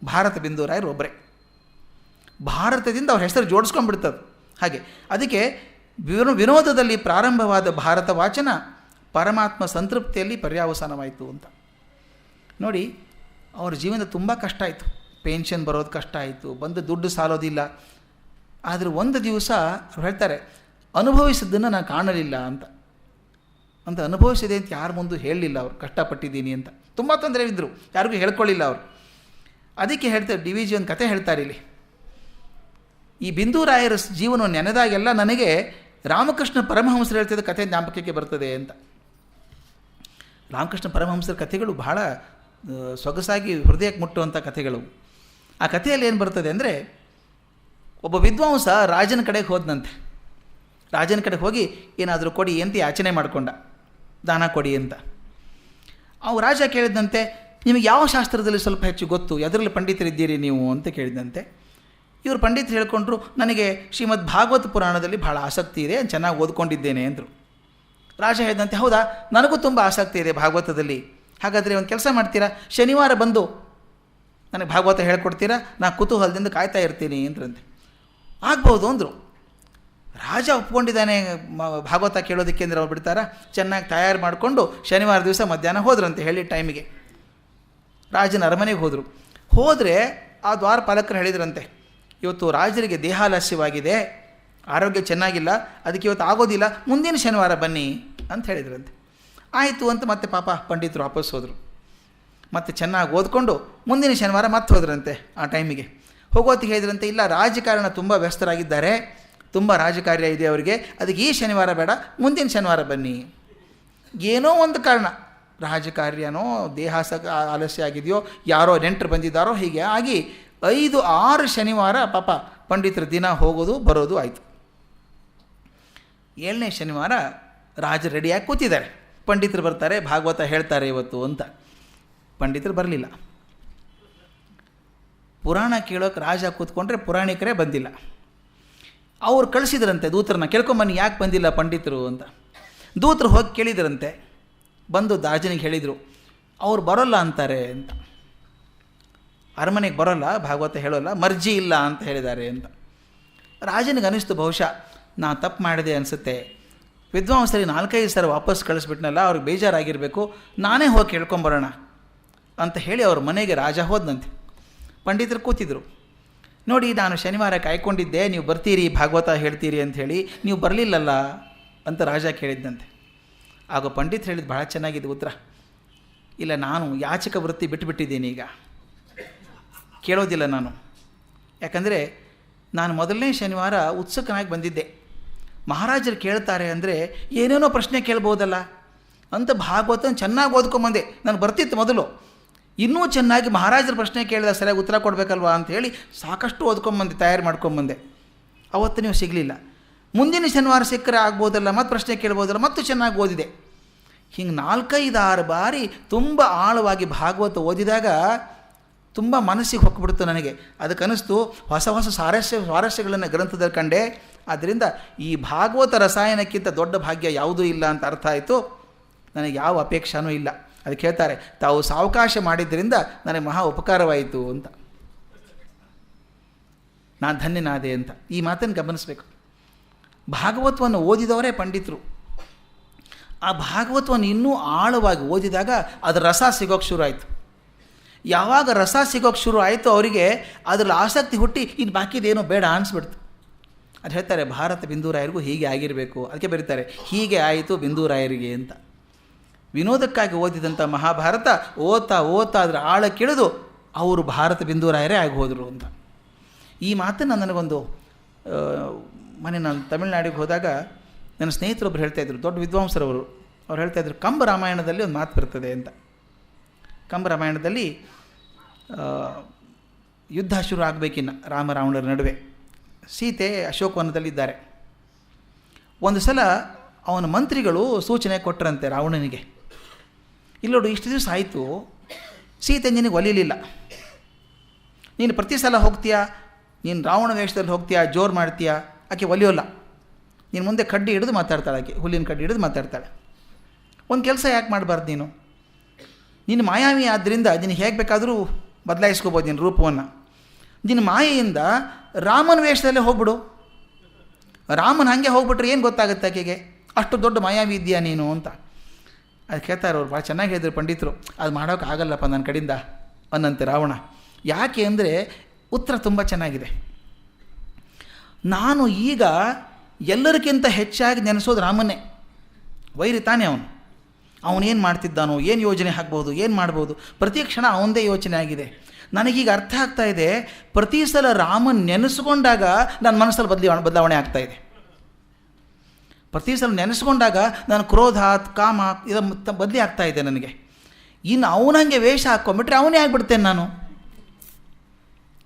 ಭಾರತ ಬಿಂದುರಾಯರು ಒಬ್ಬರೇ. ಭಾರತದಿಂದ ಅವ್ರ ಹೆಸರು ಜೋಡಿಸ್ಕೊಂಡ್ಬಿಡ್ತದೆ ಹಾಗೆ. ಅದಕ್ಕೆ ವಿನೋದದಲ್ಲಿ ಪ್ರಾರಂಭವಾದ ಭಾರತ ವಾಚನ ಪರಮಾತ್ಮ ಸಂತೃಪ್ತಿಯಲ್ಲಿ ಪರ್ಯಾವಸಾನವಾಯಿತು ಅಂತ. ನೋಡಿ, ಅವ್ರ ಜೀವನ ತುಂಬ ಕಷ್ಟ ಆಯಿತು. ಪೆನ್ಷನ್ ಬರೋದು ಕಷ್ಟ ಆಯಿತು, ಬಂದು ದುಡ್ಡು ಸಾಲೋದಿಲ್ಲ. ಆದರೆ ಒಂದು ದಿವಸ ಅವ್ರು ಹೇಳ್ತಾರೆ, ಅನುಭವಿಸಿದ್ದನ್ನು ನಾನು ಕಾಣಲಿಲ್ಲ ಅಂತ ಅನುಭವಿಸಿದೆ ಅಂತ ಯಾರ ಮುಂದೆ ಹೇಳಲಿಲ್ಲ. ಅವರು ಕಷ್ಟಪಟ್ಟಿದ್ದೀನಿ ಅಂತ ತುಂಬ ತೊಂದರೆ ಇದ್ದರು, ಯಾರಿಗೂ ಹೇಳ್ಕೊಳ್ಳಿಲ್ಲ ಅವರು. ಅದಕ್ಕೆ ಹೇಳ್ತಾರೆ, ಡಿ ವಿ ಜಿ ಒಂದು ಕತೆ ಹೇಳ್ತಾರೆ ಇಲ್ಲಿ. ಈ ಬಿಂದುರಾಯರ ಜೀವನವನ್ನು ನೆನೆದಾಗೆಲ್ಲ ನನಗೆ ರಾಮಕೃಷ್ಣ ಪರಮಹಂಸರು ಹೇಳ್ತಿದ್ದ ಕಥೆ ಜ್ಞಾಪಕಕ್ಕೆ ಬರ್ತದೆ ಅಂತ. ರಾಮಕೃಷ್ಣ ಪರಮಹಂಸರ ಕಥೆಗಳು ಬಹಳ ಸೊಗಸಾಗಿ ಹೃದಯಕ್ಕೆ ಮುಟ್ಟುವಂಥ ಕಥೆಗಳು. ಆ ಕಥೆಯಲ್ಲಿ ಏನು ಬರ್ತದೆ ಅಂದರೆ, ಒಬ್ಬ ವಿದ್ವಾಂಸ ರಾಜನ ಕಡೆಗೆ ಹೋದನಂತೆ. ರಾಜನ ಕಡೆಗೆ ಹೋಗಿ ಏನಾದರೂ ಕೊಡಿ ಅಂತ ಯಾಚನೆ ಮಾಡಿಕೊಂಡ, ದಾನ ಕೊಡಿ ಅಂತ. ಅವು ರಾಜ ಕೇಳಿದಂತೆ, ನಿಮಗೆ ಯಾವ ಶಾಸ್ತ್ರದಲ್ಲಿ ಸ್ವಲ್ಪ ಹೆಚ್ಚು ಗೊತ್ತು, ಅದರಲ್ಲಿ ಪಂಡಿತರಿದ್ದೀರಿ ನೀವು ಅಂತ ಕೇಳಿದಂತೆ. ಇವರು ಪಂಡಿತರು ಹೇಳ್ಕೊಂಡ್ರು, ನನಗೆ ಶ್ರೀಮದ್ ಭಾಗವತ ಪುರಾಣದಲ್ಲಿ ಭಾಳ ಆಸಕ್ತಿ ಇದೆ, ಚೆನ್ನಾಗಿ ಓದ್ಕೊಂಡಿದ್ದೇನೆ ಅಂದರು. ರಾಜ ಹೇಳಿದಂತೆ, ಹೌದಾ, ನನಗೂ ತುಂಬ ಆಸಕ್ತಿ ಇದೆ ಭಾಗವತದಲ್ಲಿ. ಹಾಗಾದರೆ ಒಂದು ಕೆಲಸ ಮಾಡ್ತೀರಾ, ಶನಿವಾರ ಬಂದು ನನಗೆ ಭಾಗವತ ಹೇಳ್ಕೊಡ್ತೀರಾ, ನಾನು ಕುತೂಹಲದಿಂದ ಕಾಯ್ತಾ ಇರ್ತೀನಿ ಅಂದ್ರಂತೆ. ಆಗ್ಬೋದು ಅಂದರು. ರಾಜ ಒಪ್ಕೊಂಡಿದ್ದಾನೆ ಭಾಗವತ ಕೇಳೋದಕ್ಕೆ ಅಂದರೆ ಅವ್ರು ಬಿಡ್ತಾರಾ. ಚೆನ್ನಾಗಿ ತಯಾರು ಮಾಡಿಕೊಂಡು ಶನಿವಾರ ದಿವಸ ಮಧ್ಯಾಹ್ನ ಹೋದ್ರಂತೆ ಹೇಳಿ ಟೈಮಿಗೆ. ರಾಜನ ಅರಮನೆಗೆ ಹೋದರೆ ಆ ದ್ವಾರಪಾಲಕರು ಹೇಳಿದ್ರಂತೆ, ಇವತ್ತು ರಾಜರಿಗೆ ದೇಹಾಲಸ್ಯವಾಗಿದೆ, ಆರೋಗ್ಯ ಚೆನ್ನಾಗಿಲ್ಲ, ಅದಕ್ಕೆ ಇವತ್ತು ಆಗೋದಿಲ್ಲ, ಮುಂದಿನ ಶನಿವಾರ ಬನ್ನಿ ಅಂತ ಹೇಳಿದ್ರಂತೆ. ಆಯಿತು ಅಂತ ಮತ್ತೆ ಪಾಪ ಪಂಡಿತರು ವಾಪಸ್ ಹೋದರು. ಮತ್ತು ಚೆನ್ನಾಗಿ ಓದ್ಕೊಂಡು ಮುಂದಿನ ಶನಿವಾರ ಮತ್ತೆ ಹೋದ್ರಂತೆ. ಆ ಟೈಮಿಗೆ ಹೋಗೋತ್ತಿಗೆ ಹೇಳಿದ್ರಂತೆ, ಇಲ್ಲ, ರಾಜಕಾರಣ ತುಂಬ ವ್ಯಸ್ತರಾಗಿದ್ದಾರೆ, ತುಂಬ ರಾಜಕಾರ್ಯ ಇದೆ ಅವರಿಗೆ, ಅದಕ್ಕೆ ಈ ಶನಿವಾರ ಬೇಡ, ಮುಂದಿನ ಶನಿವಾರ ಬನ್ನಿ. ಏನೋ ಒಂದು ಕಾರಣ, ರಾಜಕಾರ್ಯನೋ ಆಲಸ್ಯ ಆಗಿದೆಯೋ, ಯಾರೋ ನೆಂಟರು ಬಂದಿದ್ದಾರೋ, ಹೀಗೆ ಆಗಿ 5-6 ಶನಿವಾರ ಪಾಪ ಪಂಡಿತರ ದಿನ ಹೋಗೋದು ಬರೋದು ಆಯಿತು. 7ನೇ ಶನಿವಾರ ರಾಜ ರೆಡಿಯಾಗಿ ಕೂತಿದ್ದಾರೆ. ಪಂಡಿತರು ಬರ್ತಾರೆ, ಭಾಗವತ ಹೇಳ್ತಾರೆ ಇವತ್ತು ಅಂತ. ಪಂಡಿತರು ಬರಲಿಲ್ಲ. ಪುರಾಣ ಕೇಳೋಕೆ ರಾಜ ಕೂತ್ಕೊಂಡ್ರೆ ಪುರಾಣಿಕರೇ ಬಂದಿಲ್ಲ. ಅವ್ರು ಕಳಿಸಿದ್ರಂತೆ ದೂತರನ್ನ, ಕೇಳ್ಕೊಂಬನ್ನಿ ಯಾಕೆ ಬಂದಿಲ್ಲ ಪಂಡಿತರು ಅಂತ. ದೂತರು ಹೋಗಿ ಕೇಳಿದ್ರಂತೆ, ಬಂದು ರಾಜನಿಗೆ ಹೇಳಿದರು, ಅವ್ರು ಬರೋಲ್ಲ ಅಂತಾರೆ ಅಂತ. ಅರಮನೆಗೆ ಬರೋಲ್ಲ, ಭಾಗವತ ಹೇಳೋಲ್ಲ, ಮರ್ಜಿ ಇಲ್ಲ ಅಂತ ಹೇಳಿದ್ದಾರೆ ಅಂತ. ರಾಜನಿಗೆ ಅನಿಸ್ತು, ಬಹುಶಃ ನಾ ತಪ್ಪು ಮಾಡಿದೆ ಅನಿಸುತ್ತೆ, ವಿದ್ವಾಂಸರಿಗೆ 4-5 ಸಲ ವಾಪಸ್ ಕಳಿಸ್ಬಿಟ್ನಲ್ಲ, ಅವ್ರಿಗೆ ಬೇಜಾರಾಗಿರಬೇಕು, ನಾನೇ ಹೋಗಿ ಕೇಳ್ಕೊಂಬರೋಣ ಅಂತ ಹೇಳಿ ಅವ್ರ ಮನೆಗೆ ರಾಜ ಹೋದಂತೆ. ಪಂಡಿತರು ಕೂತಿದ್ರು. ನೋಡಿ, ನಾನು ಶನಿವಾರ ಕಾಯ್ಕೊಂಡಿದ್ದೆ, ನೀವು ಬರ್ತೀರಿ, ಭಾಗವತ ಹೇಳ್ತೀರಿ ಅಂಥೇಳಿ, ನೀವು ಬರಲಿಲ್ಲಲ್ಲ ಅಂತ ರಾಜ ಕೇಳಿದ್ದಂತೆ. ಆಗ ಪಂಡಿತ್ ಹೇಳಿದ್ದು ಭಾಳ ಚೆನ್ನಾಗಿದೆ ಉತ್ತರ. ಇಲ್ಲ, ನಾನು ಯಾಚಕ ವೃತ್ತಿ ಬಿಟ್ಟುಬಿಟ್ಟಿದ್ದೀನಿ, ಈಗ ಕೇಳೋದಿಲ್ಲ ನಾನು. ಯಾಕಂದರೆ ನಾನು ಮೊದಲನೇ ಶನಿವಾರ ಉತ್ಸುಕನಾಗಿ ಬಂದಿದ್ದೆ. ಮಹಾರಾಜರು ಕೇಳ್ತಾರೆ ಅಂದರೆ ಏನೇನೋ ಪ್ರಶ್ನೆ ಕೇಳ್ಬೋದಲ್ಲ ಅಂತ ಭಾಗವತನ ಚೆನ್ನಾಗಿ ಓದ್ಕೊಂಬಂದೆ. ನಾನು ಬರ್ತಿತ್ತು ಮೊದಲು, ಇನ್ನೂ ಚೆನ್ನಾಗಿ ಮಹಾರಾಜರ ಪ್ರಶ್ನೆ ಕೇಳಿದ ಸರಿಯಾಗಿ ಉತ್ತರ ಕೊಡಬೇಕಲ್ವಾ ಅಂಥೇಳಿ ಸಾಕಷ್ಟು ಓದ್ಕೊಂಬಂದೆ, ತಯಾರು ಮಾಡ್ಕೊಂಬಂದೆ. ಅವತ್ತು ನೀವು ಸಿಗಲಿಲ್ಲ. ಮುಂದಿನ ಶನಿವಾರ ಸಿಕ್ಕರೆ ಆಗ್ಬೋದಲ್ಲ, ಮತ್ತು ಪ್ರಶ್ನೆ ಕೇಳ್ಬೋದಲ್ಲ, ಮತ್ತು ಚೆನ್ನಾಗಿ ಓದಿದೆ. ಹಿಂಗೆ 4-5-6 ಬಾರಿ ತುಂಬ ಆಳವಾಗಿ ಭಾಗವತ ಓದಿದಾಗ ತುಂಬ ಮನಸ್ಸಿಗೆ ಹೊಕ್ಬಿಡ್ತು ನನಗೆ. ಅದಕ್ಕೆ ಅನ್ನಿಸ್ತು, ಹೊಸ ಹೊಸ ಸ್ವಾರಸ್ಯಗಳನ್ನು ಗ್ರಂಥದಲ್ಲಿ ಕಂಡೆ. ಆದ್ದರಿಂದ ಈ ಭಾಗವತ ರಸಾಯನಕ್ಕಿಂತ ದೊಡ್ಡ ಭಾಗ್ಯ ಯಾವುದೂ ಇಲ್ಲ ಅಂತ ಅರ್ಥ ಆಯಿತು. ನನಗೆ ಯಾವ ಅಪೇಕ್ಷಾನೂ ಇಲ್ಲ. ಅದಕ್ಕೆ ಹೇಳ್ತಾರೆ, ತಾವು ಸಾವಕಾಶ ಮಾಡಿದ್ದರಿಂದ ನನಗೆ ಮಹಾ ಉಪಕಾರವಾಯಿತು ಅಂತ, ನಾನು ಧನ್ಯನಾದೆ ಅಂತ. ಈ ಮಾತನ್ನು ಗಮನಿಸಬೇಕು. ಭಾಗವತವನ್ನು ಓದಿದವರೇ ಪಂಡಿತರು. ಆ ಭಾಗವತವನ್ನು ಇನ್ನೂ ಆಳವಾಗಿ ಓದಿದಾಗ ಅದರ ರಸ ಸಿಗೋಕ್ಕೆ ಶುರು ಆಯಿತು. ಯಾವಾಗ ರಸ ಸಿಗೋಕ್ಕೆ ಶುರು ಆಯಿತು ಅವರಿಗೆ ಅದರಲ್ಲಿ ಆಸಕ್ತಿ ಹುಟ್ಟಿ ಇನ್ನು ಬಾಕಿದೇನೋ ಬೇಡ ಅನಿಸ್ಬಿಡ್ತು. ಅದು ಹೇಳ್ತಾರೆ, ಭಾರತ ಬಿಂದೂರಾಯರಿಗೂ ಹೀಗೆ ಆಗಿರಬೇಕು. ಅದಕ್ಕೆ ಬರೀತಾರೆ, ಹೀಗೆ ಆಯಿತು ಬಿಂದೂರಾಯರಿಗೆ ಅಂತ. ವಿನೋದಕ್ಕಾಗಿ ಓದಿದಂಥ ಮಹಾಭಾರತ ಓದ್ತಾ ಅದರ ಆಳಕ್ಕಿಳಿದು ಅವರು ಭಾರತ ಬಿಂದೂರಾಯರೇ ಆಗಿ ಹೋದರು ಅಂತ. ಈ ಮಾತನ್ನು ನನಗೊಂದು ನಾನು ತಮಿಳುನಾಡಿಗೆ ಹೋದಾಗ ನನ್ನ ಸ್ನೇಹಿತರೊಬ್ಬರು ಹೇಳ್ತಾಯಿದ್ರು, ದೊಡ್ಡ ವಿದ್ವಾಂಸರವರು. ಅವ್ರು ಹೇಳ್ತಾಯಿದ್ರು, ಕಂಬ ರಾಮಾಯಣದಲ್ಲಿ ಒಂದು ಮಾತು ಬರ್ತದೆ ಅಂತ. ಕಂಬ ರಾಮಾಯಣದಲ್ಲಿ ಯುದ್ಧ ಶುರು ಆಗಬೇಕಿನ್ನ ರಾಮ ರಾವಣರ ನಡುವೆ. ಸೀತೆ ಅಶೋಕವನದಲ್ಲಿದ್ದಾರೆ. ಒಂದು ಸಲ ಅವನ ಮಂತ್ರಿಗಳು ಸೂಚನೆ ಕೊಟ್ಟರಂತೆ ರಾವಣನಿಗೆ, ಇಲ್ಲೋಡು, ಇಷ್ಟು ದಿವಸ ಆಯಿತು, ಸೀತೆ ನಿನಗೆ ಒಲಿಲಿಲ್ಲ, ನೀನು ಪ್ರತಿ ಸಲ ಹೋಗ್ತೀಯಾ, ನೀನು ರಾವಣ ವೇಷದಲ್ಲಿ ಹೋಗ್ತೀಯಾ, ಜೋರು ಮಾಡ್ತೀಯಾ, ಆಕೆ ಒಲಿಯೋಲ್ಲ. ನೀನು ಮುಂದೆ ಕಡ್ಡಿ ಹಿಡಿದು ಮಾತಾಡ್ತಾಳೆ, ಆಕೆ ಹುಲ್ಲಿನ ಕಡ್ಡಿ ಹಿಡಿದು ಮಾತಾಡ್ತಾಳೆ. ಒಂದು ಕೆಲಸ ಯಾಕೆ ಮಾಡಬಾರ್ದು, ನೀನು ಮಾಯಾವಿ ಆದ್ದರಿಂದ ನಿನಗೆ ಹೇಗೆ ಬೇಕಾದರೂ ಬದಲಾಯಿಸ್ಕೋಬೋದು ನಿನ್ನ ರೂಪವನ್ನು. ನಿನ್ನ ಮಾಯೆಯಿಂದ ರಾಮನ ವೇಷದಲ್ಲೇ ಹೋಗ್ಬಿಡು. ರಾಮನ ಹಾಗೆ ಹೋಗ್ಬಿಟ್ರೆ ಏನು ಗೊತ್ತಾಗುತ್ತೆ ಆಕೆಗೆ, ಅಷ್ಟು ದೊಡ್ಡ ಮಾಯಾವಿ ಇದೆಯಾ ನೀನು ಅಂತ. ಅದು ಕೇಳ್ತಾರೆ ಅವ್ರು, ಭಾಳ ಚೆನ್ನಾಗಿ ಹೇಳಿದ್ರು ಪಂಡಿತರು. ಅದು ಮಾಡೋಕೆ ಆಗಲ್ಲಪ್ಪ ನನ್ನ ಕಡೆಯಿಂದ ಅನ್ನಂತೆ ರಾವಣ. ಯಾಕೆ ಅಂದರೆ ಉತ್ತರ ತುಂಬ ಚೆನ್ನಾಗಿದೆ. ನಾನು ಈಗ ಎಲ್ಲರಿಗಿಂತ ಹೆಚ್ಚಾಗಿ ನೆನೆಸೋದು ರಾಮನ್ನೇ. ವೈರಿ ತಾನೇ ಅವನೇನು ಮಾಡ್ತಿದ್ದಾನೋ, ಏನು ಯೋಜನೆ ಹಾಕ್ಬೋದು, ಏನು ಮಾಡ್ಬೋದು, ಪ್ರತಿ ಕ್ಷಣ ಅವನದೇ ಯೋಚನೆ ಆಗಿದೆ. ನನಗೀಗ ಅರ್ಥ ಆಗ್ತಾ ಇದೆ, ಪ್ರತಿ ಸಲ ರಾಮನ್ ನೆನೆಸ್ಕೊಂಡಾಗ ನನ್ನ ಮನಸ್ಸಲ್ಲಿ ಬದಲಾವಣೆ ಆಗ್ತಾಯಿದೆ. ಪ್ರತಿ ಸಲ ನೆನೆಸ್ಕೊಂಡಾಗ ನಾನು ಕ್ರೋಧ, ಕಾಮ ಇದು ಬದಲಿ ಆಗ್ತಾಯಿದೆ ನನಗೆ. ಇನ್ನು ಅವನಂಗೆ ವೇಷ ಹಾಕ್ಕೊಂಬಿಟ್ರೆ ಅವನೇ ಆಗಿಬಿಡ್ತೇನೆ ನಾನು.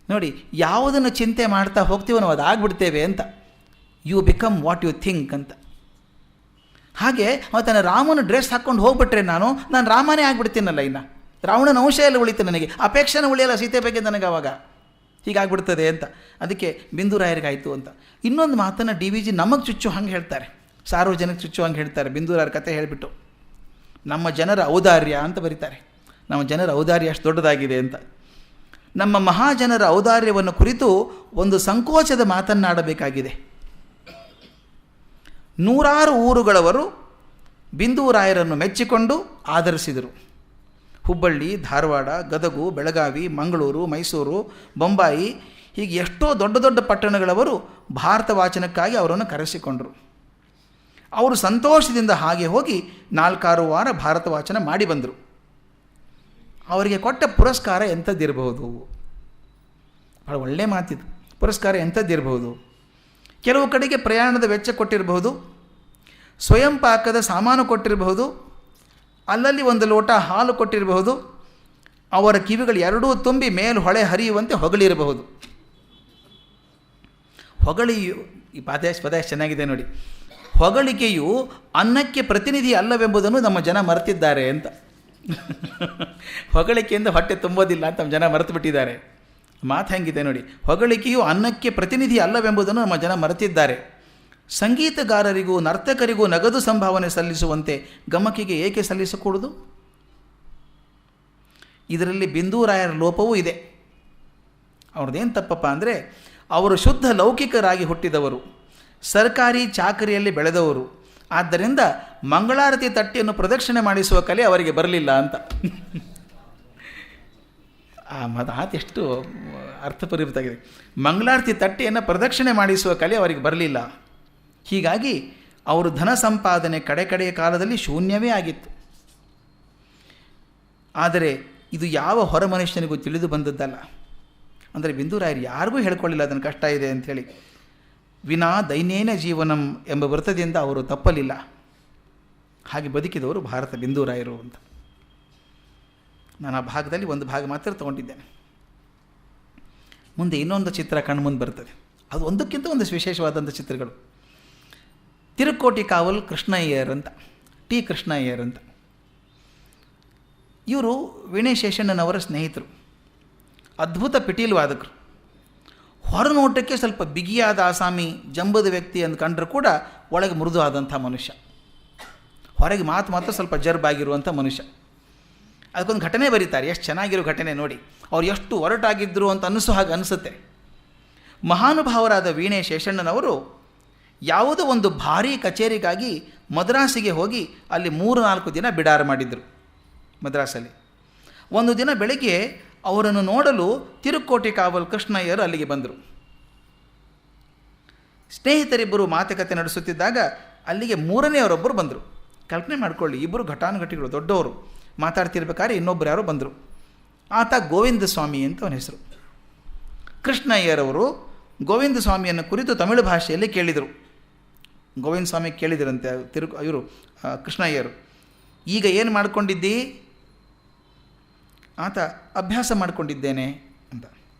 ನೋಡಿ, ಯಾವುದನ್ನು ಚಿಂತೆ ಮಾಡ್ತಾ ಹೋಗ್ತೀವೋ ನಾವು ಅದಾಗ್ಬಿಡ್ತೇವೆ ಅಂತ. You become what you think ಅಂತ. ಹಾಗೆ ಅವತ್ತು ರಾಮನ ಡ್ರೆಸ್ ಹಾಕ್ಕೊಂಡು ಹೋಗ್ಬಿಟ್ರೆ ನಾನು ರಾಮನೇ ಆಗಿಬಿಡ್ತೀನಲ್ಲ. ಇನ್ನು ರಾವಣನ ಅಂಶ ಎಲ್ಲ ಉಳಿತು, ನನಗೆ ಅಪೇಕ್ಷೆನ ಉಳಿಯಲ್ಲ ಸೀತೆ ಬಗ್ಗೆ ನನಗೆ ಆವಾಗ. ಹೀಗಾಗ್ಬಿಡ್ತದೆ ಅಂತ. ಅದಕ್ಕೆ ಬಿಂದೂರಾಯರಿಗಾಯಿತು ಅಂತ. ಇನ್ನೊಂದು ಮಾತನ್ನು DVG ನಮಗೆ ಚುಚ್ಚು ಹಂಗೆ ಹೇಳ್ತಾರೆ, ಸಾರ್ವಜನಿಕ ಚುಚ್ಚು ಹಂಗೆ ಹೇಳ್ತಾರೆ. ಬಿಂದೂರಾಯರ ಕತೆ ಹೇಳಿಬಿಟ್ಟು ನಮ್ಮ ಜನರ ಔದಾರ್ಯ ಅಂತ ಬರೀತಾರೆ. ನಮ್ಮ ಜನರ ಔದಾರ್ಯ ಅಷ್ಟು ದೊಡ್ಡದಾಗಿದೆ ಅಂತ. ನಮ್ಮ ಮಹಾಜನರ ಔದಾರ್ಯವನ್ನು ಕುರಿತು ಒಂದು ಸಂಕೋಚದ ಮಾತನ್ನಾಡಬೇಕಾಗಿದೆ. 100 ಊರುಗಳವರು ಬಿಂದೂರಾಯರನ್ನು ಮೆಚ್ಚಿಕೊಂಡು ಆದರಿಸಿದರು. ಹುಬ್ಬಳ್ಳಿ, ಧಾರವಾಡ, ಗದಗು, ಬೆಳಗಾವಿ, ಮಂಗಳೂರು, ಮೈಸೂರು, ಬೊಂಬಾಯಿ, ಹೀಗೆ ಎಷ್ಟೋ ದೊಡ್ಡ ದೊಡ್ಡ ಪಟ್ಟಣಗಳವರು ಭಾರತ ವಾಚನಕ್ಕಾಗಿ ಅವರನ್ನು ಕರೆಸಿಕೊಂಡರು. ಅವರು ಸಂತೋಷದಿಂದ ಹಾಗೆ ಹೋಗಿ 4-6 ವಾರ ಭಾರತ ವಾಚನ ಮಾಡಿ ಬಂದರು. ಅವರಿಗೆ ಕೊಟ್ಟ ಪುರಸ್ಕಾರ ಎಂಥದ್ದಿರಬಹುದು? ಭಾಳ ಒಳ್ಳೆಯ ಮಾತಿದು. ಪುರಸ್ಕಾರ ಎಂಥದ್ದಿರಬಹುದು? ಕೆಲವು ಕಡೆಗೆ ಪ್ರಯಾಣದ ವೆಚ್ಚ ಕೊಟ್ಟಿರಬಹುದು, ಸ್ವಯಂ ಪಾಕದ ಸಾಮಾನು ಕೊಟ್ಟಿರಬಹುದು, ಅಲ್ಲಲ್ಲಿ ಒಂದು ಲೋಟ ಹಾಲು ಕೊಟ್ಟಿರಬಹುದು, ಅವರ ಕಿವಿಗಳು ಎರಡೂ ತುಂಬಿ ಮೇಲು ಹೊಳೆ ಹರಿಯುವಂತೆ ಹೊಗಳಿರಬಹುದು. ಹೊಗಳಿಯು, ಈ ಪದ ಚೆನ್ನಾಗಿದೆ ನೋಡಿ, ಹೊಗಳಿಕೆಯು ಅನ್ನಕ್ಕೆ ಪ್ರತಿನಿಧಿ ಅಲ್ಲವೆಂಬುದನ್ನು ನಮ್ಮ ಜನ ಮರೆತಿದ್ದಾರೆ ಅಂತ. ಹೊಗಳಿಕೆಯಿಂದ ಹೊಟ್ಟೆ ತುಂಬೋದಿಲ್ಲ ಅಂತ ನಮ್ಮ ಜನ ಮರೆತು ಬಿಟ್ಟಿದ್ದಾರೆ. ಮಾತು ಹೆಂಗಿದೆ ನೋಡಿ, ಹೊಗಳಿಕೆಯು ಅನ್ನಕ್ಕೆ ಪ್ರತಿನಿಧಿ ಅಲ್ಲವೆಂಬುದನ್ನು ನಮ್ಮ ಜನ ಮರೆತಿದ್ದಾರೆ. ಸಂಗೀತಗಾರರಿಗೂ ನರ್ತಕರಿಗೂ ನಗದು ಸಂಭಾವನೆ ಸಲ್ಲಿಸುವಂತೆ ಗಮಕಿಗೆ ಏಕೆ ಸಲ್ಲಿಸಕೂಡದು? ಇದರಲ್ಲಿ ಬಿಂದೂರಾಯರ ಲೋಪವೂ ಇದೆ. ಅವ್ರದ್ದೇನು ತಪ್ಪಪ್ಪ ಅಂದರೆ, ಅವರು ಶುದ್ಧ ಲೌಕಿಕರಾಗಿ ಹುಟ್ಟಿದವರು, ಸರ್ಕಾರಿ ಚಾಕರಿಯಲ್ಲಿ ಬೆಳೆದವರು. ಆದ್ದರಿಂದ ಮಂಗಳಾರತಿ ತಟ್ಟೆಯನ್ನು ಪ್ರದಕ್ಷಿಣೆ ಮಾಡಿಸುವ ಕಲೆ ಅವರಿಗೆ ಬರಲಿಲ್ಲ ಅಂತ. ಆ ಮಾತೆಷ್ಟು ಅರ್ಥಪೂರ್ವಕವಾಗಿದೆ. ಮಂಗಳಾರತಿ ತಟ್ಟೆಯನ್ನು ಪ್ರದಕ್ಷಿಣೆ ಮಾಡಿಸುವ ಕಲೆ ಅವರಿಗೆ ಬರಲಿಲ್ಲ. ಹೀಗಾಗಿ ಅವರು ಧನ ಸಂಪಾದನೆ ಕಡೆಯ ಕಾಲದಲ್ಲಿ ಶೂನ್ಯವೇ ಆಗಿತ್ತು. ಆದರೆ ಇದು ಯಾವ ಹೊರ ಮನುಷ್ಯನಿಗೂ ತಿಳಿದು ಬಂದದ್ದಲ್ಲ. ಅಂದರೆ ಬಿಂದುರಾಯರು ಯಾರಿಗೂ ಹೇಳ್ಕೊಳ್ಳಿಲ್ಲ ಅದನ್ನು ಕಷ್ಟ ಇದೆ ಅಂಥೇಳಿ. ವಿನಾ ದೈನೇನ ಜೀವನಂ ಎಂಬ ವೃತ್ತದಿಂದ ಅವರು ತಪ್ಪಲಿಲ್ಲ. ಹಾಗೆ ಬದುಕಿದವರು ಭಾರತ ಬಿಂದುರಾಯರು ಅಂತ. ನಾನು ಆ ಭಾಗದಲ್ಲಿ ಒಂದು ಭಾಗ ಮಾತ್ರ ತಗೊಂಡಿದ್ದೇನೆ. ಮುಂದೆ ಇನ್ನೊಂದು ಚಿತ್ರ ಕಣ್ಮುಂದೆ ಬರ್ತದೆ. ಅದು ಒಂದಕ್ಕಿಂತ ಒಂದು ವಿಶೇಷವಾದಂಥ ಚಿತ್ರಗಳು. ತಿರುಕೋಟಿ ಕಾವಲ್ ಕೃಷ್ಣಯ್ಯರ್ ಅಂತ, ಟಿ ಕೃಷ್ಣಯ್ಯರ್ ಅಂತ. ಇವರು ವೀಣೆ ಶೇಷಣ್ಣನವರ ಸ್ನೇಹಿತರು, ಅದ್ಭುತ ಪಿಟೀಲ್ ವಾದಕರು. ಹೊರನೋಟಕ್ಕೆ ಸ್ವಲ್ಪ ಬಿಗಿಯಾದ ಆಸಾಮಿ ಜಂಬದ ವ್ಯಕ್ತಿ ಅಂತ ಕಂಡ್ರೂ ಕೂಡ ಒಳಗೆ ಮೃದು ಆದಂಥ ಮನುಷ್ಯ, ಹೊರಗೆ ಮಾತ್ರ ಸ್ವಲ್ಪ ಜರ್ಬಾಗಿರುವಂಥ ಮನುಷ್ಯ. ಅದಕ್ಕೊಂದು ಘಟನೆ ಬರೀತಾರೆ, ಎಷ್ಟು ಚೆನ್ನಾಗಿರೋ ಘಟನೆ ನೋಡಿ. ಅವ್ರು ಎಷ್ಟು ಒರಟಾಗಿದ್ದರು ಅಂತ ಅನ್ನಿಸೋ ಹಾಗೆ ಅನಿಸುತ್ತೆ. ಮಹಾನುಭಾವರಾದ ವೀಣೆ ಶೇಷಣ್ಣನವರು ಯಾವುದೋ ಒಂದು ಭಾರೀ ಕಚೇರಿಗಾಗಿ ಮದ್ರಾಸಿಗೆ ಹೋಗಿ ಅಲ್ಲಿ 3-4 ದಿನ ಬಿಡಾರ ಮಾಡಿದರು. ಮದ್ರಾಸಲ್ಲಿ ಒಂದು ದಿನ ಬೆಳಗ್ಗೆ ಅವರನ್ನು ನೋಡಲು ತಿರುಕೋಟಿ ಕಾವಲ್ ಕೃಷ್ಣಯ್ಯರು ಅಲ್ಲಿಗೆ ಬಂದರು. ಸ್ನೇಹಿತರಿಬ್ಬರು ಮಾತುಕತೆ ನಡೆಸುತ್ತಿದ್ದಾಗ ಅಲ್ಲಿಗೆ 3ನೇಯವರೊಬ್ಬರು ಬಂದರು. ಕಲ್ಪನೆ ಮಾಡಿಕೊಳ್ಳಿ, ಇಬ್ಬರು ಘಟಾನುಘಟಿಗಳು, ದೊಡ್ಡವರು. ಮಾತಾಡ್ತಿರ್ಬೇಕಾದ್ರೆ ಇನ್ನೊಬ್ಬರು ಯಾರೋ ಬಂದರು. ಆತ ಗೋವಿಂದ ಸ್ವಾಮಿ ಅಂತ ಅವನ ಹೆಸರು. ಕೃಷ್ಣಯ್ಯರವರು ಗೋವಿಂದ ಸ್ವಾಮಿಯನ್ನು ಕುರಿತು ತಮಿಳು ಭಾಷೆಯಲ್ಲಿ ಕೇಳಿದರು. ಗೋವಿಂದ ಸ್ವಾಮಿ ಕೇಳಿದರಂತೆ ಇವರು ಕೃಷ್ಣಯ್ಯರು, ಈಗ ಏನು ಮಾಡಿಕೊಂಡಿದ್ದಿ? ಆತ ಅಭ್ಯಾಸ ಮಾಡಿಕೊಂಡಿದ್ದೇನೆ ಅಂತ.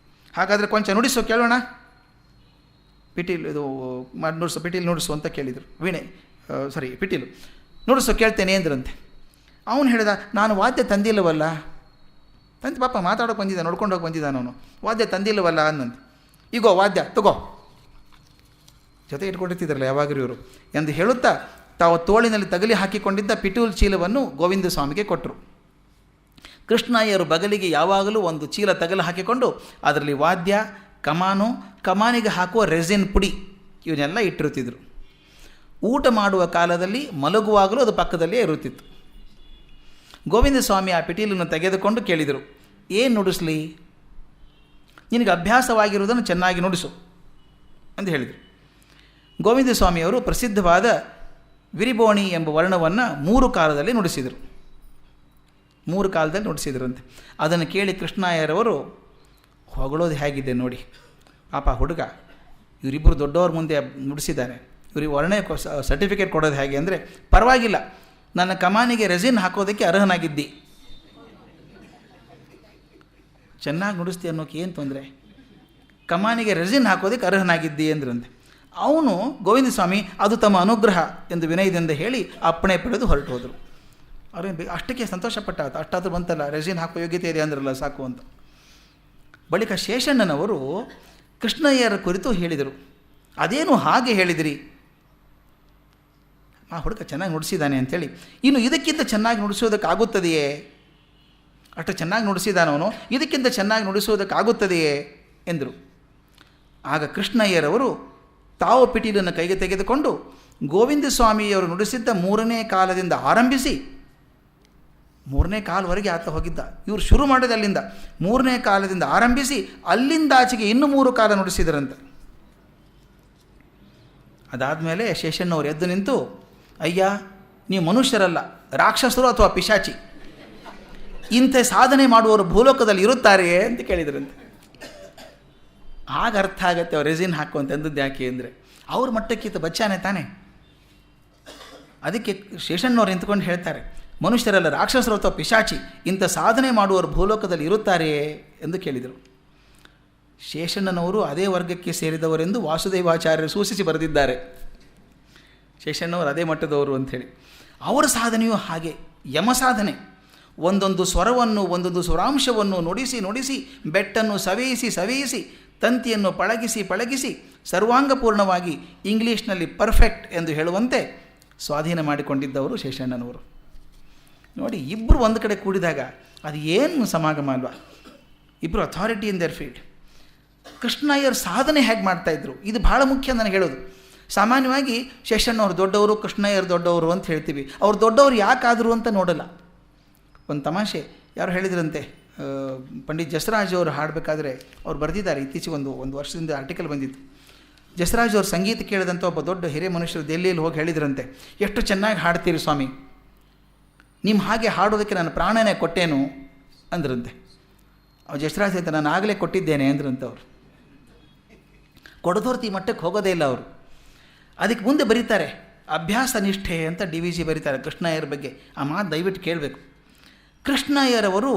ಹಾಗಾದರೆ ಕೊಂಚ ನುಡಿಸೋ ಕೇಳೋಣ, ಪಿಟೀಲ್ ಇದು ನುಡಿಸು, ಪಿಟೀಲ್ ನುಡಿಸು ಅಂತ ಕೇಳಿದರು. ಪಿಟೀಲು ನುಡಿಸೋ ಕೇಳ್ತೇನೆ ಅಂದ್ರಂತೆ. ಅವನು ಹೇಳಿದ, ನಾನು ವಾದ್ಯ ತಂದಿಲ್ಲವಲ್ಲ. ತಂದು ಪಾಪ ಮಾತಾಡೋಕೆ ಬಂದಿದ್ದ, ನೋಡ್ಕೊಂಡು ಹೋಗಿ ಬಂದಿದ್ದಾನ ಅವನು. ವಾದ್ಯ ತಂದಿಲ್ಲವಲ್ಲ ಅನ್ನಂತೆ. ಈಗೋ ವಾದ್ಯ ತಗೋ, ಜೊತೆ ಇಟ್ಕೊಂಡಿರ್ತಿದ್ರಲ್ಲ ಯಾವಾಗಲೂ ಇವರು ಎಂದು ಹೇಳುತ್ತಾ ತಾವು ತೋಳಿನಲ್ಲಿ ತಗಲಿ ಹಾಕಿಕೊಂಡಿದ್ದ ಪಿಟೂಲ್ ಚೀಲವನ್ನು ಗೋವಿಂದ ಸ್ವಾಮಿಗೆ ಕೊಟ್ಟರು. ಕೃಷ್ಣಯ್ಯರು ಬಗಲಿಗೆ ಯಾವಾಗಲೂ ಒಂದು ಚೀಲ ತಗಲು ಹಾಕಿಕೊಂಡು ಅದರಲ್ಲಿ ವಾದ್ಯ, ಕಮಾನಿಗೆ ಹಾಕುವ ರೆಸಿನ್ ಪುಡಿ ಇವನ್ನೆಲ್ಲ ಇಟ್ಟಿರುತ್ತಿದ್ದರು. ಊಟ ಮಾಡುವ ಕಾಲದಲ್ಲಿ ಮಲಗುವಾಗಲೂ ಅದು ಪಕ್ಕದಲ್ಲೇ ಇರುತ್ತಿತ್ತು. ಗೋವಿಂದ ಸ್ವಾಮಿ ಆ ಪಿಟೀಲನ್ನು ತೆಗೆದುಕೊಂಡು ಕೇಳಿದರು, ಏನು ನುಡಿಸ್ಲಿ? ನಿನಗೆ ಅಭ್ಯಾಸವಾಗಿರುವುದನ್ನು ಚೆನ್ನಾಗಿ ನುಡಿಸು ಅಂತ ಹೇಳಿದರು. ಗೋವಿಂದ ಸ್ವಾಮಿಯವರು ಪ್ರಸಿದ್ಧವಾದ ವಿರಿಬೋಣಿ ಎಂಬ ವರ್ಣವನ್ನು 3 ಕಾಲದಲ್ಲಿ ನುಡಿಸಿದರು. 3 ಕಾಲದಲ್ಲಿ ನುಡಿಸಿದ್ರಂತೆ. ಅದನ್ನು ಕೇಳಿ ಕೃಷ್ಣಯ್ಯರವರು ಹೊಗಳೋದು ಹೇಗಿದೆ ನೋಡಿ, ಪಾಪ ಹುಡುಗ, ಇವರಿಬ್ಬರು ದೊಡ್ಡವ್ರ ಮುಂದೆ ನುಡಿಸಿದ್ದಾರೆ, ಇವ್ರಿಗೆ ವರ್ಣೆ ಸರ್ಟಿಫಿಕೇಟ್ ಕೊಡೋದು ಹೇಗೆ ಅಂದರೆ, ಪರವಾಗಿಲ್ಲ, ನನ್ನ ಕಮಾನಿಗೆ ರೆಸಿನ್ ಹಾಕೋದಕ್ಕೆ ಅರ್ಹನಾಗಿದ್ದಿ, ಚೆನ್ನಾಗಿ ನುಡಿಸ್ತಿ ಅನ್ನೋಕೆ ಏನು ತೊಂದರೆ, ಕಮಾನಿಗೆ ರೆಸಿನ್ ಹಾಕೋದಕ್ಕೆ ಅರ್ಹನಾಗಿದ್ದಿ ಅಂದ್ರಂತೆ. ಅವನು ಗೋವಿಂದ ಸ್ವಾಮಿ ಅದು ತಮ್ಮ ಅನುಗ್ರಹ ಎಂದು ವಿನಯದಿಂದ ಹೇಳಿ ಅಪ್ಪಣೆ ಪಡೆದು ಹೊರಟು ಹೋದರು. ಅವ್ರೇನು ಅಷ್ಟಕ್ಕೆ ಸಂತೋಷಪಟ್ಟ, ಅಷ್ಟಾದರೂ ಬಂತಲ್ಲ, ರೆಸಿನ್ ಹಾಕೋ ಯೋಗ್ಯತೆ ಇದೆ ಅಂದ್ರಲ್ಲ ಸಾಕು ಅಂತ. ಬಳಿಕ ಶೇಷಣ್ಣನವರು ಕೃಷ್ಣಯ್ಯರ ಕುರಿತು ಹೇಳಿದರು. ಅದೇನು ಹಾಗೆ ಹೇಳಿದಿರಿ? ಆ ಹುಡುಗ ಚೆನ್ನಾಗಿ ನುಡಿಸಿದ್ದಾನೆ ಅಂಥೇಳಿ. ಇನ್ನು ಇದಕ್ಕಿಂತ ಚೆನ್ನಾಗಿ ನುಡಿಸೋದಕ್ಕಾಗುತ್ತದೆಯೇ? ಅಷ್ಟು ಚೆನ್ನಾಗಿ ನುಡಿಸಿದಾನವನು, ಇದಕ್ಕಿಂತ ಚೆನ್ನಾಗಿ ನುಡಿಸೋದಕ್ಕಾಗುತ್ತದೆಯೇ ಎಂದರು. ಆಗ ಕೃಷ್ಣಯ್ಯರವರು ತಾವು ಪಿಟೀಲನ್ನು ಕೈಗೆ ತೆಗೆದುಕೊಂಡು ಗೋವಿಂದ ಸ್ವಾಮಿಯವರು ನುಡಿಸಿದ್ದ 3ನೇ ಕಾಲದಿಂದ ಆರಂಭಿಸಿ 3ನೇ ಕಾಲವರೆಗೆ ಆತ ಹೋಗಿದ್ದ. ಇವರು ಶುರು ಮಾಡಿದ ಅಲ್ಲಿಂದ 3ನೇ ಕಾಲದಿಂದ ಆರಂಭಿಸಿ ಅಲ್ಲಿಂದಾಚೆಗೆ ಇನ್ನೂ 3 ಕಾಲ ನುಡಿಸಿದರಂತೆ. ಅದಾದಮೇಲೆ ಶೇಷಣ್ಣವರು ಎದ್ದು ನಿಂತು, ಅಯ್ಯ, ನೀವು ಮನುಷ್ಯರಲ್ಲ, ರಾಕ್ಷಸರು ಅಥವಾ ಪಿಶಾಚಿ, ಇಂಥ ಸಾಧನೆ ಮಾಡುವವರು ಭೂಲೋಕದಲ್ಲಿ ಇರುತ್ತಾರೆಯೇ ಅಂತ ಕೇಳಿದ್ರಂತೆ. ಆಗ ಅರ್ಥ ಆಗತ್ತೆ ಅವ್ರು ರೆಸಿನ್ ಹಾಕುವಂತಂದದ್ದು ಯಾಕೆ ಅಂದರೆ, ಅವ್ರ ಮಟ್ಟಕ್ಕಿಂತ ಬಚ್ಚಾನೆ ತಾನೆ. ಅದಕ್ಕೆ ಶೇಷಣ್ಣವ್ರು ನಿಂತ್ಕೊಂಡು ಹೇಳ್ತಾರೆ, ಮನುಷ್ಯರಲ್ಲ, ರಾಕ್ಷಸರು ಅಥವಾ ಪಿಶಾಚಿ, ಇಂಥ ಸಾಧನೆ ಮಾಡುವವರು ಭೂಲೋಕದಲ್ಲಿ ಇರುತ್ತಾರೆಯೇ ಎಂದು ಕೇಳಿದರು. ಶೇಷಣ್ಣನವರು ಅದೇ ವರ್ಗಕ್ಕೆ ಸೇರಿದವರೆಂದು ವಾಸುದೇವಾಚಾರ್ಯರು ಸೂಚಿಸಿ ಬರೆದಿದ್ದಾರೆ. ಶೇಷಣ್ಣವರು ಅದೇ ಮಟ್ಟದವರು ಅಂಥೇಳಿ. ಅವರ ಸಾಧನೆಯೂ ಹಾಗೆ ಯಮ ಸಾಧನೆ. ಒಂದೊಂದು ಸ್ವರವನ್ನು, ಒಂದೊಂದು ಸ್ವರಾಂಶವನ್ನು ನುಡಿಸಿ ಬೆಟ್ಟನ್ನು ಸವೆಯಿಸಿ ತಂತಿಯನ್ನು ಪಳಗಿಸಿ ಸರ್ವಾಂಗಪೂರ್ಣವಾಗಿ ಇಂಗ್ಲೀಷ್ನಲ್ಲಿ ಪರ್ಫೆಕ್ಟ್ ಎಂದು ಹೇಳುವಂತೆ ಸ್ವಾಧೀನ ಮಾಡಿಕೊಂಡಿದ್ದವರು ಶೇಷಣ್ಣನವರು. ನೋಡಿ, ಇಬ್ಬರು ಒಂದು ಕಡೆ ಕೂಡಿದಾಗ ಅದು ಏನು ಸಮಾಗಮ ಅಲ್ವಾ? ಇಬ್ಬರು authority in their field. Krishna Iyer ಸಾಧನೆ ಹೇಗೆ ಮಾಡ್ತಾಯಿದ್ರು, ಇದು ಭಾಳ ಮುಖ್ಯ ನನಗೆ ಹೇಳೋದು. ಸಾಮಾನ್ಯವಾಗಿ ಶೇಷಣ್ಣವ್ರು ದೊಡ್ಡವರು, ಕೃಷ್ಣಯ್ಯರು ದೊಡ್ಡವರು ಅಂತ ಹೇಳ್ತೀವಿ. ಅವ್ರು ದೊಡ್ಡವರು ಯಾಕಾದರು ಅಂತ ನೋಡಲ್ಲ. ಒಂದು ತಮಾಷೆ ಯಾರು ಹೇಳಿದ್ರಂತೆ, ಪಂಡಿತ್ ಜಸರಾಜ್ ಅವರು ಹಾಡಬೇಕಾದ್ರೆ ಅವ್ರು ಬರೆದಿದ್ದಾರೆ, ಇತ್ತೀಚೆಗೆ ಒಂದು ವರ್ಷದಿಂದ ಆರ್ಟಿಕಲ್ ಬಂದಿತ್ತು. ಜಸರಾಜ್ ಅವ್ರ ಸಂಗೀತ ಕೇಳಿದಂಥ ಒಬ್ಬ ದೊಡ್ಡ ಹಿರಿಯ ಮನುಷ್ಯರು ದೆಹಲಿಯಲ್ಲಿ ಹೋಗಿ ಹೇಳಿದ್ರಂತೆ, ಎಷ್ಟು ಚೆನ್ನಾಗಿ ಹಾಡ್ತೀರಿ ಸ್ವಾಮಿ, ನಿಮ್ಮ ಹಾಗೆ ಹಾಡೋದಕ್ಕೆ ನಾನು ಪ್ರಾಣನೇ ಕೊಟ್ಟೇನು ಅಂದ್ರಂತೆ. ಅವ್ರು ಜಸರಾಜ್ ಅಂತ ನಾನು ಆಗಲೇ ಕೊಟ್ಟಿದ್ದೇನೆ ಅಂದ್ರಂತೆ. ಅವರು ಕೊಡದೋರ್ತಿ ಮಟ್ಟಕ್ಕೆ ಹೋಗೋದೇ ಇಲ್ಲ ಅವರು. ಅದಕ್ಕೆ ಮುಂದೆ ಬರೀತಾರೆ ಅಭ್ಯಾಸ ನಿಷ್ಠೆ ಅಂತ DVG ಬರೀತಾರೆ ಕೃಷ್ಣಯ್ಯರ ಬಗ್ಗೆ. ಆ ಮಾತು ದಯವಿಟ್ಟು ಕೇಳಬೇಕು. ಕೃಷ್ಣಯ್ಯರವರು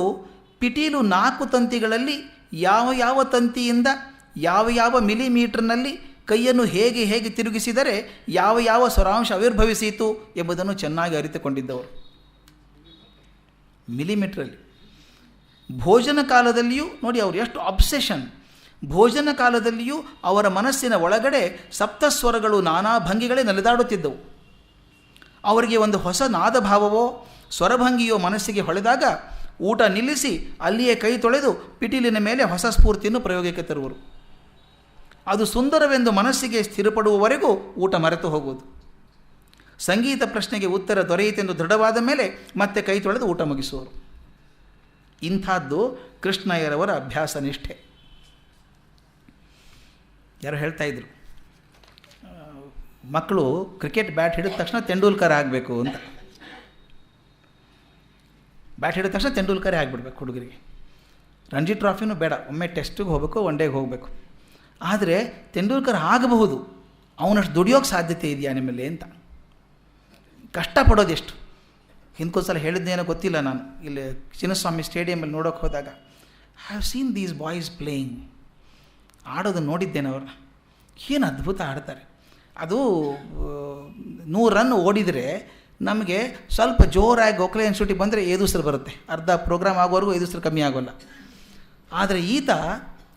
ಪಿಟೀಲು 4 ತಂತಿಗಳಲ್ಲಿ ಯಾವ ತಂತಿಯಿಂದ ಯಾವ ಮಿಲಿಮೀಟರ್ನಲ್ಲಿ ಕೈಯನ್ನು ಹೇಗೆ ತಿರುಗಿಸಿದರೆ ಯಾವ ಸ್ವರಾಂಶ ಆವಿರ್ಭವಿಸಿತು ಎಂಬುದನ್ನು ಚೆನ್ನಾಗಿ ಅರಿತುಕೊಂಡಿದ್ದವರು. ಮಿಲಿಮೀಟ್ರಲ್ಲಿ ಭೋಜನ ಕಾಲದಲ್ಲಿಯೂ ನೋಡಿ ಅವರು ಎಷ್ಟು ಅಬ್ಸೆಷನ್. ಭೋಜನ ಕಾಲದಲ್ಲಿಯೂ ಅವರ ಮನಸ್ಸಿನ ಒಳಗಡೆ ಸಪ್ತಸ್ವರಗಳು ನಾನಾ ಭಂಗಿಗಳೇ ನಲಿದಾಡುತ್ತಿದ್ದವು. ಅವರಿಗೆ ಒಂದು ಹೊಸ ನಾದಭಾವವೋ ಸ್ವರಭಂಗಿಯೋ ಮನಸ್ಸಿಗೆ ಹೊಳೆದಾಗ ಊಟ ನಿಲ್ಲಿಸಿ ಅಲ್ಲಿಯೇ ಕೈ ತೊಳೆದು ಪಿಟೀಲಿನ ಮೇಲೆ ಹೊಸ ಸ್ಫೂರ್ತಿಯನ್ನು ಪ್ರಯೋಗಕ್ಕೆ ತರುವರು. ಅದು ಸುಂದರವೆಂದು ಮನಸ್ಸಿಗೆ ಸ್ಥಿರಪಡುವವರೆಗೂ ಊಟ ಮರೆತು ಹೋಗುವುದು. ಸಂಗೀತ ಪ್ರಶ್ನೆಗೆ ಉತ್ತರ ದೊರೆಯಿತೆಂದು ದೃಢವಾದ ಮೇಲೆ ಮತ್ತೆ ಕೈ ತೊಳೆದು ಊಟ ಮುಗಿಸುವರು. ಇಂಥದ್ದು ಕೃಷ್ಣಯ್ಯರವರ ಅಭ್ಯಾಸ ನಿಷ್ಠೆ. ಯಾರು ಹೇಳ್ತಾ ಇದ್ರು, ಮಕ್ಕಳು ಕ್ರಿಕೆಟ್ ಬ್ಯಾಟ್ ಹಿಡಿದ ತಕ್ಷಣ ತೆಂಡೂಲ್ಕರ್ ಆಗಬೇಕು ಅಂತ. ಬ್ಯಾಟ್ ಹಿಡಿದ ತಕ್ಷಣ ತೆಂಡೂಲ್ಕರೇ ಆಗಿಬಿಡ್ಬೇಕು ಹುಡುಗರಿಗೆ. ರಂಜಿ ಟ್ರಾಫಿನೂ ಬೇಡ, ಒಮ್ಮೆ ಟೆಸ್ಟಿಗೆ ಹೋಗಬೇಕು, ಒನ್ ಡೇಗೆ ಹೋಗಬೇಕು. ಆದರೆ ತೆಂಡೂಲ್ಕರ್ ಆಗಬಹುದು, ಅವನಷ್ಟು ದುಡಿಯೋಕ್ಕೆ ಸಾಧ್ಯತೆ ಇದೆಯಾ ನಿಮ್ಮಲ್ಲಿ ಅಂತ. ಕಷ್ಟಪಡೋದೆಷ್ಟು. ಹಿಂದ್ಕೊಂದ್ಸಲ ಹೇಳಿದ್ದೇನೋ ಗೊತ್ತಿಲ್ಲ, ನಾನು ಇಲ್ಲಿ ಚಿನ್ನಸ್ವಾಮಿ ಸ್ಟೇಡಿಯಮಲ್ಲಿ ನೋಡೋಕೆ ಹೋದಾಗ I have seen these boys playing. ಆಡೋದನ್ನು ನೋಡಿದ್ದೇನೆ ಅವ್ರನ್ನ. ಏನು ಅದ್ಭುತ ಆಡ್ತಾರೆ. ಅದು 100 ರನ್ ಓಡಿದರೆ ನಮಗೆ ಸ್ವಲ್ಪ ಜೋರಾಗಿ ಒಕ್ಲೇನ್ ಶೂಟಿ ಬಂದರೆ 5 ಉಸಿರು ಬರುತ್ತೆ. ಅರ್ಧ ಪ್ರೋಗ್ರಾಮ್ ಆಗೋವರೆಗೂ 5 ಉಸಿರು ಕಮ್ಮಿ ಆಗೋಲ್ಲ. ಆದರೆ ಈತ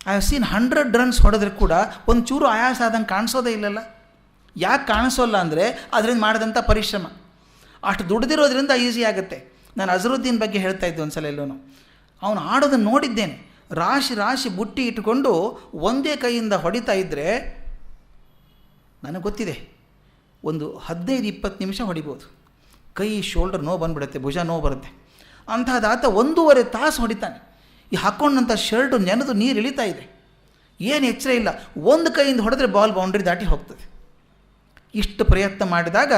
ಐ ಹ್ಯಾವ್ ಸೀನ್ 100 ರನ್ಸ್ ಹೊಡೆದ್ರೆ ಕೂಡ ಒಂದು ಚೂರು ಆಯಾಸ ಆದಂಗೆ ಕಾಣಿಸೋದೇ ಇಲ್ಲಲ್ಲ. ಯಾಕೆ ಕಾಣಿಸೋಲ್ಲ ಅಂದರೆ ಅದರಿಂದ ಮಾಡಿದಂಥ ಪರಿಶ್ರಮ. ಅಷ್ಟು ದುಡ್ದಿರೋದ್ರಿಂದ ಈಸಿ ಆಗುತ್ತೆ. ನಾನು ಅಜರುದ್ದೀನ್ ಬಗ್ಗೆ ಹೇಳ್ತಾ ಇದ್ದೆ ಒಂದು ಸಲ ಎಲ್ಲೂ. ಅವನು ಆಡೋದನ್ನು ನೋಡಿದ್ದೇನೆ. ರಾಶಿ ಬುಟ್ಟಿ ಇಟ್ಕೊಂಡು ಒಂದೇ ಕೈಯಿಂದ ಹೊಡಿತಾ ಇದ್ದರೆ ನನಗೆ ಗೊತ್ತಿದೆ ಒಂದು 15-20 ನಿಮಿಷ ಹೊಡಿಬೋದು. ಕೈ ಶೋಲ್ಡರ್ ನೋವು ಬಂದುಬಿಡುತ್ತೆ, ಭುಜ ನೋವು ಬರುತ್ತೆ. ಅಂಥದ್ದಾತ 1.5 ತಾಸು ಹೊಡಿತಾನೆ. ಈ ಹಾಕ್ಕೊಂಡಂಥ ಶರ್ಟು ನೆನೆದು ನೀರು ಇಳಿತಾ ಇದೆ, ಏನು ಎಚ್ಚರ ಇಲ್ಲ. ಒಂದು ಕೈಯಿಂದ ಹೊಡೆದ್ರೆ ಬಾಲ್ ಬೌಂಡ್ರಿ ದಾಟಿ ಹೋಗ್ತದೆ. ಇಷ್ಟು ಪ್ರಯತ್ನ ಮಾಡಿದಾಗ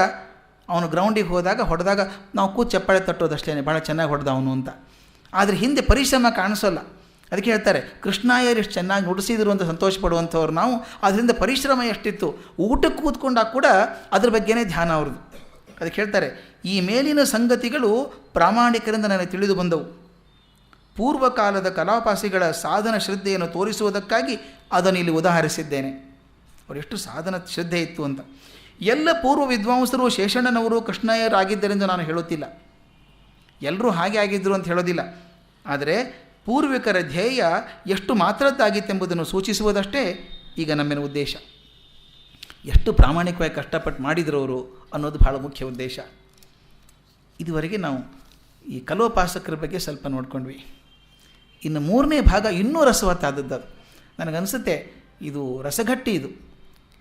ಅವನು ಗ್ರೌಂಡಿಗೆ ಹೊಡೆದಾಗ ನಾವು ಕೂತು ಚಪ್ಪಾಳೆ ತಟ್ಟೋದಷ್ಟೇ, ಭಾಳ ಚೆನ್ನಾಗಿ ಹೊಡೆದ ಅವನು ಅಂತ. ಆದರೆ ಹಿಂದೆ ಪರಿಶ್ರಮ ಕಾಣಿಸೋಲ್ಲ. ಅದಕ್ಕೆ ಹೇಳ್ತಾರೆ ಕೃಷ್ಣಯ್ಯರು ಎಷ್ಟು ಚೆನ್ನಾಗಿ ನುಡಿಸಿದ್ರು ಅಂತ ಸಂತೋಷ ಪಡುವಂಥವ್ರು ನಾವು. ಅದರಿಂದ ಪರಿಶ್ರಮ ಎಷ್ಟಿತ್ತು. ಊಟಕ್ಕೆ ಕೂತ್ಕೊಂಡಾಗ ಕೂಡ ಅದ್ರ ಬಗ್ಗೆನೇ ಧ್ಯಾನ ಅವ್ರದ್ದು. ಅದಕ್ಕೆ ಹೇಳ್ತಾರೆ ಈ ಮೇಲಿನ ಸಂಗತಿಗಳು ಪ್ರಾಮಾಣಿಕರಿಂದ ನನಗೆ ತಿಳಿದು ಬಂದವು. ಪೂರ್ವಕಾಲದ ಕಲಾಪಾಸಿಗಳ ಸಾಧನ ಶ್ರದ್ಧೆಯನ್ನು ತೋರಿಸುವುದಕ್ಕಾಗಿ ಅದನ್ನು ಇಲ್ಲಿ ಉದಾಹರಿಸಿದ್ದೇನೆ. ಅವರೆಷ್ಟು ಸಾಧನ ಶ್ರದ್ಧೆ ಇತ್ತು ಅಂತ. ಎಲ್ಲ ಪೂರ್ವ ವಿದ್ವಾಂಸರು ಶೇಷಣ್ಣನವರು ಕೃಷ್ಣಯ್ಯರಾಗಿದ್ದರೆಂದು ನಾನು ಹೇಳುತ್ತಿಲ್ಲ. ಎಲ್ಲರೂ ಹಾಗೆ ಆಗಿದ್ದರು ಅಂತ ಹೇಳೋದಿಲ್ಲ. ಆದರೆ ಪೂರ್ವಿಕರ ಧ್ಯೇಯ ಎಷ್ಟು ಮಾತ್ರದ್ದಾಗಿತ್ತೆಂಬುದನ್ನು ಸೂಚಿಸುವುದಷ್ಟೇ ಈಗ ನಮ್ಮಿನ ಉದ್ದೇಶ. ಎಷ್ಟು ಪ್ರಾಮಾಣಿಕವಾಗಿ ಕಷ್ಟಪಟ್ಟು ಮಾಡಿದ್ರು ಅವರು ಅನ್ನೋದು ಭಾಳ ಮುಖ್ಯ ಉದ್ದೇಶ. ಇದುವರೆಗೆ ನಾವು ಈ ಕಲೋಪಾಸಕರ ಬಗ್ಗೆ ಸ್ವಲ್ಪ ನೋಡ್ಕೊಂಡ್ವಿ. ಇನ್ನು 3ನೇ ಭಾಗ ಇನ್ನೂ ರಸವತ್ತಾದದ್ದು. ನನಗನ್ಸುತ್ತೆ ಇದು ರಸಗಟ್ಟಿ. ಇದು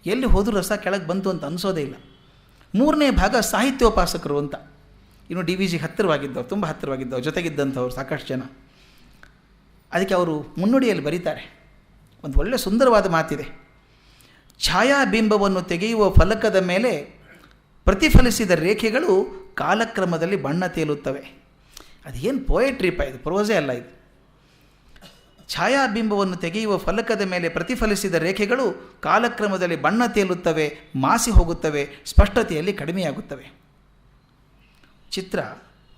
ಎಲ್ಲಿ ಹೋದರೂ ರಸ ಕೆಳಗೆ ಬಂತು ಅಂತ ಅನಿಸೋದೇ ಇಲ್ಲ. 3ನೇ ಭಾಗ ಸಾಹಿತ್ಯೋಪಾಸಕರು ಅಂತ. ಇನ್ನು DVGಗೆ ಹತ್ತಿರವಾಗಿದ್ದವು, ತುಂಬ ಹತ್ತಿರವಾಗಿದ್ದವು, ಜೊತೆಗಿದ್ದಂಥವ್ರು ಸಾಕಷ್ಟು ಜನ. ಅದಕ್ಕೆ ಅವರು ಮುನ್ನುಡಿಯಲ್ಲಿ ಬರೀತಾರೆ, ಒಂದು ಒಳ್ಳೆಯ ಸುಂದರವಾದ ಮಾತಿದೆ. ಛಾಯಾಬಿಂಬವನ್ನು ತೆಗೆಯುವ ಫಲಕದ ಮೇಲೆ ಪ್ರತಿಫಲಿಸಿದ ರೇಖೆಗಳು ಕಾಲಕ್ರಮದಲ್ಲಿ ಬಣ್ಣ ತೇಲುತ್ತವೆ. ಅದೇನು ಪೋಯಟ್ರಿಪ, ಇದು ಪ್ರೋಸೆ ಅಲ್ಲ. ಇದು ಛಾಯಾಬಿಂಬವನ್ನು ತೆಗೆಯುವ ಫಲಕದ ಮೇಲೆ ಪ್ರತಿಫಲಿಸಿದ ರೇಖೆಗಳು ಕಾಲಕ್ರಮದಲ್ಲಿ ಬಣ್ಣ ತೇಲುತ್ತವೆ, ಮಾಸಿ ಹೋಗುತ್ತವೆ, ಸ್ಪಷ್ಟತೆಯಲ್ಲಿ ಕಡಿಮೆಯಾಗುತ್ತವೆ.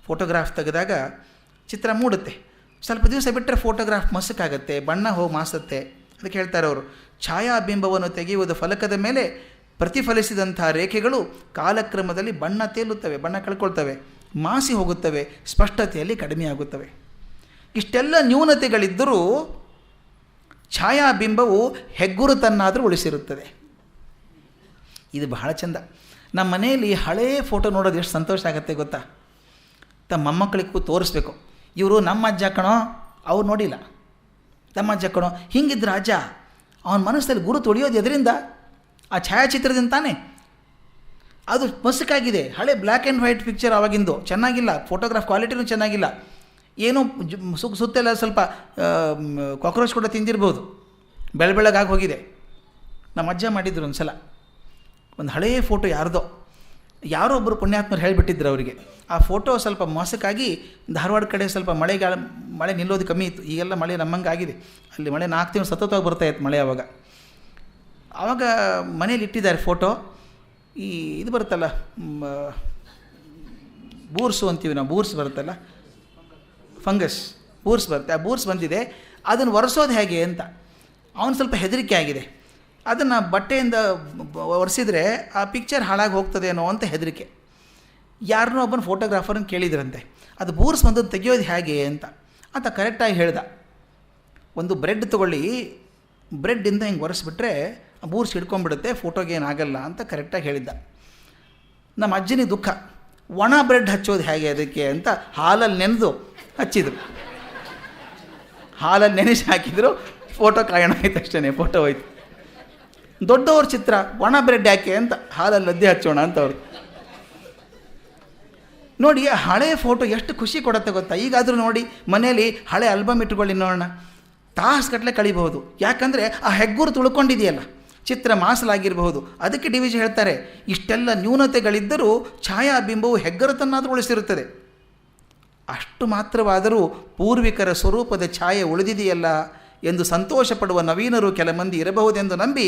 ಫೋಟೋಗ್ರಾಫ್ ತೆಗೆದಾಗ ಚಿತ್ರ ಮೂಡುತ್ತೆ. ಸ್ವಲ್ಪ ದಿವಸ ಬಿಟ್ಟರೆ ಫೋಟೋಗ್ರಾಫ್ ಮಸಕ್ಕಾಗತ್ತೆ, ಬಣ್ಣ ಹೋಗಿ ಮಾಸುತ್ತೆ. ಅದಕ್ಕೆ ಹೇಳ್ತಾರೆ ಅವರು, ಛಾಯಾಬಿಂಬವನ್ನು ತೆಗೆಯುವುದು ಫಲಕದ ಮೇಲೆ ಪ್ರತಿಫಲಿಸಿದಂಥ ರೇಖೆಗಳು ಕಾಲಕ್ರಮದಲ್ಲಿ ಬಣ್ಣ ತೇಲುತ್ತವೆ, ಬಣ್ಣ ಕಳ್ಕೊಳ್ತವೆ, ಮಾಸಿ ಹೋಗುತ್ತವೆ, ಸ್ಪಷ್ಟತೆಯಲ್ಲಿ ಕಡಿಮೆಯಾಗುತ್ತವೆ. ಇಷ್ಟೆಲ್ಲ ನ್ಯೂನತೆಗಳಿದ್ದರೂ ಛಾಯಾಬಿಂಬವು ಹೆಗ್ಗುರುತನ್ನಾದರೂ ಉಳಿಸಿರುತ್ತದೆ. ಇದು ಬಹಳ ಚೆಂದ. ನಮ್ಮ ಮನೆಯಲ್ಲಿ ಹಳೇ ಫೋಟೋ ನೋಡೋದು ಎಷ್ಟು ಸಂತೋಷ ಆಗುತ್ತೆ ಗೊತ್ತಾ. ತಮ್ಮ ಮೊಮ್ಮಕ್ಕಳಿಗೂ ತೋರಿಸ್ಬೇಕು, ಇವರು ನಮ್ಮ ಅಜ್ಜ ಕಣೋ, ಅವ್ರು ನೋಡಿಲ್ಲ, ನಮ್ಮ ಅಜ್ಜ ಕಣೋ, ಹಿಂಗಿದ್ರು ಅಜ್ಜ ಅವನ ಮನಸ್ಸಲ್ಲಿ ಗುರುತು ಉಳಿಯೋದು ಎದರಿಂದ? ಆ ಛಾಯಾಚಿತ್ರದಿಂದ ತಾನೇ. ಅದು ಮಸ್ಕಾಗಿದೆ, ಹಳೆ ಬ್ಲ್ಯಾಕ್ ಆ್ಯಂಡ್ ವೈಟ್ ಪಿಕ್ಚರ್ ಆವಾಗಿಂದು, ಚೆನ್ನಾಗಿಲ್ಲ, ಫೋಟೋಗ್ರಾಫ್ ಕ್ವಾಲಿಟಿನೂ ಚೆನ್ನಾಗಿಲ್ಲ, ಏನೋ ಸುತ್ತೆಲ್ಲ ಸ್ವಲ್ಪ ಕಾಕ್ರೋಚ್ ಕೂಡ ತಿಂದಿರ್ಬೋದು, ಬೆಳಗಾಗಿ ಹೋಗಿದೆ. ನಮ್ಮ ಅಜ್ಜ ಮಾಡಿದ್ರು ಒಂದು ಸಲ, ಒಂದು ಹಳೆಯ ಫೋಟೋ ಯಾರೋ ಒಬ್ಬರು ಪುಣ್ಯಾತ್ಮರು ಹೇಳಿಬಿಟ್ಟಿದ್ರು ಅವರಿಗೆ. ಆ ಫೋಟೋ ಸ್ವಲ್ಪ ಮೋಸಕ್ಕಾಗಿ ಧಾರವಾಡ ಕಡೆ ಸ್ವಲ್ಪ ಮಳೆ ನಿಲ್ಲೋದು ಕಮ್ಮಿ ಇತ್ತು. ಈಗೆಲ್ಲ ಮಳೆ ನಮ್ಮಂಗೆ ಆಗಿದೆ. ಅಲ್ಲಿ ಮಳೆ 4 ತಿಂಗಳು ಸತತವಾಗಿ ಬರ್ತಾಯಿತ್ತು ಮಳೆ. ಆವಾಗ ಮನೇಲಿ ಇಟ್ಟಿದ್ದಾರೆ ಫೋಟೋ. ಈ ಇದು ಬರುತ್ತಲ್ಲ, ಬೂರ್ಸು ಅಂತೀವಿ ನಾವು, ಬೂರ್ಸ್ ಬರುತ್ತಲ್ಲ, ಫಂಗಸ್ ಬೂರ್ಸ್ ಬರುತ್ತೆ. ಆ ಬೂರ್ಸ್ ಬಂದಿದೆ, ಅದನ್ನು ಒರೆಸೋದು ಹೇಗೆ ಅಂತ ಅವನು ಸ್ವಲ್ಪ ಹೆದರಿಕೆ ಆಗಿದೆ. ಅದನ್ನು ಬಟ್ಟೆಯಿಂದ ಒರೆಸಿದರೆ ಆ ಪಿಕ್ಚರ್ ಹಾಳಾಗಿ ಹೋಗ್ತದೆ ಅನ್ನೋ ಅಂತ ಹೆದರಿಕೆ. ಯಾರನ್ನೋ ಒಬ್ಬನ ಫೋಟೋಗ್ರಾಫರನ್ನು ಕೇಳಿದ್ರಂತೆ, ಅದು ಬೂರ್ಸ್ ಬಂದದ್ದು ತೆಗೆಯೋದು ಹೇಗೆ ಅಂತ. ಆತ ಕರೆಕ್ಟಾಗಿ ಹೇಳ್ದ, ಒಂದು ಬ್ರೆಡ್ ತೊಗೊಳ್ಳಿ, ಬ್ರೆಡ್ಡಿಂದ ಹಿಂಗೆ ಒರೆಸ್ಬಿಟ್ರೆ ಬೂರ್ಸ್ ಹಿಡ್ಕೊಂಡ್ಬಿಡುತ್ತೆ, ಫೋಟೋಗೆ ಏನಾಗಲ್ಲ ಅಂತ ಕರೆಕ್ಟಾಗಿ ಹೇಳಿದ್ದ. ನಮ್ಮ ಅಜ್ಜನಿಗೆ ದುಃಖ, ಒಣ ಬ್ರೆಡ್ ಹಚ್ಚೋದು ಹೇಗೆ ಅದಕ್ಕೆ ಅಂತ ಹಾಲಲ್ಲಿ ನೆನೆದು ಹಚ್ಚಿದ್ರು. ಹಾಲಲ್ಲಿ ನೆನೆಸಿ ಹಾಕಿದ್ರು, ಫೋಟೋ ಕಾರಣ ಆಯ್ತು ಅಷ್ಟೇ, ಫೋಟೋ ಹೋಯ್ತು. ದೊಡ್ಡವ್ರ ಚಿತ್ರ ಒಣ ಬ್ರೆಡ್ ಯಾಕೆ ಅಂತ ಹಾಲಲ್ಲಿ ಲದ್ದೆ ಹಚ್ಚೋಣ ಅಂತ ಅವರು. ನೋಡಿ, ಹಳೆ ಫೋಟೋ ಎಷ್ಟು ಖುಷಿ ಕೊಡುತ್ತೆ ಗೊತ್ತಾ. ಈಗಾದರೂ ನೋಡಿ ಮನೇಲಿ ಹಳೆ ಆಲ್ಬಮ್ ಇಟ್ಕೊಳ್ಳಿ ನೋಡೋಣ, ತಾಸುಗಟ್ಟಲೆ ಕಳಿಬಹುದು. ಯಾಕಂದರೆ ಆ ಹೆಗ್ಗುರು ತುಳ್ಕೊಂಡಿದೆಯಲ್ಲ, ಚಿತ್ರ ಮಾಸಲಾಗಿರಬಹುದು. ಅದಕ್ಕೆ ಡಿ ವಿ ಜಿ ಹೇಳ್ತಾರೆ, ಇಷ್ಟೆಲ್ಲ ನ್ಯೂನತೆಗಳಿದ್ದರೂ ಛಾಯಾಬಿಂಬವು ಹೆಗ್ಗರತನ್ನಾದರೂ ಉಳಿಸಿರುತ್ತದೆ. ಅಷ್ಟು ಮಾತ್ರವಾದರೂ ಪೂರ್ವಿಕರ ಸ್ವರೂಪದ ಛಾಯೆ ಉಳಿದಿದೆಯಲ್ಲ ಎಂದು ಸಂತೋಷ ಪಡುವ ನವೀನರು ಕೆಲ ಮಂದಿ ಇರಬಹುದೆಂದು ನಂಬಿ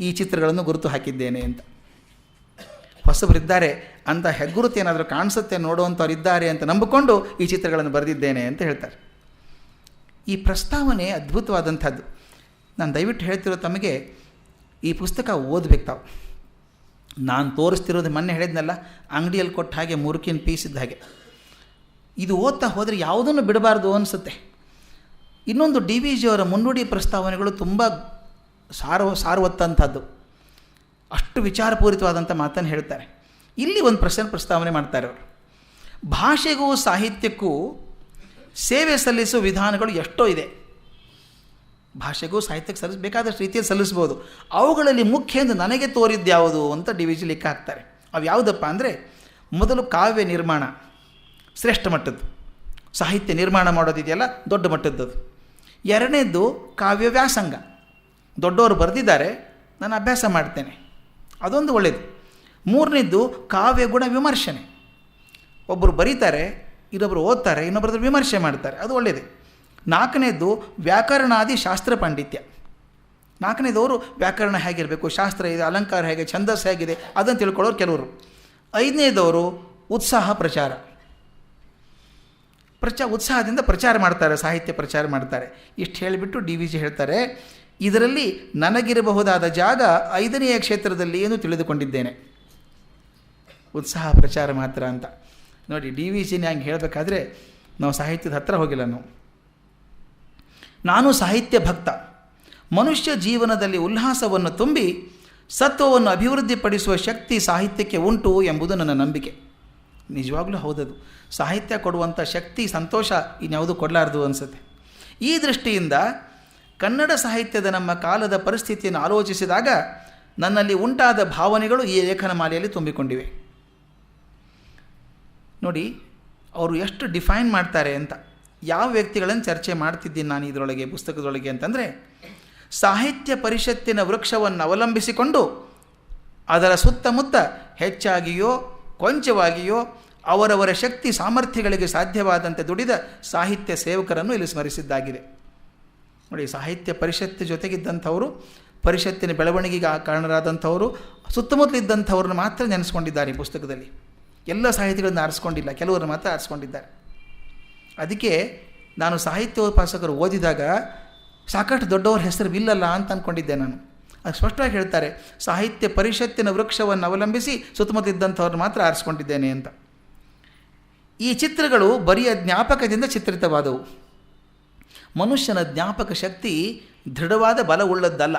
ಈ ಚಿತ್ರಗಳನ್ನು ಗುರುತು ಹಾಕಿದ್ದೇನೆ ಅಂತ. ಹೊಸಬರಿದ್ದಾರೆ ಅಂತ ಹೆಗ್ಗುರುತು ಏನಾದರೂ ಕಾಣಿಸುತ್ತೆ ನೋಡುವಂಥವ್ರು ಇದ್ದಾರೆ ಅಂತ ನಂಬಿಕೊಂಡು ಈ ಚಿತ್ರಗಳನ್ನು ಬರೆದಿದ್ದೇನೆ ಅಂತ ಹೇಳ್ತಾರೆ. ಈ ಪ್ರಸ್ತಾವನೆ ಅದ್ಭುತವಾದಂಥದ್ದು. ನಾನು ದಯವಿಟ್ಟು ಹೇಳ್ತಿರೋ ತಮಗೆ ಈ ಪುಸ್ತಕ ಓದಬೇಕು ತಾವು. ನಾನು ತೋರಿಸ್ತಿರೋದು ಮೊನ್ನೆ ಹೇಳಿದ್ನಲ್ಲ, ಅಂಗಡಿಯಲ್ಲಿ ಕೊಟ್ಟ ಹಾಗೆ ಮುರುಕಿನ ಪೀಸ್ ಇದ್ದ ಹಾಗೆ. ಇದು ಓದ್ತಾ ಹೋದರೆ ಯಾವುದನ್ನು ಬಿಡಬಾರ್ದು ಅನಿಸುತ್ತೆ. ಇನ್ನೊಂದು ಡಿ ವಿ ಜಿಯವರ ಮುನ್ನುಡಿ ಪ್ರಸ್ತಾವನೆಗಳು ತುಂಬ ಸಾರವತ್ತಂಥದ್ದು, ಅಷ್ಟು ವಿಚಾರಪೂರಿತವಾದಂಥ ಮಾತನ್ನು ಹೇಳ್ತಾರೆ. ಇಲ್ಲಿ ಒಂದು ಪ್ರಸ್ತಾವನೆ ಮಾಡ್ತಾರೆ ಅವರು. ಭಾಷೆಗೂ ಸಾಹಿತ್ಯಕ್ಕೂ ಸೇವೆ ಸಲ್ಲಿಸುವ ವಿಧಾನಗಳು ಎಷ್ಟೋ ಇದೆ. ಭಾಷೆಗೂ ಸಾಹಿತ್ಯಕ್ಕೆ ಬೇಕಾದಷ್ಟು ರೀತಿಯಲ್ಲಿ ಸಲ್ಲಿಸ್ಬೋದು. ಅವುಗಳಲ್ಲಿ ಮುಖ್ಯ ಎಂದು ನನಗೆ ತೋರಿದ್ಯಾವುದು ಅಂತ ಡಿ ವಿ ಜಿ ಲೆಕ್ಕ ಹಾಕ್ತಾರೆ. ಅವು ಯಾವುದಪ್ಪ ಅಂದರೆ, ಮೊದಲು ಕಾವ್ಯ ನಿರ್ಮಾಣ ಶ್ರೇಷ್ಠ ಮಟ್ಟದ್ದು, ಸಾಹಿತ್ಯ ನಿರ್ಮಾಣ ಮಾಡೋದಿದೆಯಲ್ಲ ದೊಡ್ಡ ಮಟ್ಟದ್ದು. ಎರಡನೇದ್ದು ಕಾವ್ಯ ವ್ಯಾಸಂಗ, ದೊಡ್ಡವರು ಬರೆದಿದ್ದಾರೆ, ನಾನು ಅಭ್ಯಾಸ ಮಾಡ್ತೇನೆ, ಅದೊಂದು ಒಳ್ಳೆಯದು. ಮೂರನೇದ್ದು ಕಾವ್ಯ ಗುಣ ವಿಮರ್ಶನೆ, ಒಬ್ಬರು ಬರೀತಾರೆ, ಇನ್ನೊಬ್ಬರು ಓದ್ತಾರೆ, ಇನ್ನೊಬ್ಬರದ್ದು ವಿಮರ್ಶೆ ಮಾಡ್ತಾರೆ, ಅದು ಒಳ್ಳೆಯದೇ. ನಾಲ್ಕನೇದ್ದು ವ್ಯಾಕರಣಾದಿ ಶಾಸ್ತ್ರ ಪಾಂಡಿತ್ಯ, ನಾಲ್ಕನೇದವರು ವ್ಯಾಕರಣ ಹೇಗಿರಬೇಕು, ಶಾಸ್ತ್ರ ಇದೆ, ಅಲಂಕಾರ ಹೇಗೆ, ಛಂದಸ್ಸು ಹೇಗಿದೆ ಅದನ್ನು ತಿಳ್ಕೊಳ್ಳೋರು ಕೆಲವರು. ಐದನೇದವರು ಉತ್ಸಾಹ ಪ್ರಚಾರ, ಉತ್ಸಾಹದಿಂದ ಪ್ರಚಾರ ಮಾಡ್ತಾರೆ, ಸಾಹಿತ್ಯ ಪ್ರಚಾರ ಮಾಡ್ತಾರೆ. ಇಷ್ಟು ಹೇಳಿಬಿಟ್ಟು ಡಿ ವಿ ಜಿ ಹೇಳ್ತಾರೆ, ಇದರಲ್ಲಿ ನನಗಿರಬಹುದಾದ ಜಾಗ 5ನೆಯ ಕ್ಷೇತ್ರದಲ್ಲಿ ಏನು ತಿಳಿದುಕೊಂಡಿದ್ದೇನೆ, ಉತ್ಸಾಹ ಪ್ರಚಾರ ಮಾತ್ರ ಅಂತ. ನೋಡಿ, ಡಿ ವಿ ಜಿನ ಹಂಗೆ ಹೇಳಬೇಕಾದ್ರೆ ನಾವು ಸಾಹಿತ್ಯದ ಹತ್ರ ಹೋಗಿಲ್ಲ. ನಾನು ಸಾಹಿತ್ಯ ಭಕ್ತ, ಮನುಷ್ಯ ಜೀವನದಲ್ಲಿ ಉಲ್ಲಾಸವನ್ನು ತುಂಬಿ ಸತ್ವವನ್ನು ಅಭಿವೃದ್ಧಿಪಡಿಸುವ ಶಕ್ತಿ ಸಾಹಿತ್ಯಕ್ಕೆ ಉಂಟು ಎಂಬುದು ನನ್ನ ನಂಬಿಕೆ. ನಿಜವಾಗ್ಲೂ ಹೌದದು. ಸಾಹಿತ್ಯ ಕೊಡುವಂಥ ಶಕ್ತಿ, ಸಂತೋಷ ಇನ್ಯಾವುದು ಕೊಡಲಾರ್ದು ಅನಿಸುತ್ತೆ. ಈ ದೃಷ್ಟಿಯಿಂದ ಕನ್ನಡ ಸಾಹಿತ್ಯದ ನಮ್ಮ ಕಾಲದ ಪರಿಸ್ಥಿತಿಯನ್ನು ಆಲೋಚಿಸಿದಾಗ ನನ್ನಲ್ಲಿ ಉಂಟಾದ ಭಾವನೆಗಳು ಈ ಲೇಖನ ಮಾಲೆಯಲ್ಲಿ ತುಂಬಿಕೊಂಡಿವೆ. ನೋಡಿ, ಅವರು ಎಷ್ಟು ಡಿಫೈನ್ ಮಾಡ್ತಾರೆ ಅಂತ. ಯಾವ ವ್ಯಕ್ತಿಗಳನ್ನು ಚರ್ಚೆ ಮಾಡ್ತಿದ್ದೀನಿ ನಾನು ಇದರೊಳಗೆ, ಪುಸ್ತಕದೊಳಗೆ ಅಂತಂದರೆ, ಸಾಹಿತ್ಯ ಪರಿಷತ್ತಿನ ವೃಕ್ಷವನ್ನು ಅವಲಂಬಿಸಿಕೊಂಡು ಅದರ ಸುತ್ತಮುತ್ತ ಹೆಚ್ಚಾಗಿಯೋ ಕೊಂಚವಾಗಿಯೋ ಅವರವರ ಶಕ್ತಿ ಸಾಮರ್ಥ್ಯಗಳಿಗೆ ಸಾಧ್ಯವಾದಂತೆ ದುಡಿದ ಸಾಹಿತ್ಯ ಸೇವಕರನ್ನು ಇಲ್ಲಿ ಸ್ಮರಿಸಿದ್ದಾಗಿದೆ. ನೋಡಿ, ಸಾಹಿತ್ಯ ಪರಿಷತ್ತು ಜೊತೆಗಿದ್ದಂಥವರು, ಪರಿಷತ್ತಿನ ಬೆಳವಣಿಗೆಗೆ ಕಾರಣರಾದಂಥವರು, ಸುತ್ತಮುತ್ತಲಿದ್ದಂಥವ್ರನ್ನ ಮಾತ್ರ ನೆನೆಸ್ಕೊಂಡಿದ್ದಾರೆ ಈ ಪುಸ್ತಕದಲ್ಲಿ. ಎಲ್ಲ ಸಾಹಿತಿಗಳನ್ನು ಆರಿಸ್ಕೊಂಡಿಲ್ಲ, ಕೆಲವರು ಮಾತ್ರ ಆರಿಸ್ಕೊಂಡಿದ್ದಾರೆ. ಅದಕ್ಕೆ ನಾನು ಸಾಹಿತ್ಯೋಪಾಸಕರು ಓದಿದಾಗ ಸಾಕಷ್ಟು ದೊಡ್ಡವ್ರ ಹೆಸರು ಇಲ್ಲಲ್ಲ ಅಂತ ಅಂದ್ಕೊಂಡಿದ್ದೆ ನಾನು. ಅದು ಸ್ಪಷ್ಟವಾಗಿ ಹೇಳ್ತಾರೆ, ಸಾಹಿತ್ಯ ಪರಿಷತ್ತಿನ ವೃಕ್ಷವನ್ನು ಅವಲಂಬಿಸಿ ಸುತ್ತಮುತ್ತಲಿದ್ದಂಥವ್ರನ್ನ ಮಾತ್ರ ಆರಿಸ್ಕೊಂಡಿದ್ದೇನೆ ಅಂತ. ಈ ಚಿತ್ರಗಳು ಬರಿಯ ಜ್ಞಾಪಕದಿಂದ ಚಿತ್ರಿತವಾದವು. ಮನುಷ್ಯನ ಜ್ಞಾಪಕ ಶಕ್ತಿ ದೃಢವಾದ ಬಲವುಳ್ಳದ್ದಲ್ಲ.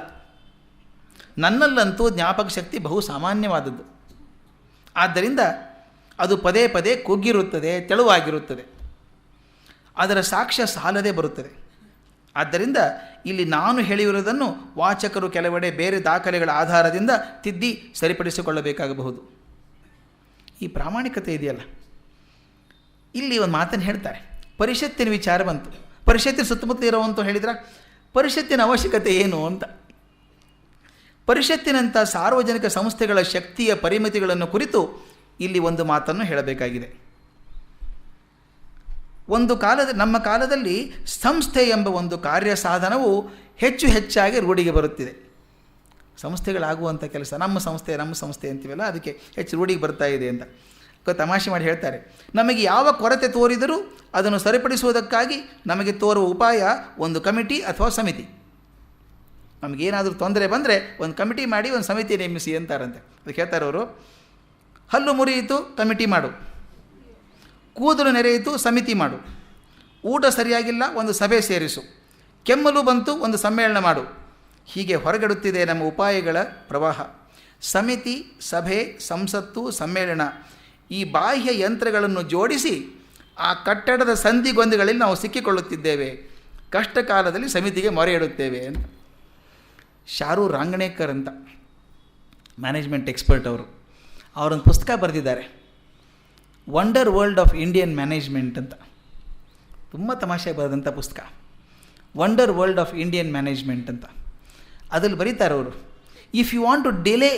ನನ್ನಲ್ಲಂತೂ ಜ್ಞಾಪಕ ಶಕ್ತಿ ಬಹು ಸಾಮಾನ್ಯವಾದದ್ದು. ಆದ್ದರಿಂದ ಅದು ಪದೇ ಪದೇ ಕುಗ್ಗಿರುತ್ತದೆ, ತೆಳುವಾಗಿರುತ್ತದೆ. ಅದರ ಸಾಕ್ಷ್ಯ ಸಾಲದೇ ಬರುತ್ತದೆ. ಆದ್ದರಿಂದ ಇಲ್ಲಿ ನಾನು ಹೇಳಿರುವುದನ್ನು ವಾಚಕರು ಕೆಲವೆಡೆ ಬೇರೆ ದಾಖಲೆಗಳ ಆಧಾರದಿಂದ ತಿದ್ದಿ ಸರಿಪಡಿಸಿಕೊಳ್ಳಬೇಕಾಗಬಹುದು. ಈ ಪ್ರಾಮಾಣಿಕತೆ ಇದೆಯಲ್ಲ, ಇಲ್ಲಿ ಒಂದು ಮಾತನ್ನು ಹೇಳ್ತಾರೆ. ಪರಿಷತ್ತಿನ ವಿಚಾರ ಬಂತು. ಪರಿಷತ್ತಿನ ಸುತ್ತಮುತ್ತ ಇರೋವಂತ ಹೇಳಿದ್ರೆ ಪರಿಷತ್ತಿನ ಅವಶ್ಯಕತೆ ಏನು ಅಂತ. ಪರಿಷತ್ತಿನಂಥ ಸಾರ್ವಜನಿಕ ಸಂಸ್ಥೆಗಳ ಶಕ್ತಿಯ ಪರಿಮಿತಿಗಳನ್ನು ಕುರಿತು ಇಲ್ಲಿ ಒಂದು ಮಾತನ್ನು ಹೇಳಬೇಕಾಗಿದೆ. ನಮ್ಮ ಕಾಲದಲ್ಲಿ ಸಂಸ್ಥೆ ಎಂಬ ಒಂದು ಕಾರ್ಯ ಸಾಧನವು ಹೆಚ್ಚು ಹೆಚ್ಚಾಗಿ ರೂಢಿಗೆ ಬರುತ್ತಿದೆ. ಸಂಸ್ಥೆಗಳಾಗುವಂಥ ಕೆಲಸ ನಮ್ಮ ಸಂಸ್ಥೆ ಅಂತೀವಲ್ಲ, ಅದಕ್ಕೆ ಹೆಚ್ಚು ರೂಢಿಗೆ ಬರ್ತಾ ಇದೆ ಅಂತ ತಮಾಷೆ ಮಾಡಿ ಹೇಳ್ತಾರೆ. ನಮಗೆ ಯಾವ ಕೊರತೆ ತೋರಿದರೂ ಅದನ್ನು ಸರಿಪಡಿಸುವುದಕ್ಕಾಗಿ ನಮಗೆ ತೋರುವ ಉಪಾಯ ಒಂದು ಕಮಿಟಿ ಅಥವಾ ಸಮಿತಿ. ನಮಗೇನಾದರೂ ತೊಂದರೆ ಬಂದರೆ ಒಂದು ಕಮಿಟಿ ಮಾಡಿ ಒಂದು ಸಮಿತಿ ನೇಮಿಸಿ ಅಂತಾರಂತೆ. ಅದಕ್ಕೆ ಹೇಳ್ತಾರೆ ಅವರು, ಹಲ್ಲು ಮುರಿಯಿತು ಕಮಿಟಿ ಮಾಡು, ಕೂದಲು ನೆರೆಯಿತು ಸಮಿತಿ ಮಾಡು, ಊಟ ಸರಿಯಾಗಿಲ್ಲ ಒಂದು ಸಭೆ ಸೇರಿಸು, ಕೆಮ್ಮಲು ಬಂತು ಒಂದು ಸಮ್ಮೇಳನ ಮಾಡು. ಹೀಗೆ ಹೊರಗಡುತ್ತಿದೆ ನಮ್ಮ ಉಪಾಯಗಳ ಪ್ರವಾಹ. ಸಮಿತಿ, ಸಭೆ, ಸಂಸತ್ತು, ಸಮ್ಮೇಳನ ಈ ಬಾಹ್ಯ ಯಂತ್ರಗಳನ್ನು ಜೋಡಿಸಿ ಆ ಕಟ್ಟಡದ ಸಂಧಿಗೊಂದಿಗಳಲ್ಲಿ ನಾವು ಸಿಕ್ಕಿಕೊಳ್ಳುತ್ತಿದ್ದೇವೆ. ಕಷ್ಟ ಕಾಲದಲ್ಲಿ ಸಮಿತಿಗೆ ಮೊರೆ ಇಡುತ್ತೇವೆ ಅಂತ. ಶಾರು ರಾಂಗಣೇಕರ್ ಅಂತ ಮ್ಯಾನೇಜ್ಮೆಂಟ್ ಎಕ್ಸ್ಪರ್ಟ್ ಅವರೊಂದು ಪುಸ್ತಕ ಬರೆದಿದ್ದಾರೆ, wonder world of Indian management ಅಂತ. ತುಂಬ ತಮಾಷೆ ಬರೆದಂಥ ಪುಸ್ತಕ, wonder world of Indian management ಅಂತ. ಅದರಲ್ಲಿ ಬರೀತಾರೆ ಅವರು, if you want to delay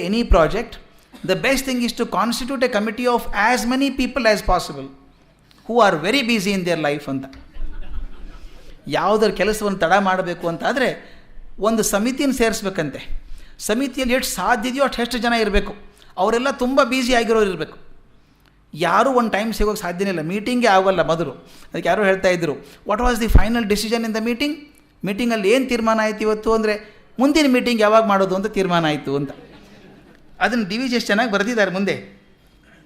any project, the best thing is to constitute a committee of as many people as possible who are very busy in their life ಅಂತ. ಯಾವುದರ ಕೆಲಸವನ್ನು ತಡ ಮಾಡಬೇಕು ಅಂತಾದರೆ ಒಂದು ಸಮಿತಿಯನ್ನು ಸೇರಿಸ್ಬೇಕಂತೆ. ಸಮಿತಿಯಲ್ಲಿ ಎಷ್ಟು ಸಾಧ್ಯ ಇದೆಯೋ ಎಷ್ಟು ಜನ ಇರಬೇಕು, ಅವರೆಲ್ಲ ತುಂಬ ಬ್ಯುಸಿ ಆಗಿರೋರು ಇರಬೇಕು. ಯಾರೂ ಒಂದು ಟೈಮ್ ಸಿಗೋಕ್ಕೆ ಸಾಧ್ಯನೇ ಇಲ್ಲ, ಮೀಟಿಂಗೇ ಆಗೋಲ್ಲ ಮೊದಲು. ಅದಕ್ಕೆ ಯಾರೋ ಹೇಳ್ತಾ ಇದ್ದರು, what was the final decision in the ಮೀಟಿಂಗಲ್ಲಿ ಏನು ತೀರ್ಮಾನ ಆಯಿತು ಇವತ್ತು ಅಂದರೆ ಮುಂದಿನ ಮೀಟಿಂಗ್ ಯಾವಾಗ ಮಾಡೋದು ಅಂತ ತೀರ್ಮಾನ ಆಯಿತು ಅಂತ. ಅದನ್ನು ಡಿ ವಿ ಜಿ ಎಷ್ಟು ಚೆನ್ನಾಗಿ ಬರೆದಿದ್ದಾರೆ ಮುಂದೆ.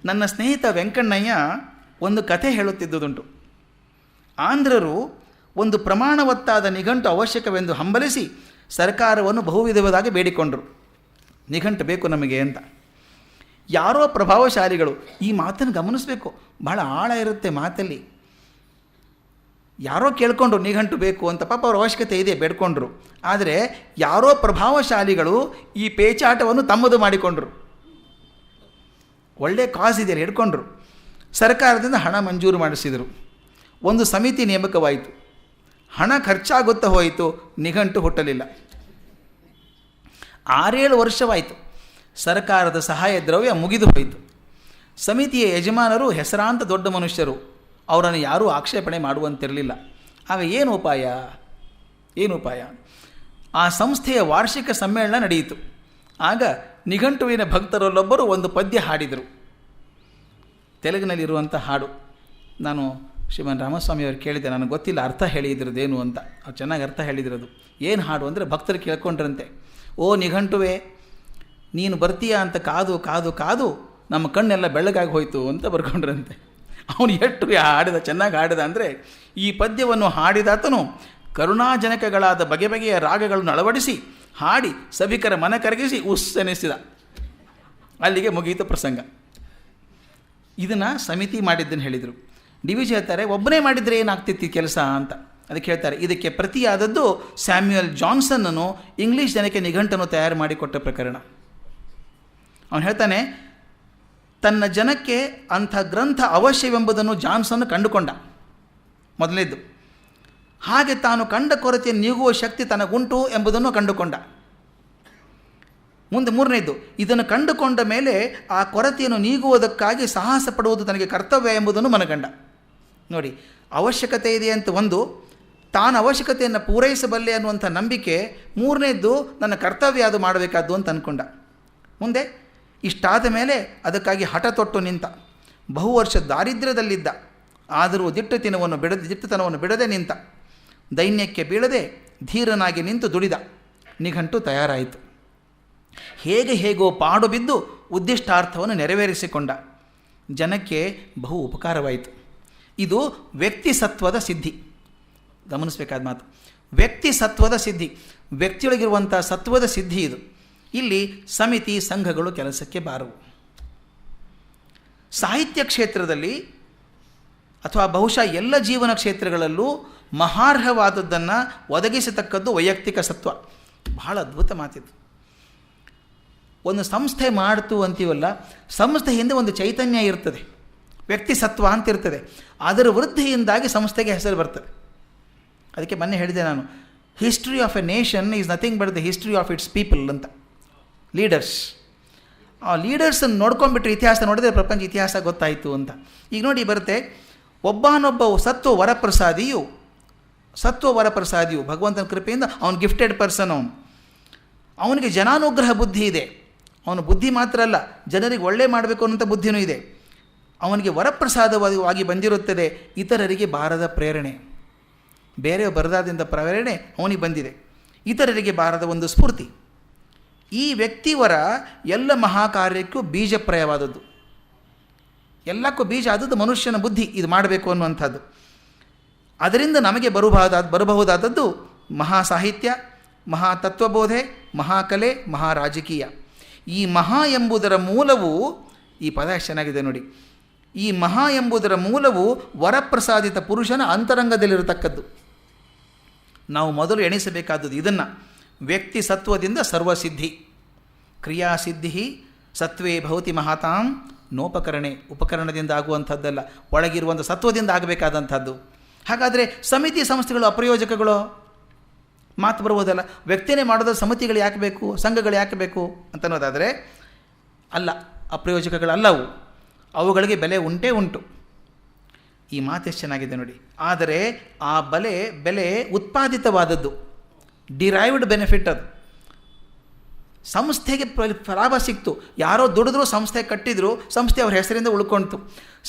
ನನ್ನ ಸ್ನೇಹಿತ ವೆಂಕಣ್ಣಯ್ಯ ಒಂದು ಕಥೆ ಹೇಳುತ್ತಿದ್ದುದುಂಟು. ಆಂಧ್ರರು ಒಂದು ಪ್ರಮಾಣವತ್ತಾದ ನಿಘಂಟು ಅವಶ್ಯಕವೆಂದು ಹಂಬಲಿಸಿ ಸರ್ಕಾರವನ್ನು ಬಹುವಿಧವಾದಾಗಿ ಬೇಡಿಕೊಂಡರು. ನಿಘಂಟು ಬೇಕು ನಮಗೆ ಅಂತ. ಯಾರೋ ಪ್ರಭಾವಶಾಲಿಗಳು, ಈ ಮಾತನ್ನು ಗಮನಿಸಬೇಕು, ಬಹಳ ಆಳ ಇರುತ್ತೆ ಮಾತಲ್ಲಿ. ಯಾರೋ ಕೇಳ್ಕೊಂಡ್ರು ನಿಘಂಟು ಬೇಕು ಅಂತ, ಪಾಪ ಅವ್ರ ಅವಶ್ಯಕತೆ ಇದೆ, ಬೇಡ್ಕೊಂಡ್ರು. ಆದರೆ ಯಾರೋ ಪ್ರಭಾವಶಾಲಿಗಳು ಈ ಪೇಚಾಟವನ್ನು ತಮ್ಮದು ಮಾಡಿಕೊಂಡ್ರು. ಒಳ್ಳೆ ಕಾಸ್ ಇದೆಯಲ್ಲ, ಹಿಡ್ಕೊಂಡ್ರು. ಸರ್ಕಾರದಿಂದ ಹಣ ಮಂಜೂರು ಮಾಡಿಸಿದರು. ಒಂದು ಸಮಿತಿ ನೇಮಕವಾಯಿತು. ಹಣ ಖರ್ಚಾಗುತ್ತಾ ಹೋಯಿತು, ನಿಘಂಟು ಹುಟ್ಟಲಿಲ್ಲ. 6-7 ವರ್ಷವಾಯಿತು. ಸರ್ಕಾರದ ಸಹಾಯ ದ್ರವ್ಯ ಮುಗಿದು ಹೋಯಿತು. ಸಮಿತಿಯ ಯಜಮಾನರು ಹೆಸರಾಂತ ದೊಡ್ಡ ಮನುಷ್ಯರು, ಅವರನ್ನು ಯಾರೂ ಆಕ್ಷೇಪಣೆ ಮಾಡುವಂತಿರಲಿಲ್ಲ. ಆಗ ಏನು ಉಪಾಯ? ಆ ಸಂಸ್ಥೆಯ ವಾರ್ಷಿಕ ಸಮ್ಮೇಳನ ನಡೆಯಿತು. ಆಗ ನಿಘಂಟುವಿನ ಭಕ್ತರಲ್ಲೊಬ್ಬರು ಒಂದು ಪದ್ಯ ಹಾಡಿದರು. ತೆಲುಗಿನಲ್ಲಿರುವಂಥ ಹಾಡು. ನಾನು ಶ್ರೀಮನ್ ರಾಮಸ್ವಾಮಿಯವರು ಕೇಳಿದೆ, ನನಗೆ ಗೊತ್ತಿಲ್ಲ ಅರ್ಥ ಹೇಳಿದ್ರದ್ದೇನು ಅಂತ. ಅವ್ರು ಚೆನ್ನಾಗಿ ಅರ್ಥ ಹೇಳಿದ್ರದು. ಏನು ಹಾಡು ಅಂದರೆ ಭಕ್ತರು ಕೇಳ್ಕೊಂಡ್ರಂತೆ, ಓ ನಿಘಂಟುವೆ, ನೀನು ಬರ್ತೀಯಾ ಅಂತ ಕಾದು ಕಾದು ಕಾದು ನಮ್ಮ ಕಣ್ಣೆಲ್ಲ ಬೆಳಗಾಗಿ ಹೋಯಿತು ಅಂತ ಬರ್ಕೊಂಡ್ರಂತೆ. ಅವನು ಎಷ್ಟು ಚೆನ್ನಾಗಿ ಹಾಡಿದ ಅಂದರೆ, ಈ ಪದ್ಯವನ್ನು ಹಾಡಿದಾತನು ಕರುಣಾಜನಕಗಳಾದ ಬಗೆ ಬಗೆಯ ರಾಗಗಳನ್ನು ಅಳವಡಿಸಿ ಹಾಡಿ ಸಭಿಕರ ಮನ ಕರಗಿಸಿ ಉಸ್ಸೆನಿಸಿದ. ಅಲ್ಲಿಗೆ ಮುಗಿಯಿತು ಪ್ರಸಂಗ. ಇದನ್ನು ಸಮಿತಿ ಮಾಡಿದ್ದನ್ನು ಹೇಳಿದರು. ಡಿ ವಿ ಜಿ ಹೇಳ್ತಾರೆ, ಒಬ್ಬನೇ ಮಾಡಿದರೆ ಏನಾಗ್ತಿತ್ತು ಈ ಕೆಲಸ ಅಂತ. ಅದಕ್ಕೆ ಹೇಳ್ತಾರೆ, ಇದಕ್ಕೆ ಪ್ರತಿಯಾದದ್ದು ಸ್ಯಾಮ್ಯುಯಲ್ ಜಾನ್ಸನ್ನನು ಇಂಗ್ಲೀಷ್ ಜನಕ್ಕೆ ನಿಘಂಟನ್ನು ತಯಾರು ಮಾಡಿಕೊಟ್ಟ ಪ್ರಕರಣ. ಅವನು ಹೇಳ್ತಾನೆ, ತನ್ನ ಜನಕ್ಕೆ ಅಂಥ ಗ್ರಂಥ ಅವಶ್ಯವೆಂಬುದನ್ನು ಜಾನ್ಸನ್ ಕಂಡುಕೊಂಡ ಮೊದಲನೇದ್ದು. ಹಾಗೆ ತಾನು ಕಂಡ ಕೊರತೆಯನ್ನು ನೀಗುವ ಶಕ್ತಿ ತನಗುಂಟು ಎಂಬುದನ್ನು ಕಂಡುಕೊಂಡ. ಮುಂದೆ 3ನೇದ್ದು, ಇದನ್ನು ಕಂಡುಕೊಂಡ ಮೇಲೆ ಆ ಕೊರತೆಯನ್ನು ನೀಗುವುದಕ್ಕಾಗಿ ಸಾಹಸ ಪಡುವುದು ತನಗೆ ಕರ್ತವ್ಯ ಎಂಬುದನ್ನು ಮನಗಂಡ. ನೋಡಿ, ಅವಶ್ಯಕತೆ ಇದೆ ಅಂತ ಒಂದು, ತಾನು ಅವಶ್ಯಕತೆಯನ್ನು ಪೂರೈಸಬಲ್ಲೆ ಅನ್ನುವಂಥ ನಂಬಿಕೆ. 3ನೇದ್ದು, ನನ್ನ ಕರ್ತವ್ಯ ಅದು ಮಾಡಬೇಕಾದ್ದು ಅಂತ ಅಂದ್ಕೊಂಡ. ಮುಂದೆ ಇಷ್ಟಾದ ಮೇಲೆ ಅದಕ್ಕಾಗಿ ಹಠ ತೊಟ್ಟು ನಿಂತ. ಬಹು ವರ್ಷ ದಾರಿದ್ರ್ಯದಲ್ಲಿದ್ದ, ಆದರೂ ದಿಟ್ಟತನವನ್ನು ಬಿಡದೆ ನಿಂತ. ದೈನ್ಯಕ್ಕೆ ಬೀಳದೆ ಧೀರನಾಗಿ ನಿಂತು ದುಡಿದ. ನಿಘಂಟು ತಯಾರಾಯಿತು. ಹೇಗೋ ಪಾಡು ಬಿದ್ದು ಉದ್ದಿಷ್ಟಾರ್ಥವನ್ನು ನೆರವೇರಿಸಿಕೊಂಡ. ಜನಕ್ಕೆ ಬಹು ಉಪಕಾರವಾಯಿತು. ಇದು ವ್ಯಕ್ತಿ ಸತ್ವದ ಸಿದ್ಧಿ. ಗಮನಿಸಬೇಕಾದ ಮಾತು, ವ್ಯಕ್ತಿ ಸತ್ವದ ಸಿದ್ಧಿ, ವ್ಯಕ್ತಿಯೊಳಗಿರುವಂಥ ಸತ್ವದ ಸಿದ್ಧಿ ಇದು. ಇಲ್ಲಿ ಸಮಿತಿ ಸಂಘಗಳು ಕೆಲಸಕ್ಕೆ ಬಾರವು. ಸಾಹಿತ್ಯ ಕ್ಷೇತ್ರದಲ್ಲಿ ಅಥವಾ ಬಹುಶಃ ಎಲ್ಲ ಜೀವನ ಕ್ಷೇತ್ರಗಳಲ್ಲೂ ಮಹಾರ್ಹವಾದದ್ದನ್ನು ಒದಗಿಸತಕ್ಕದ್ದು ವೈಯಕ್ತಿಕ ಸತ್ವ. ಬಹಳ ಅದ್ಭುತ ಮಾತಿದು. ಒಂದು ಸಂಸ್ಥೆ ಮಾಡ್ತು ಅಂತೀವಲ್ಲ, ಸಂಸ್ಥೆ ಹಿಂದೆ ಒಂದು ಚೈತನ್ಯ ಇರ್ತದೆ, ವ್ಯಕ್ತಿ ಸತ್ವ ಅಂತ ಇರ್ತದೆ. ಅದರ ವೃದ್ಧಿಯಿಂದಾಗಿ ಸಂಸ್ಥೆಗೆ ಹೆಸರು ಬರ್ತದೆ. ಅದಕ್ಕೆ ಮೊನ್ನೆ ಹೇಳಿದೆ ನಾನು, history of A nation is nothing but the history of it's people ಅಂತ. ಲೀಡರ್ಸ್, ಆ ಲೀಡರ್ಸನ್ನು ನೋಡ್ಕೊಂಡ್ಬಿಟ್ರೆ ಇತಿಹಾಸ ನೋಡಿದರೆ ಪ್ರಪಂಚ ಇತಿಹಾಸ ಗೊತ್ತಾಯಿತು ಅಂತ. ಈಗ ನೋಡಿ ಬರುತ್ತೆ, ಒಬ್ಬನೊಬ್ಬ ಸತ್ವ ವರಪ್ರಸಾದಿಯು ಭಗವಂತನ ಕೃಪೆಯಿಂದ ಅವನು ಗಿಫ್ಟೆಡ್ ಪರ್ಸನ್. ಅವನಿಗೆ ಜನಾನುಗ್ರಹ ಬುದ್ಧಿ ಇದೆ. ಅವನ ಬುದ್ಧಿ ಮಾತ್ರ ಅಲ್ಲ, ಜನರಿಗೆ ಒಳ್ಳೆ ಮಾಡಬೇಕು ಅನ್ನೋಂಥ ಬುದ್ಧಿನೂ ಇದೆ. ಅವನಿಗೆ ವರಪ್ರಸಾದವಾಗಿ ಬಂದಿರುತ್ತದೆ ಇತರರಿಗೆ ಬಾರದ ಪ್ರೇರಣೆ. ಬೇರೆ ಬರದಾದಿಂದ ಪ್ರೇರಣೆ ಅವನಿಗೆ ಬಂದಿದೆ, ಇತರರಿಗೆ ಬಾರದ ಒಂದು ಸ್ಫೂರ್ತಿ. ಈ ವ್ಯಕ್ತಿವರ ಎಲ್ಲ ಮಹಾಕಾರ್ಯಕ್ಕೂ ಬೀಜಪ್ರಾಯವಾದದ್ದು. ಎಲ್ಲಕ್ಕೂ ಬೀಜ ಆದದ್ದು ಮನುಷ್ಯನ ಬುದ್ಧಿ, ಇದು ಮಾಡಬೇಕು ಅನ್ನುವಂಥದ್ದು. ಅದರಿಂದ ನಮಗೆ ಬರಬಹುದಾದದ್ದು ಮಹಾ ಸಾಹಿತ್ಯ, ಮಹಾ ತತ್ವಬೋಧೆ, ಮಹಾಕಲೆ, ಮಹಾರಾಜಕೀಯ. ಈ ಮಹಾ ಎಂಬುದರ ಮೂಲವು, ಈ ಪದ ಚೆನ್ನಾಗಿದೆ ನೋಡಿ, ಈ ಮಹಾ ಎಂಬುದರ ಮೂಲವು ವರಪ್ರಸಾದಿತ ಪುರುಷನ ಅಂತರಂಗದಲ್ಲಿರತಕ್ಕದ್ದು. ನಾವು ಮೊದಲು ಎಣಿಸಬೇಕಾದದ್ದು ಇದನ್ನು. ವ್ಯಕ್ತಿ ಸತ್ವದಿಂದ ಸರ್ವಸಿದ್ಧಿ, ಕ್ರಿಯಾಸಿದ್ಧಿ ಸತ್ವೇ ಭವತಿ ಮಹಾತಾಂ ನೋಪಕರಣೆ. ಉಪಕರಣದಿಂದ ಆಗುವಂಥದ್ದಲ್ಲ, ಒಳಗಿರುವಂಥ ಸತ್ವದಿಂದ ಆಗಬೇಕಾದಂಥದ್ದು. ಹಾಗಾದರೆ ಸಮಿತಿ ಸಂಸ್ಥೆಗಳು ಅಪ್ರಯೋಜಕಗಳು ಮಾತು ಬರುವುದಲ್ಲ. ವ್ಯಕ್ತಿನೇ ಮಾಡೋದು, ಸಮಿತಿಗಳು ಯಾಕೆ ಬೇಕು, ಸಂಘಗಳು ಯಾಕೆ ಬೇಕು ಅಂತನ್ನೋದಾದರೆ ಅಲ್ಲ, ಅಪ್ರಯೋಜಕಗಳಲ್ಲವು. ಅವುಗಳಿಗೆ ಬೆಲೆ ಉಂಟೇ ಉಂಟು. ಈ ಮಾತು ಎಷ್ಟು ಚೆನ್ನಾಗಿದೆ ನೋಡಿ. ಆದರೆ ಆ ಬೆಲೆ ಉತ್ಪಾದಿತವಾದದ್ದು, ಡಿರೈವ್ಡ್ ಬೆನಿಫಿಟ್. ಅದು ಸಂಸ್ಥೆಗೆ ಲಾಭ ಸಿಕ್ತು, ಯಾರೋ ದುಡಿದ್ರು, ಸಂಸ್ಥೆ ಕಟ್ಟಿದ್ರು, ಸಂಸ್ಥೆ ಅವ್ರ ಹೆಸರಿಂದ ಉಳ್ಕೊಳ್ತು.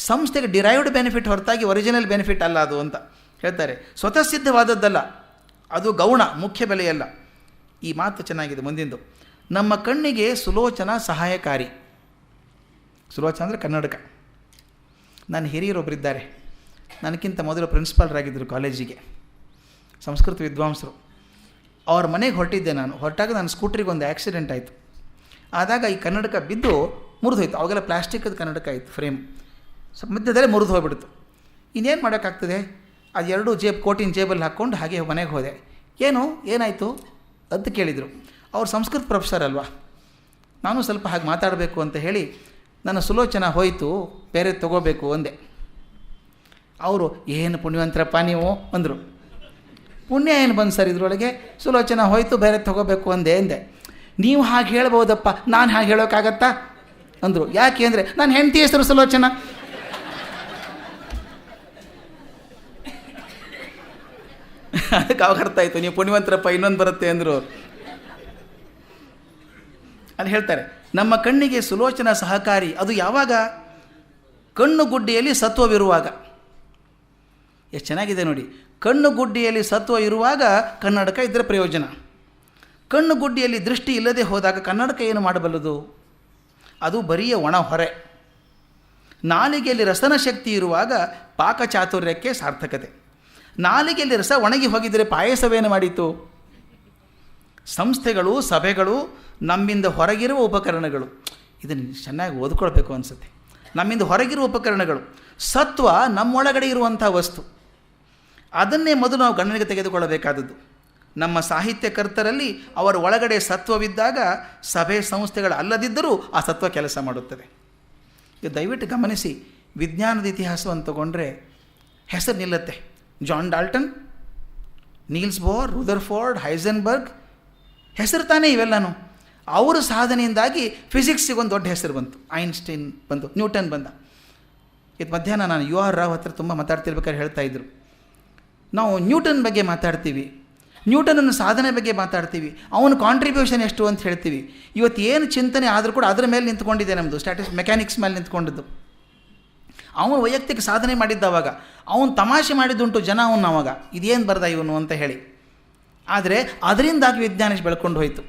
ಸಂಸ್ಥೆಗೆ ಡಿರೈವ್ಡ್ ಬೆನಿಫಿಟ್ ಹೊರತಾಗಿ ಒರಿಜಿನಲ್ ಬೆನಿಫಿಟ್ ಅಲ್ಲ ಅದು ಅಂತ ಹೇಳ್ತಾರೆ. ಸ್ವತಃ ಸಿದ್ಧವಾದದ್ದಲ್ಲ, ಅದು ಗೌಣ, ಮುಖ್ಯ ಬೆಲೆಯಲ್ಲ. ಈ ಮಾತು ಚೆನ್ನಾಗಿದೆ ಮುಂದಿಂದು. ನಮ್ಮ ಕಣ್ಣಿಗೆ ಸುಲೋಚನ ಸಹಾಯಕಾರಿ. ಸುಲೋಚನ ಅಂದರೆ ಕನ್ನಡಕ. ನನ್ನ ಹಿರಿಯರೊಬ್ಬರಿದ್ದಾರೆ, ನನಗಿಂತ ಮೊದಲು ಪ್ರಿನ್ಸಿಪಾಲ್ರಾಗಿದ್ದರು ಕಾಲೇಜಿಗೆ, ಸಂಸ್ಕೃತ ವಿದ್ವಾಂಸರು. ಅವ್ರ ಮನೆಗೆ ಹೊರಟಿದ್ದೆ ನಾನು. ಹೊರಟಾಗ ನನ್ನ ಸ್ಕೂಟ್ರಿಗೆ ಒಂದು ಆ್ಯಕ್ಸಿಡೆಂಟ್ ಆಯಿತು. ಆದಾಗ ಈ ಕನ್ನಡಕ ಬಿದ್ದು ಮುರಿದು ಹೋಯ್ತು. ಅವಾಗೆಲ್ಲ ಪ್ಲಾಸ್ಟಿಕ್ಕದ ಕನ್ನಡಕ ಆಯಿತು, ಫ್ರೇಮ್ ಮಧ್ಯದಲ್ಲೇ ಮುರಿದು ಹೋಗ್ಬಿಡ್ತು. ಇನ್ನೇನು ಮಾಡೋಕ್ಕಾಗ್ತದೆ? ಅದು ಎರಡೂ ಕೋಟಿನ ಜೇಬಲ್ಲಿ ಹಾಕ್ಕೊಂಡು ಹಾಗೆ ಮನೆಗೆ ಹೋದೆ. ಏನಾಯಿತು ಅಂತ ಕೇಳಿದರು. ಅವ್ರು ಸಂಸ್ಕೃತ ಪ್ರೊಫೆಸರ್ ಅಲ್ವಾ, ನಾನು ಸ್ವಲ್ಪ ಹಾಗೆ ಮಾತಾಡಬೇಕು ಅಂತ ಹೇಳಿ ನನ್ನ ಸುಲೋಚನ ಹೋಯಿತು, ಬೇರೆ ತೊಗೋಬೇಕು ಅಂದೆ. ಅವರು ಏನು ಪುಣ್ಯವಂತರಪ್ಪ ನೀವು ಅಂದರು. ಪುಣ್ಯ ಏನು ಬಂದು ಸರ್ ಇದರೊಳಗೆ? ಸುಲೋಚನ ಹೋಯಿತು, ಬೇರೆ ತೊಗೋಬೇಕು ಅಂದೆ. ನೀವು ಹಾಗೆ ಹೇಳ್ಬೋದಪ್ಪ, ನಾನು ಹಾಗೆ ಹೇಳೋಕ್ಕಾಗತ್ತಾ ಅಂದರು. ಯಾಕೆ ಅಂದರೆ ನಾನು ಹೆಂಡತಿ ಹೆಸರು ಸುಲೋಚನ. ಅದಕ್ಕೆ ಅವಾಗ ಅರ್ಥ ಆಯಿತು, ನೀವು ಪುಣ್ಯವಂತರಪ್ಪ ಇನ್ನೊಂದು ಬರುತ್ತೆ ಅಂದರು. ಅಲ್ಲಿ ಹೇಳ್ತಾರೆ, ನಮ್ಮ ಕಣ್ಣಿಗೆ ಸುಲೋಚನ ಸಹಕಾರಿ. ಅದು ಯಾವಾಗ? ಕಣ್ಣು ಗುಡ್ಡಿಯಲ್ಲಿ ಸತ್ವವಿರುವಾಗ. ಎಷ್ಟು ಚೆನ್ನಾಗಿದೆ ನೋಡಿ. ಕಣ್ಣು ಗುಡ್ಡಿಯಲ್ಲಿ ಸತ್ವ ಇರುವಾಗ ಕನ್ನಡಕ ಇದ್ದರೆ ಪ್ರಯೋಜನ. ಕಣ್ಣು ಗುಡ್ಡಿಯಲ್ಲಿ ದೃಷ್ಟಿ ಇಲ್ಲದೆ ಹೋದಾಗ ಕನ್ನಡಕ ಏನು ಮಾಡಬಲ್ಲದು? ಅದು ಬರಿಯ ಒಣ ಹೊರೆ. ನಾಲಿಗೆಯಲ್ಲಿ ರಸನ ಶಕ್ತಿ ಇರುವಾಗ ಪಾಕಚಾತುರ್ಯಕ್ಕೆ ಸಾರ್ಥಕತೆ. ನಾಲಿಗೆಯಲ್ಲಿ ರಸ ಒಣಗಿ ಹೋಗಿದ್ದರೆ ಪಾಯಸವೇನು ಮಾಡಿತು? ಸಂಸ್ಥೆಗಳು, ಸಭೆಗಳು ನಮ್ಮಿಂದ ಹೊರಗಿರುವ ಉಪಕರಣಗಳು. ಇದನ್ನು ಚೆನ್ನಾಗಿ ಓದ್ಕೊಳ್ಬೇಕು ಅನಿಸುತ್ತೆ. ನಮ್ಮಿಂದ ಹೊರಗಿರುವ ಉಪಕರಣಗಳು. ಸತ್ವ ನಮ್ಮೊಳಗಡೆ ಇರುವಂಥ ವಸ್ತು. ಅದನ್ನೇ ಮೊದಲು ನಾವು ಗಣನೆಗೆ ತೆಗೆದುಕೊಳ್ಳಬೇಕಾದದ್ದು. ನಮ್ಮ ಸಾಹಿತ್ಯಕರ್ತರಲ್ಲಿ ಅವರ ಒಳಗಡೆ ಸತ್ವವಿದ್ದಾಗ ಸಭೆ ಸಂಸ್ಥೆಗಳು ಅಲ್ಲದಿದ್ದರೂ ಆ ಸತ್ವ ಕೆಲಸ ಮಾಡುತ್ತದೆ. ಇದು ದಯವಿಟ್ಟು ಗಮನಿಸಿ. ವಿಜ್ಞಾನದ ಇತಿಹಾಸವನ್ನು ತಗೊಂಡ್ರೆ ಹೆಸರು ನಿಲ್ಲುತ್ತೆ. John Dalton, Niels Bohr, Rutherford, Heisenberg, ಹೆಸರು ತಾನೇ ಇವೆಲ್ಲನೂ. ಅವರ ಸಾಧನೆಯಿಂದಾಗಿ ಫಿಸಿಕ್ಸಿಗೆ ಒಂದು ದೊಡ್ಡ ಹೆಸರು ಬಂತು. ಐನ್ಸ್ಟೈನ್ ಬಂತು, ನ್ಯೂಟನ್ ಬಂದ. ಇದು ಮಧ್ಯಾಹ್ನ ನಾನು ಯು ಆರ್ ರಾವ್ ಹತ್ರ ತುಂಬ ಮಾತಾಡ್ತಿರ್ಬೇಕಾದ್ರೆ ಹೇಳ್ತಾಯಿದ್ರು, ನಾವು ನ್ಯೂಟನ್ ಬಗ್ಗೆ ಮಾತಾಡ್ತೀವಿ, ನ್ಯೂಟನ್ನ ಸಾಧನೆ ಬಗ್ಗೆ ಮಾತಾಡ್ತೀವಿ, ಅವನ ಕಾಂಟ್ರಿಬ್ಯೂಷನ್ ಎಷ್ಟು ಅಂತ ಹೇಳ್ತೀವಿ. ಇವತ್ತು ಏನು ಚಿಂತನೆ ಆದರೂ ಕೂಡ ಅದರ ಮೇಲೆ ನಿಂತ್ಕೊಂಡಿದೆ ನಮ್ಮದು ಮೆಕ್ಯಾನಿಕ್ಸ್ ಮೇಲೆ ನಿಂತ್ಕೊಂಡಿದ್ದು. ಅವನು ವೈಯಕ್ತಿಕ ಸಾಧನೆ ಮಾಡಿದ್ದ ಅವಾಗ, ಅವನು ತಮಾಷೆ ಮಾಡಿದ್ದುಂಟು ಜನ ಅವನು ಅವಾಗ, ಇದೇನು ಬರ್ದ ಇವನು ಅಂತ ಹೇಳಿ. ಆದರೆ ಅದರಿಂದಾಗಿ ವಿಜ್ಞಾನ ಬೆಳ್ಕೊಂಡು ಹೋಯಿತು.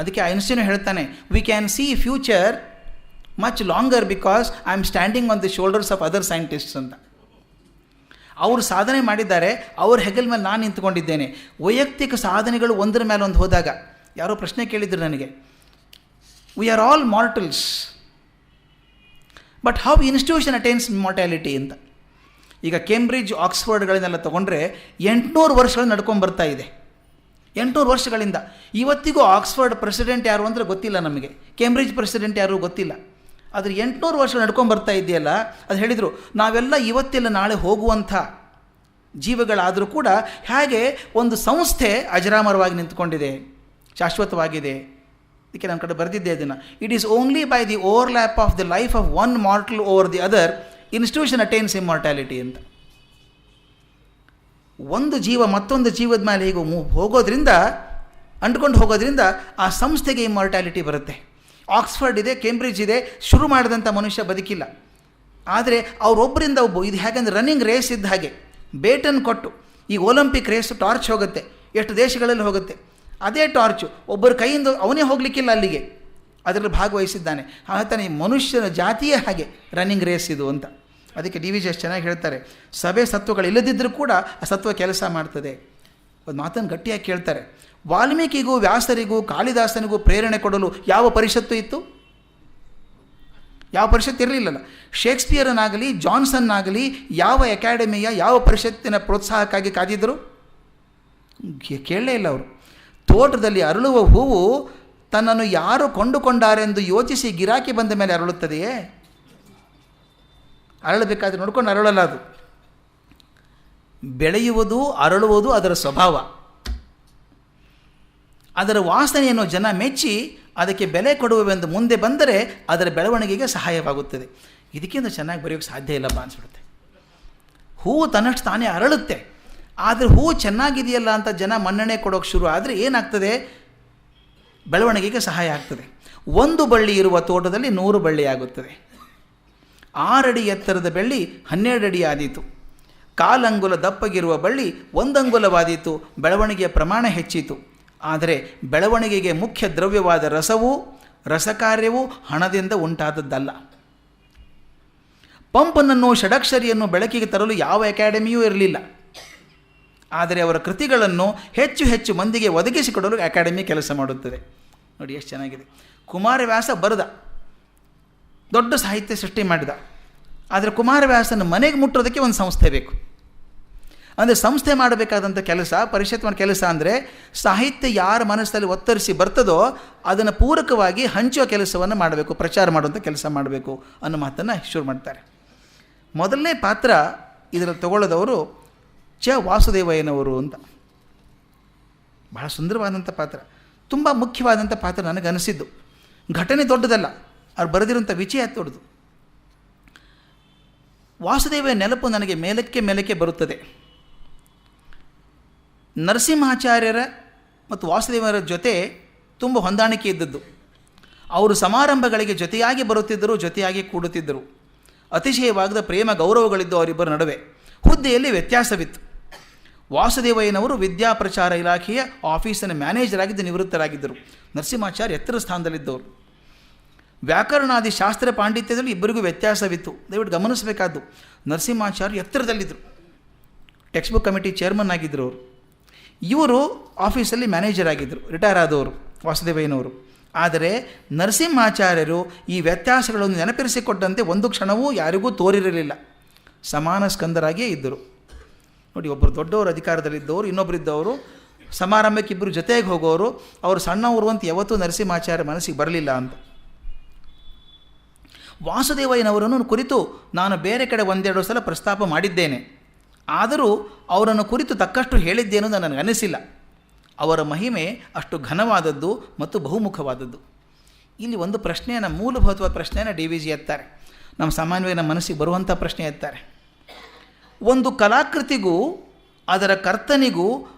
ಅದಕ್ಕೆ ಐನ್ಸ್ಟೈನ್ ಹೇಳ್ತಾನೆ, we can see future much longer because I am standing on the shoulders of other scientists ಅಂತ. ಅವರು ಸಾಧನೆ ಮಾಡಿದ್ದಾರೆ, ಅವ್ರ ಹೆಗಲ ಮೇಲೆ ನಾನು ನಿಂತ್ಕೊಂಡಿದ್ದೇನೆ. ವೈಯಕ್ತಿಕ ಸಾಧನೆಗಳು ಒಂದರ ಮೇಲೆ ಒಂದು ಹೋದಾಗ, ಯಾರೋ ಪ್ರಶ್ನೆ ಕೇಳಿದ್ರು ನನಗೆ, we are all mortals but how institution attains mortality ಅಂತ. ಈಗ ಕೇಂಬ್ರಿಡ್ಜ್ ಆಕ್ಸ್ಫರ್ಡ್ಗಳನ್ನೆಲ್ಲ ತೊಗೊಂಡ್ರೆ 800 ವರ್ಷಗಳು ನಡ್ಕೊಂಡು ಬರ್ತಾ ಇದೆ. 800 ವರ್ಷಗಳಿಂದ ಇವತ್ತಿಗೂ ಆಕ್ಸ್ಫರ್ಡ್ ಪ್ರೆಸಿಡೆಂಟ್ ಯಾರು ಅಂದರೆ ಗೊತ್ತಿಲ್ಲ ನಮಗೆ, ಕೇಂಬ್ರಿಡ್ಜ್ ಪ್ರೆಸಿಡೆಂಟ್ ಯಾರು ಗೊತ್ತಿಲ್ಲ. ಆದರೆ 800 ವರ್ಷಗಳು ನಡ್ಕೊಂಡು ಬರ್ತಾ ಇದೆಯಲ್ಲ, ಅದು ಹೇಳಿದರು ನಾವೆಲ್ಲ ಇವತ್ತೆಲ್ಲ ನಾಳೆ ಹೋಗುವಂಥ ಜೀವಗಳಾದರೂ ಕೂಡ ಹೇಗೆ ಒಂದು ಸಂಸ್ಥೆ ಅಜರಾಮರವಾಗಿ ನಿಂತ್ಕೊಂಡಿದೆ, ಶಾಶ್ವತವಾಗಿದೆ. ಅದಕ್ಕೆ ನನ್ನ ಕಡೆ ಬರೆದಿದ್ದೆ ಅದನ್ನು, it is only by the overlap of the life of one mortal over the other institution attains immortality ಅಂತ. ಒಂದು ಜೀವ ಮತ್ತೊಂದು ಜೀವದ ಮೇಲೆ ಹೀಗೆ ಹೋಗೋದ್ರಿಂದ, ಅಂಟ್ಕೊಂಡು ಹೋಗೋದ್ರಿಂದ ಆ ಸಂಸ್ಥೆಗೆ ಇಮ್ಮಾರ್ಟ್ಯಾಲಿಟಿ ಬರುತ್ತೆ. ಆಕ್ಸ್ಫರ್ಡ್ ಇದೆ, ಕೇಂಬ್ರಿಡ್ಜ್ ಇದೆ, ಶುರು ಮಾಡಿದಂಥ ಮನುಷ್ಯ ಬದುಕಿಲ್ಲ. ಆದರೆ ಅವರೊಬ್ಬರಿಂದ ಇದು ಹೇಗೆಂದರೆ ರನ್ನಿಂಗ್ ರೇಸ್ ಇದ್ದ ಹಾಗೆ, ಬೇಟನ್ನು ಕೊಟ್ಟು ಈಗ ಒಲಿಂಪಿಕ್ ರೇಸು ಟಾರ್ಚ್ ಹೋಗುತ್ತೆ, ಎಷ್ಟು ದೇಶಗಳಲ್ಲಿ ಹೋಗುತ್ತೆ, ಅದೇ ಟಾರ್ಚು ಒಬ್ಬರ ಕೈಯಿಂದ ಅವನೇ ಹೋಗಲಿಕ್ಕಿಲ್ಲ ಅಲ್ಲಿಗೆ, ಅದರಲ್ಲಿ ಭಾಗವಹಿಸಿದ್ದಾನೆ. ಹಾಗೆ ಈ ಮನುಷ್ಯನ ಜಾತಿಯೇ ಹಾಗೆ ರನ್ನಿಂಗ್ ರೇಸ್ ಇದು ಅಂತ. ಅದಕ್ಕೆ ಡಿ ವಿ ಜಿ ಎಷ್ಟು ಚೆನ್ನಾಗಿ ಹೇಳ್ತಾರೆ, ಸಭೆ ಸತ್ವಗಳಿಲ್ಲದಿದ್ದರೂ ಕೂಡ ಆ ಸತ್ವ ಕೆಲಸ ಮಾಡ್ತದೆ. ಒಂದು ಮಾತನ್ನು ಗಟ್ಟಿಯಾಗಿ ಕೇಳ್ತಾರೆ, ವಾಲ್ಮೀಕಿಗೂ ವ್ಯಾಸರಿಗೂ ಕಾಳಿದಾಸನಿಗೂ ಪ್ರೇರಣೆ ಕೊಡಲು ಯಾವ ಪರಿಷತ್ತು ಇತ್ತು? ಯಾವ ಪರಿಷತ್ತು ಇರಲಿಲ್ಲಲ್ಲ. ಶೇಕ್ಸ್ಪಿಯರನಾಗಲಿ ಜಾನ್ಸನ್ನಾಗಲಿ ಯಾವ ಅಕಾಡೆಮಿಯ ಯಾವ ಪರಿಷತ್ತಿನ ಪ್ರೋತ್ಸಾಹಕ್ಕಾಗಿ ಕಾದಿದ್ದರು? ಕೇಳಲೇ ಇಲ್ಲ ಅವರು. ತೋಟದಲ್ಲಿ ಅರಳುವ ಹೂವು ತನ್ನನ್ನು ಯಾರು ಕೊಂಡುಕೊಂಡಾರೆಂದು ಯೋಚಿಸಿ ಗಿರಾಕಿ ಬಂದ ಮೇಲೆ ಅರಳುತ್ತದೆಯೇ? ಅರಳಬೇಕಾದ್ರೆ ನೋಡ್ಕೊಂಡು ಅರಳಲ್ಲ. ಅದು ಬೆಳೆಯುವುದು ಅರಳುವುದು ಅದರ ಸ್ವಭಾವ. ಅದರ ವಾಸನೆಯನ್ನು ಜನ ಮೆಚ್ಚಿ ಅದಕ್ಕೆ ಬೆಲೆ ಕೊಡುವೆಂದು ಮುಂದೆ ಬಂದರೆ ಅದರ ಬೆಳವಣಿಗೆಗೆ ಸಹಾಯವಾಗುತ್ತದೆ. ಇದಕ್ಕಿಂತ ಚೆನ್ನಾಗಿ ಬರೆಯೋಕ್ಕೆ ಸಾಧ್ಯ ಇಲ್ಲಪ್ಪ ಅನಿಸ್ಬಿಡುತ್ತೆ. ಹೂವು ತನ್ನಷ್ಟು ತಾನೇ ಅರಳುತ್ತೆ, ಆದರೆ ಹೂವು ಚೆನ್ನಾಗಿದೆಯಲ್ಲ ಅಂತ ಜನ ಮನ್ನಣೆ ಕೊಡೋಕ್ಕೆ ಶುರು ಆದರೆ ಏನಾಗ್ತದೆ? ಬೆಳವಣಿಗೆಗೆ ಸಹಾಯ ಆಗ್ತದೆ. ಒಂದು ಬಳ್ಳಿ ಇರುವ ತೋಟದಲ್ಲಿ 100 ಬಳ್ಳಿ ಆಗುತ್ತದೆ. 6 ಅಡಿ ಎತ್ತರದ ಬಳ್ಳಿ 12 ಅಡಿ ಆದೀತು. 1/4 ಅಂಗುಲ ದಪ್ಪಗಿರುವ ಬಳ್ಳಿ 1 ಅಂಗುಲವಾದೀತು. ಬೆಳವಣಿಗೆಯ ಪ್ರಮಾಣ ಹೆಚ್ಚಿತು. ಆದರೆ ಬೆಳವಣಿಗೆಗೆ ಮುಖ್ಯ ದ್ರವ್ಯವಾದ ರಸವೂ ರಸಕಾರ್ಯವೂ ಹಣದಿಂದ ಉಂಟಾದದ್ದಲ್ಲ. ಪಂಪನನ್ನು ಷಡಕ್ಷರಿಯನ್ನು ಬೆಳಕಿಗೆ ತರಲು ಯಾವ ಅಕಾಡೆಮಿಯೂ ಇರಲಿಲ್ಲ. ಆದರೆ ಅವರ ಕೃತಿಗಳನ್ನು ಹೆಚ್ಚು ಹೆಚ್ಚು ಮಂದಿಗೆ ಒದಗಿಸಿಕೊಡಲು ಅಕಾಡೆಮಿ ಕೆಲಸ ಮಾಡುತ್ತದೆ. ನೋಡಿ ಎಷ್ಟು ಚೆನ್ನಾಗಿದೆ. ಕುಮಾರವ್ಯಾಸ ಬರೆದ, ದೊಡ್ಡ ಸಾಹಿತ್ಯ ಸೃಷ್ಟಿ ಮಾಡಿದ. ಆದರೆ ಕುಮಾರವ್ಯಾಸನ ಮನೆಗೆ ಮುಟ್ಟೋದಕ್ಕೆ ಒಂದು ಸಂಸ್ಥೆ ಬೇಕು. ಅಂದರೆ ಸಂಸ್ಥೆ ಮಾಡಬೇಕಾದಂಥ ಕೆಲಸ, ಪರಿಷತ್ ಮಾಡೋ ಕೆಲಸ ಅಂದರೆ ಸಾಹಿತ್ಯ ಯಾರ ಮನಸ್ಸಲ್ಲಿ ಒತ್ತರಿಸಿ ಬರ್ತದೋ ಅದನ್ನು ಪೂರಕವಾಗಿ ಹಂಚುವ ಕೆಲಸವನ್ನು ಮಾಡಬೇಕು, ಪ್ರಚಾರ ಮಾಡುವಂಥ ಕೆಲಸ ಮಾಡಬೇಕು ಅನ್ನೋ ಮಾತನ್ನು ಶುರು ಮಾಡ್ತಾರೆ. ಮೊದಲನೇ ಪಾತ್ರ ಇದರಲ್ಲಿ ತಗೊಳ್ಳೋದವರು ವಾಸುದೇವಯ್ಯನವರು ಅಂತ. ಬಹಳ ಸುಂದರವಾದಂಥ ಪಾತ್ರ, ತುಂಬ ಮುಖ್ಯವಾದಂಥ ಪಾತ್ರ ನನಗನ್ನಿಸಿದ್ದು. ಘಟನೆ ದೊಡ್ಡದಲ್ಲ, ಅವ್ರು ಬರೆದಿರೋಂಥ ವಿಷಯ ದೊಡ್ಡದು. ವಾಸುದೇವಯ್ಯ ನೆನಪು ನನಗೆ ಮೇಲಕ್ಕೆ ಬರುತ್ತದೆ. ನರಸಿಂಹಾಚಾರ್ಯರ ಮತ್ತು ವಾಸುದೇವರ ಜೊತೆ ತುಂಬ ಹೊಂದಾಣಿಕೆ ಇದ್ದದ್ದು. ಅವರು ಸಮಾರಂಭಗಳಿಗೆ ಜೊತೆಯಾಗಿ ಬರುತ್ತಿದ್ದರು, ಜೊತೆಯಾಗಿ ಕೂಡುತ್ತಿದ್ದರು. ಅತಿಶಯವಾದ ಪ್ರೇಮ ಗೌರವಗಳಿದ್ದು ಅವರಿಬ್ಬರ ನಡುವೆ. ಹುದ್ದೆಯಲ್ಲಿ ವ್ಯತ್ಯಾಸವಿತ್ತು. ವಾಸುದೇವಯ್ಯನವರು ವಿದ್ಯಾಪ್ರಚಾರ ಇಲಾಖೆಯ ಆಫೀಸಿನ ಮ್ಯಾನೇಜರ್ ಆಗಿದ್ದು ನಿವೃತ್ತರಾಗಿದ್ದರು. ನರಸಿಂಹಾಚಾರ್ಯ ಎತ್ತರ ಸ್ಥಾನದಲ್ಲಿದ್ದವರು. ವ್ಯಾಕರಣಾದಿ ಶಾಸ್ತ್ರ ಪಾಂಡಿತ್ಯದಲ್ಲಿ ಇಬ್ಬರಿಗೂ ವ್ಯತ್ಯಾಸವಿತ್ತು. ದಯವಿಟ್ಟು ಗಮನಿಸಬೇಕಾದ್ದು, ನರಸಿಂಹಾಚಾರ್ಯ ಎತ್ತರದಲ್ಲಿದ್ದರು, ಟೆಕ್ಸ್ಟ್ ಬುಕ್ ಕಮಿಟಿ ಚೇರ್ಮನ್ ಆಗಿದ್ದರು ಅವರು. ಇವರು ಆಫೀಸಲ್ಲಿ ಮ್ಯಾನೇಜರ್ ಆಗಿದ್ದರು, ರಿಟೈರ್ ಆದವರು ವಾಸುದೇವಯ್ಯನವರು. ಆದರೆ ನರಸಿಂಹಾಚಾರ್ಯರು ಈ ವ್ಯತ್ಯಾಸಗಳನ್ನು ನೆನಪಿರಿಸಿಕೊಟ್ಟಂತೆ ಒಂದು ಕ್ಷಣವೂ ಯಾರಿಗೂ ತೋರಿರಲಿಲ್ಲ. ಸಮಾನ ಸ್ಕಂದರಾಗಿಯೇ ಇದ್ದರು. ನೋಡಿ, ಒಬ್ಬರು ದೊಡ್ಡವರು ಅಧಿಕಾರದಲ್ಲಿದ್ದವರು, ಇನ್ನೊಬ್ಬರಿದ್ದವರು ಸಮಾರಂಭಕ್ಕೆ ಇಬ್ಬರು ಜೊತೆಗೆ ಹೋಗೋರು. ಅವರು ಸಣ್ಣವರು ಅಂತ ಯಾವತ್ತೂ ನರಸಿಂಹಾಚಾರ್ಯ ಮನಸ್ಸಿಗೆ ಬರಲಿಲ್ಲ ಅಂತ. ವಾಸುದೇವಯ್ಯನವರನ್ನು ಕುರಿತು ನಾನು ಬೇರೆ ಕಡೆ 1-2 ಸಲ ಪ್ರಸ್ತಾಪ ಮಾಡಿದ್ದೇನೆ. ಆದರೂ ಅವರನ್ನು ಕುರಿತು ತಕ್ಕಷ್ಟು ಹೇಳಿದ್ದೇನು ನನಗೆ ಅನಿಸಿಲ್ಲ. ಅವರ ಮಹಿಮೆ ಅಷ್ಟು ಘನವಾದದ್ದು ಮತ್ತು ಬಹುಮುಖವಾದದ್ದು. ಇಲ್ಲಿ ಒಂದು ಪ್ರಶ್ನೆಯನ್ನು, ಮೂಲಭೂತವಾದ ಪ್ರಶ್ನೆಯನ್ನು ಡಿ ವಿ ಜಿ ಎತ್ತಾರೆ. ನಮ್ಮ ಸಾಮಾನ್ಯವಾಗಿ ನಮ್ಮ ಮನಸ್ಸಿಗೆ ಬರುವಂಥ ಪ್ರಶ್ನೆ ಎತ್ತಾರೆ. ಒಂದು ಕಲಾಕೃತಿಗೂ ಅದರ ಕರ್ತನಿಗೂ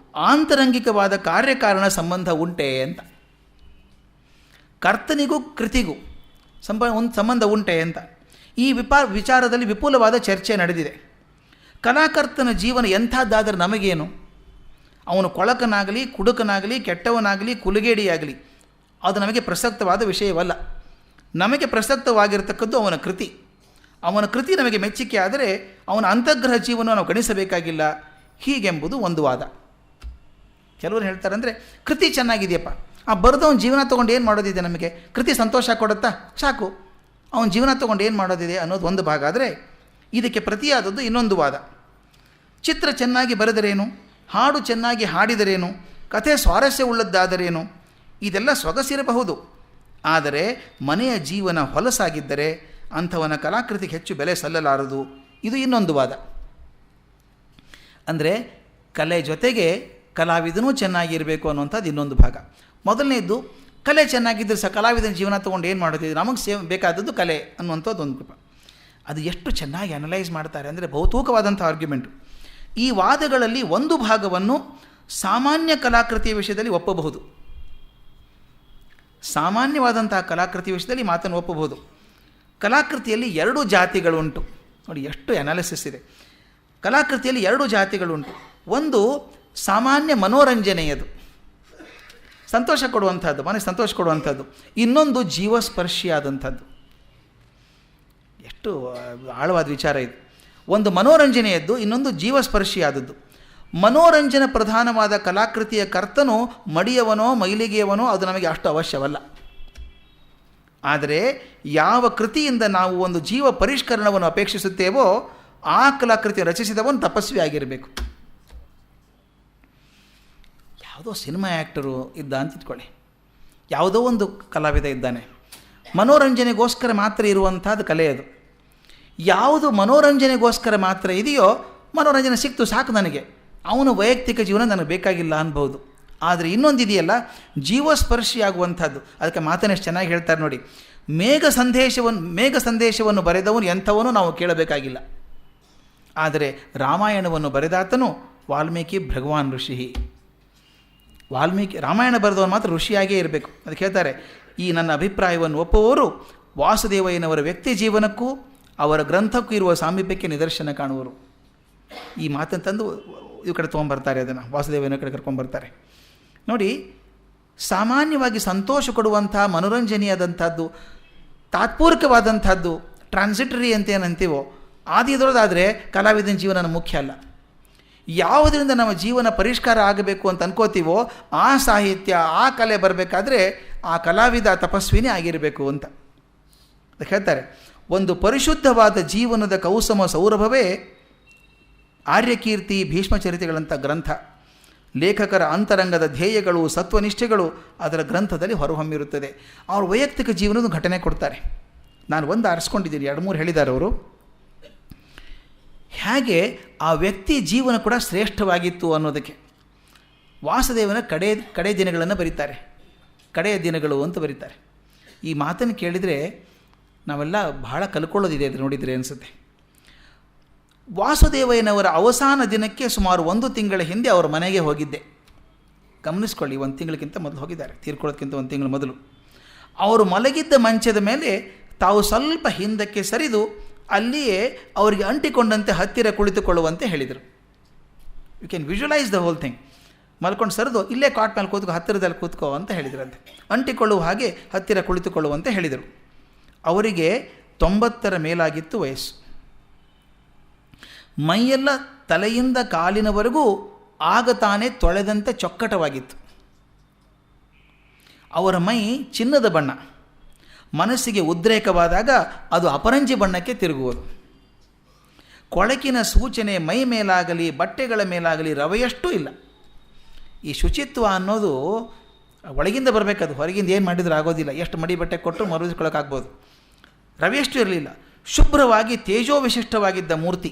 ಆಂತರಂಗಿಕವಾದ ಕಾರ್ಯಕಾರಣ ಸಂಬಂಧ ಉಂಟೆ ಅಂತ. ಕರ್ತನಿಗೂ ಕೃತಿಗೂ ಒಂದು ಸಂಬಂಧ ಉಂಟೆ ಅಂತ ಈ ವಿಚಾರದಲ್ಲಿ ವಿಪುಲವಾದ ಚರ್ಚೆ ನಡೆದಿದೆ. ಕಲಾಕರ್ತನ ಜೀವನ ಎಂಥದ್ದಾದರೆ ನಮಗೇನು? ಅವನು ಕೊಳಕನಾಗಲಿ, ಕುಡುಕನಾಗಲಿ, ಕೆಟ್ಟವನಾಗಲಿ, ಕುಲಗೇಡಿಯಾಗಲಿ, ಅದು ನಮಗೆ ಪ್ರಸಕ್ತವಾದ ವಿಷಯವಲ್ಲ. ನಮಗೆ ಪ್ರಸಕ್ತವಾಗಿರತಕ್ಕದ್ದು ಅವನ ಕೃತಿ. ಅವನ ಕೃತಿ ನಮಗೆ ಮೆಚ್ಚುಗೆ ಆದರೆ ಅವನ ಅಂತಗ್ರಹ ಜೀವನ ನಾವು ಗಣಿಸಬೇಕಾಗಿಲ್ಲ, ಹೀಗೆಂಬುದು ಒಂದು ವಾದ. ಕೆಲವರು ಹೇಳ್ತಾರೆ ಅಂದರೆ ಕೃತಿ ಚೆನ್ನಾಗಿದೆಯಪ್ಪ, ಆ ಬರೆದವನ ಜೀವನ ತೊಗೊಂಡು ಏನು ಮಾಡೋದಿದೆ, ನಮಗೆ ಕೃತಿ ಸಂತೋಷ ಕೊಡುತ್ತಾ, ಸಾಕು, ಅವನ ಜೀವನ ತೊಗೊಂಡು ಏನು ಮಾಡೋದಿದೆ ಅನ್ನೋದು ಒಂದು ಭಾಗ. ಆದರೆ ಇದಕ್ಕೆ ಪ್ರತಿಯಾದದ್ದು ಇನ್ನೊಂದು ವಾದ. ಚಿತ್ರ ಚೆನ್ನಾಗಿ ಬರೆದರೇನು, ಹಾಡು ಚೆನ್ನಾಗಿ ಹಾಡಿದರೇನು, ಕಥೆ ಸ್ವಾರಸ್ಯವುಳ್ಳದ್ದಾದರೇನು, ಇದೆಲ್ಲ ಸೊಗಸಿರಬಹುದು. ಆದರೆ ಮನೆಯ ಜೀವನ ಹೊಲಸಾಗಿದ್ದರೆ ಅಂಥವನ ಕಲಾಕೃತಿಗೆ ಹೆಚ್ಚು ಬೆಲೆ ಸಲ್ಲಲಾರದು. ಇದು ಇನ್ನೊಂದು ವಾದ. ಅಂದರೆ ಕಲೆ ಜೊತೆಗೆ ಕಲಾವಿದನೂ ಚೆನ್ನಾಗಿರಬೇಕು ಅನ್ನುವಂಥದ್ದು ಇನ್ನೊಂದು ಭಾಗ. ಮೊದಲನೇದು, ಕಲೆ ಚೆನ್ನಾಗಿದ್ದರೆ ಕಲಾವಿದನ ಜೀವನ ತೊಗೊಂಡು ಏನು ಮಾಡೋದು, ನಮಗೆ ಬೇಕಾದದ್ದು ಕಲೆ ಅನ್ನುವಂಥದ್ದು ಒಂದು ಗ್ರೂಪ. ಅದು ಎಷ್ಟು ಚೆನ್ನಾಗಿ ಅನಲೈಸ್ ಮಾಡ್ತಾರೆ ಅಂದರೆ ಬಹುತೂಕವಾದಂಥ ಆರ್ಗ್ಯುಮೆಂಟು. ಈ ವಾದಗಳಲ್ಲಿ ಒಂದು ಭಾಗವನ್ನು ಸಾಮಾನ್ಯ ಕಲಾಕೃತಿಯ ವಿಷಯದಲ್ಲಿ ಒಪ್ಪಬಹುದು. ಸಾಮಾನ್ಯವಾದಂತಹ ಕಲಾಕೃತಿ ವಿಷಯದಲ್ಲಿ ಮಾತನ್ನು ಒಪ್ಪಬಹುದು. ಕಲಾಕೃತಿಯಲ್ಲಿ 2 ಜಾತಿಗಳುಂಟು. ನೋಡಿ ಎಷ್ಟು ಅನಾಲಿಸಿಸ್ ಇದೆ. ಕಲಾಕೃತಿಯಲ್ಲಿ 2 ಜಾತಿಗಳುಂಟು. ಒಂದು ಸಾಮಾನ್ಯ ಮನೋರಂಜನೆಯದು, ಸಂತೋಷ ಕೊಡುವಂಥದ್ದು, ಮನಸ್ಸು ಸಂತೋಷ ಕೊಡುವಂಥದ್ದು. ಇನ್ನೊಂದು ಜೀವಸ್ಪರ್ಶಿಯಾದಂಥದ್ದು. ಎಷ್ಟು ಆಳವಾದ ವಿಚಾರ ಇದು. ಒಂದು ಮನೋರಂಜನೆಯದ್ದು, ಇನ್ನೊಂದು ಜೀವಸ್ಪರ್ಶಿಯಾದದ್ದು. ಮನೋರಂಜನ ಪ್ರಧಾನವಾದ ಕಲಾಕೃತಿಯ ಕರ್ತನು ಮಡಿಯವನೋ ಮೈಲಿಗೆಯವನೋ ಅದು ನಮಗೆ ಅಷ್ಟು ಅವಶ್ಯವಲ್ಲ. ಆದರೆ ಯಾವ ಕೃತಿಯಿಂದ ನಾವು ಒಂದು ಜೀವ ಪರಿಷ್ಕರಣವನ್ನು ಅಪೇಕ್ಷಿಸುತ್ತೇವೋ ಆ ಕಲಾಕೃತಿ ರಚಿಸಿದವನು ತಪಸ್ವಿ ಆಗಿರಬೇಕು. ಯಾವುದೋ ಸಿನಿಮಾ ಆ್ಯಕ್ಟರು ಇದ್ದ ಅಂತ ಇಟ್ಕೊಳ್ಳಿ, ಯಾವುದೋ ಒಂದು ಕಲಾವಿದ ಇದ್ದಾನೆ, ಮನೋರಂಜನೆಗೋಸ್ಕರ ಮಾತ್ರ ಇರುವಂಥದ್ದು ಕಲೆ ಅದು. ಯಾವುದು ಮನೋರಂಜನೆಗೋಸ್ಕರ ಮಾತ್ರ ಇದೆಯೋ, ಮನೋರಂಜನೆ ಸಿಕ್ತು ಸಾಕು ನನಗೆ, ಅವನು ವೈಯಕ್ತಿಕ ಜೀವನ ನನಗೆ ಬೇಕಾಗಿಲ್ಲ ಅನ್ಬೋದು. ಆದರೆ ಇನ್ನೊಂದಿದೆಯಲ್ಲ, ಜೀವಸ್ಪರ್ಶಿಯಾಗುವಂಥದ್ದು. ಅದಕ್ಕೆ ಮಾತನ್ನೆಷ್ಟು ಚೆನ್ನಾಗಿ ಹೇಳ್ತಾರೆ ನೋಡಿ. ಮೇಘ ಸಂದೇಶವನ್ನು ಬರೆದವನು ಎಂಥವನು ನಾವು ಕೇಳಬೇಕಾಗಿಲ್ಲ. ಆದರೆ ರಾಮಾಯಣವನ್ನು ಬರೆದಾತನು ವಾಲ್ಮೀಕಿ ಭಗವಾನ್ ಋಷಿ. ರಾಮಾಯಣ ಬರೆದವನು ಮಾತ್ರ ಋಷಿಯಾಗೇ ಇರಬೇಕು. ಅದಕ್ಕೆ ಹೇಳ್ತಾರೆ, ಈ ನನ್ನ ಅಭಿಪ್ರಾಯವನ್ನು ಒಪ್ಪುವವರು ವಾಸುದೇವಯ್ಯನವರ ವ್ಯಕ್ತಿ ಜೀವನಕ್ಕೂ ಅವರ ಗ್ರಂಥಕ್ಕೂ ಇರುವ ಸಾಮೀಪ್ಯಕ್ಕೆ ನಿದರ್ಶನ ಕಾಣುವರು. ಈ ಮಾತಂತಂದು ಈ ಕಡೆ ತೊಗೊಂಬರ್ತಾರೆ, ಅದನ್ನು ವಾಸುದೇವನ ಕಡೆ ಕರ್ಕೊಂಡ್ಬರ್ತಾರೆ. ನೋಡಿ, ಸಾಮಾನ್ಯವಾಗಿ ಸಂತೋಷ ಕೊಡುವಂಥ ಮನೋರಂಜನೆಯಾದಂಥದ್ದು, ತಾತ್ಪೂರ್ಕವಾದಂಥದ್ದು, ಟ್ರಾನ್ಸಿಟರಿ ಅಂತ ಏನಂತೀವೋ ಆದಿದೊಳದಾದರೆ ಕಲಾವಿದನ ಜೀವನ ಮುಖ್ಯ ಅಲ್ಲ. ಯಾವುದರಿಂದ ನಮ್ಮ ಜೀವನ ಪರಿಷ್ಕಾರ ಆಗಬೇಕು ಅಂತ ಅನ್ಕೋತೀವೋ ಆ ಸಾಹಿತ್ಯ, ಆ ಕಲೆ ಬರಬೇಕಾದ್ರೆ ಆ ಕಲಾವಿದ ತಪಸ್ವಿನೇ ಆಗಿರಬೇಕು ಅಂತ ಹೇಳ್ತಾರೆ. ಒಂದು ಪರಿಶುದ್ಧವಾದ ಜೀವನದ ಕೌಸಮ ಸೌರಭವೇ ಆರ್ಯಕೀರ್ತಿ, ಭೀಷ್ಮಚರಿತೆಗಳಂಥ ಗ್ರಂಥ. ಲೇಖಕರ ಅಂತರಂಗದ ಧ್ಯೇಯಗಳು, ಸತ್ವನಿಷ್ಠೆಗಳು ಅದರ ಗ್ರಂಥದಲ್ಲಿ ಹೊರಹೊಮ್ಮಿರುತ್ತದೆ. ಅವ್ರ ವೈಯಕ್ತಿಕ ಜೀವನದ ಘಟನೆ ಕೊಡ್ತಾರೆ. ನಾನು ಒಂದು ಆರಿಸ್ಕೊಂಡಿದ್ದೀನಿ, 2-3 ಹೇಳಿದ್ದಾರೆ ಅವರು. ಹೇಗೆ ಆ ವ್ಯಕ್ತಿ ಜೀವನ ಕೂಡ ಶ್ರೇಷ್ಠವಾಗಿತ್ತು ಅನ್ನೋದಕ್ಕೆ ವಾಸುದೇವನ ಕಡೆ ದಿನಗಳನ್ನು ಬರೀತಾರೆ. ಕಡೆಯ ದಿನಗಳು ಅಂತ ಬರೀತಾರೆ. ಈ ಮಾತನ್ನು ಕೇಳಿದರೆ ನಾವೆಲ್ಲ ಬಹಳ ಕಲ್ಕೊಳ್ಳೋದಿದೆ ಅದು ನೋಡಿದರೆ ಅನಿಸುತ್ತೆ. ವಾಸುದೇವಯ್ಯನವರ ಅವಸಾನ ದಿನಕ್ಕೆ ಸುಮಾರು 1 ತಿಂಗಳ ಹಿಂದೆ ಅವರ ಮನೆಗೆ ಹೋಗಿದ್ದೆ. ಗಮನಿಸ್ಕೊಳ್ಳಿ, 1 ತಿಂಗಳಿಗಿಂತ ಮೊದಲು ಹೋಗಿದ್ದಾರೆ, ತೀರ್ಕೊಳ್ಳೋದಕ್ಕಿಂತ 1 ತಿಂಗಳ ಮೊದಲು. ಅವರು ಮಲಗಿದ್ದ ಮಂಚದ ಮೇಲೆ ತಾವು ಸ್ವಲ್ಪ ಹಿಂದಕ್ಕೆ ಸರಿದು ಅಲ್ಲಿಯೇ ಅವರಿಗೆ ಅಂಟಿಕೊಂಡಂತೆ ಹತ್ತಿರ ಕುಳಿತುಕೊಳ್ಳುವಂತೆ ಹೇಳಿದರು. You can visualise the whole thing. ಮಲ್ಕೊಂಡು ಸರಿದು ಇಲ್ಲೇ ಕಾಟ್ ಮೇಲೆ ಕೂತ್ಕೋ, ಹತ್ತಿರದಲ್ಲಿ ಕೂತ್ಕೋ ಅಂತ ಹೇಳಿದ್ರಂತೆ. ಅಂಟಿಕೊಳ್ಳುವ ಹಾಗೆ ಹತ್ತಿರ ಕುಳಿತುಕೊಳ್ಳುವಂತೆ ಹೇಳಿದರು. ಅವರಿಗೆ 90ರ ಮೇಲಾಗಿತ್ತು ವಯಸ್ಸು. ಮೈಯೆಲ್ಲ ತಲೆಯಿಂದ ಕಾಲಿನವರೆಗೂ ಆಗ ತಾನೇ ತೊಳೆದಂತೆ ಚೊಕ್ಕಟವಾಗಿತ್ತು. ಅವರ ಮೈ ಚಿನ್ನದ ಬಣ್ಣ. ಮನಸ್ಸಿಗೆ ಉದ್ರೇಕವಾದಾಗ ಅದು ಅಪರಂಜಿ ಬಣ್ಣಕ್ಕೆ ತಿರುಗುವುದು. ಕೊಳಕಿನ ಸೂಚನೆ ಮೈ ಮೇಲಾಗಲಿ ಬಟ್ಟೆಗಳ ಮೇಲಾಗಲಿ ರವೆಯಷ್ಟೂ ಇಲ್ಲ. ಈ ಶುಚಿತ್ವ ಅನ್ನೋದು ಒಳಗಿಂದ ಬರಬೇಕದು, ಹೊರಗಿಂದ ಏನು ಮಾಡಿದರೂ ಆಗೋದಿಲ್ಲ. ಎಷ್ಟು ಮಡಿ ಬಟ್ಟೆ ಕೊಟ್ಟು ಮರುದಿಸ್ಕೊಳ್ಳೋಕ್ಕಾಗ್ಬೋದು. ರವೆಯಷ್ಟು ಇರಲಿಲ್ಲ. ಶುಭ್ರವಾಗಿ ತೇಜೋವಿಶಿಷ್ಟವಾಗಿದ್ದ ಮೂರ್ತಿ.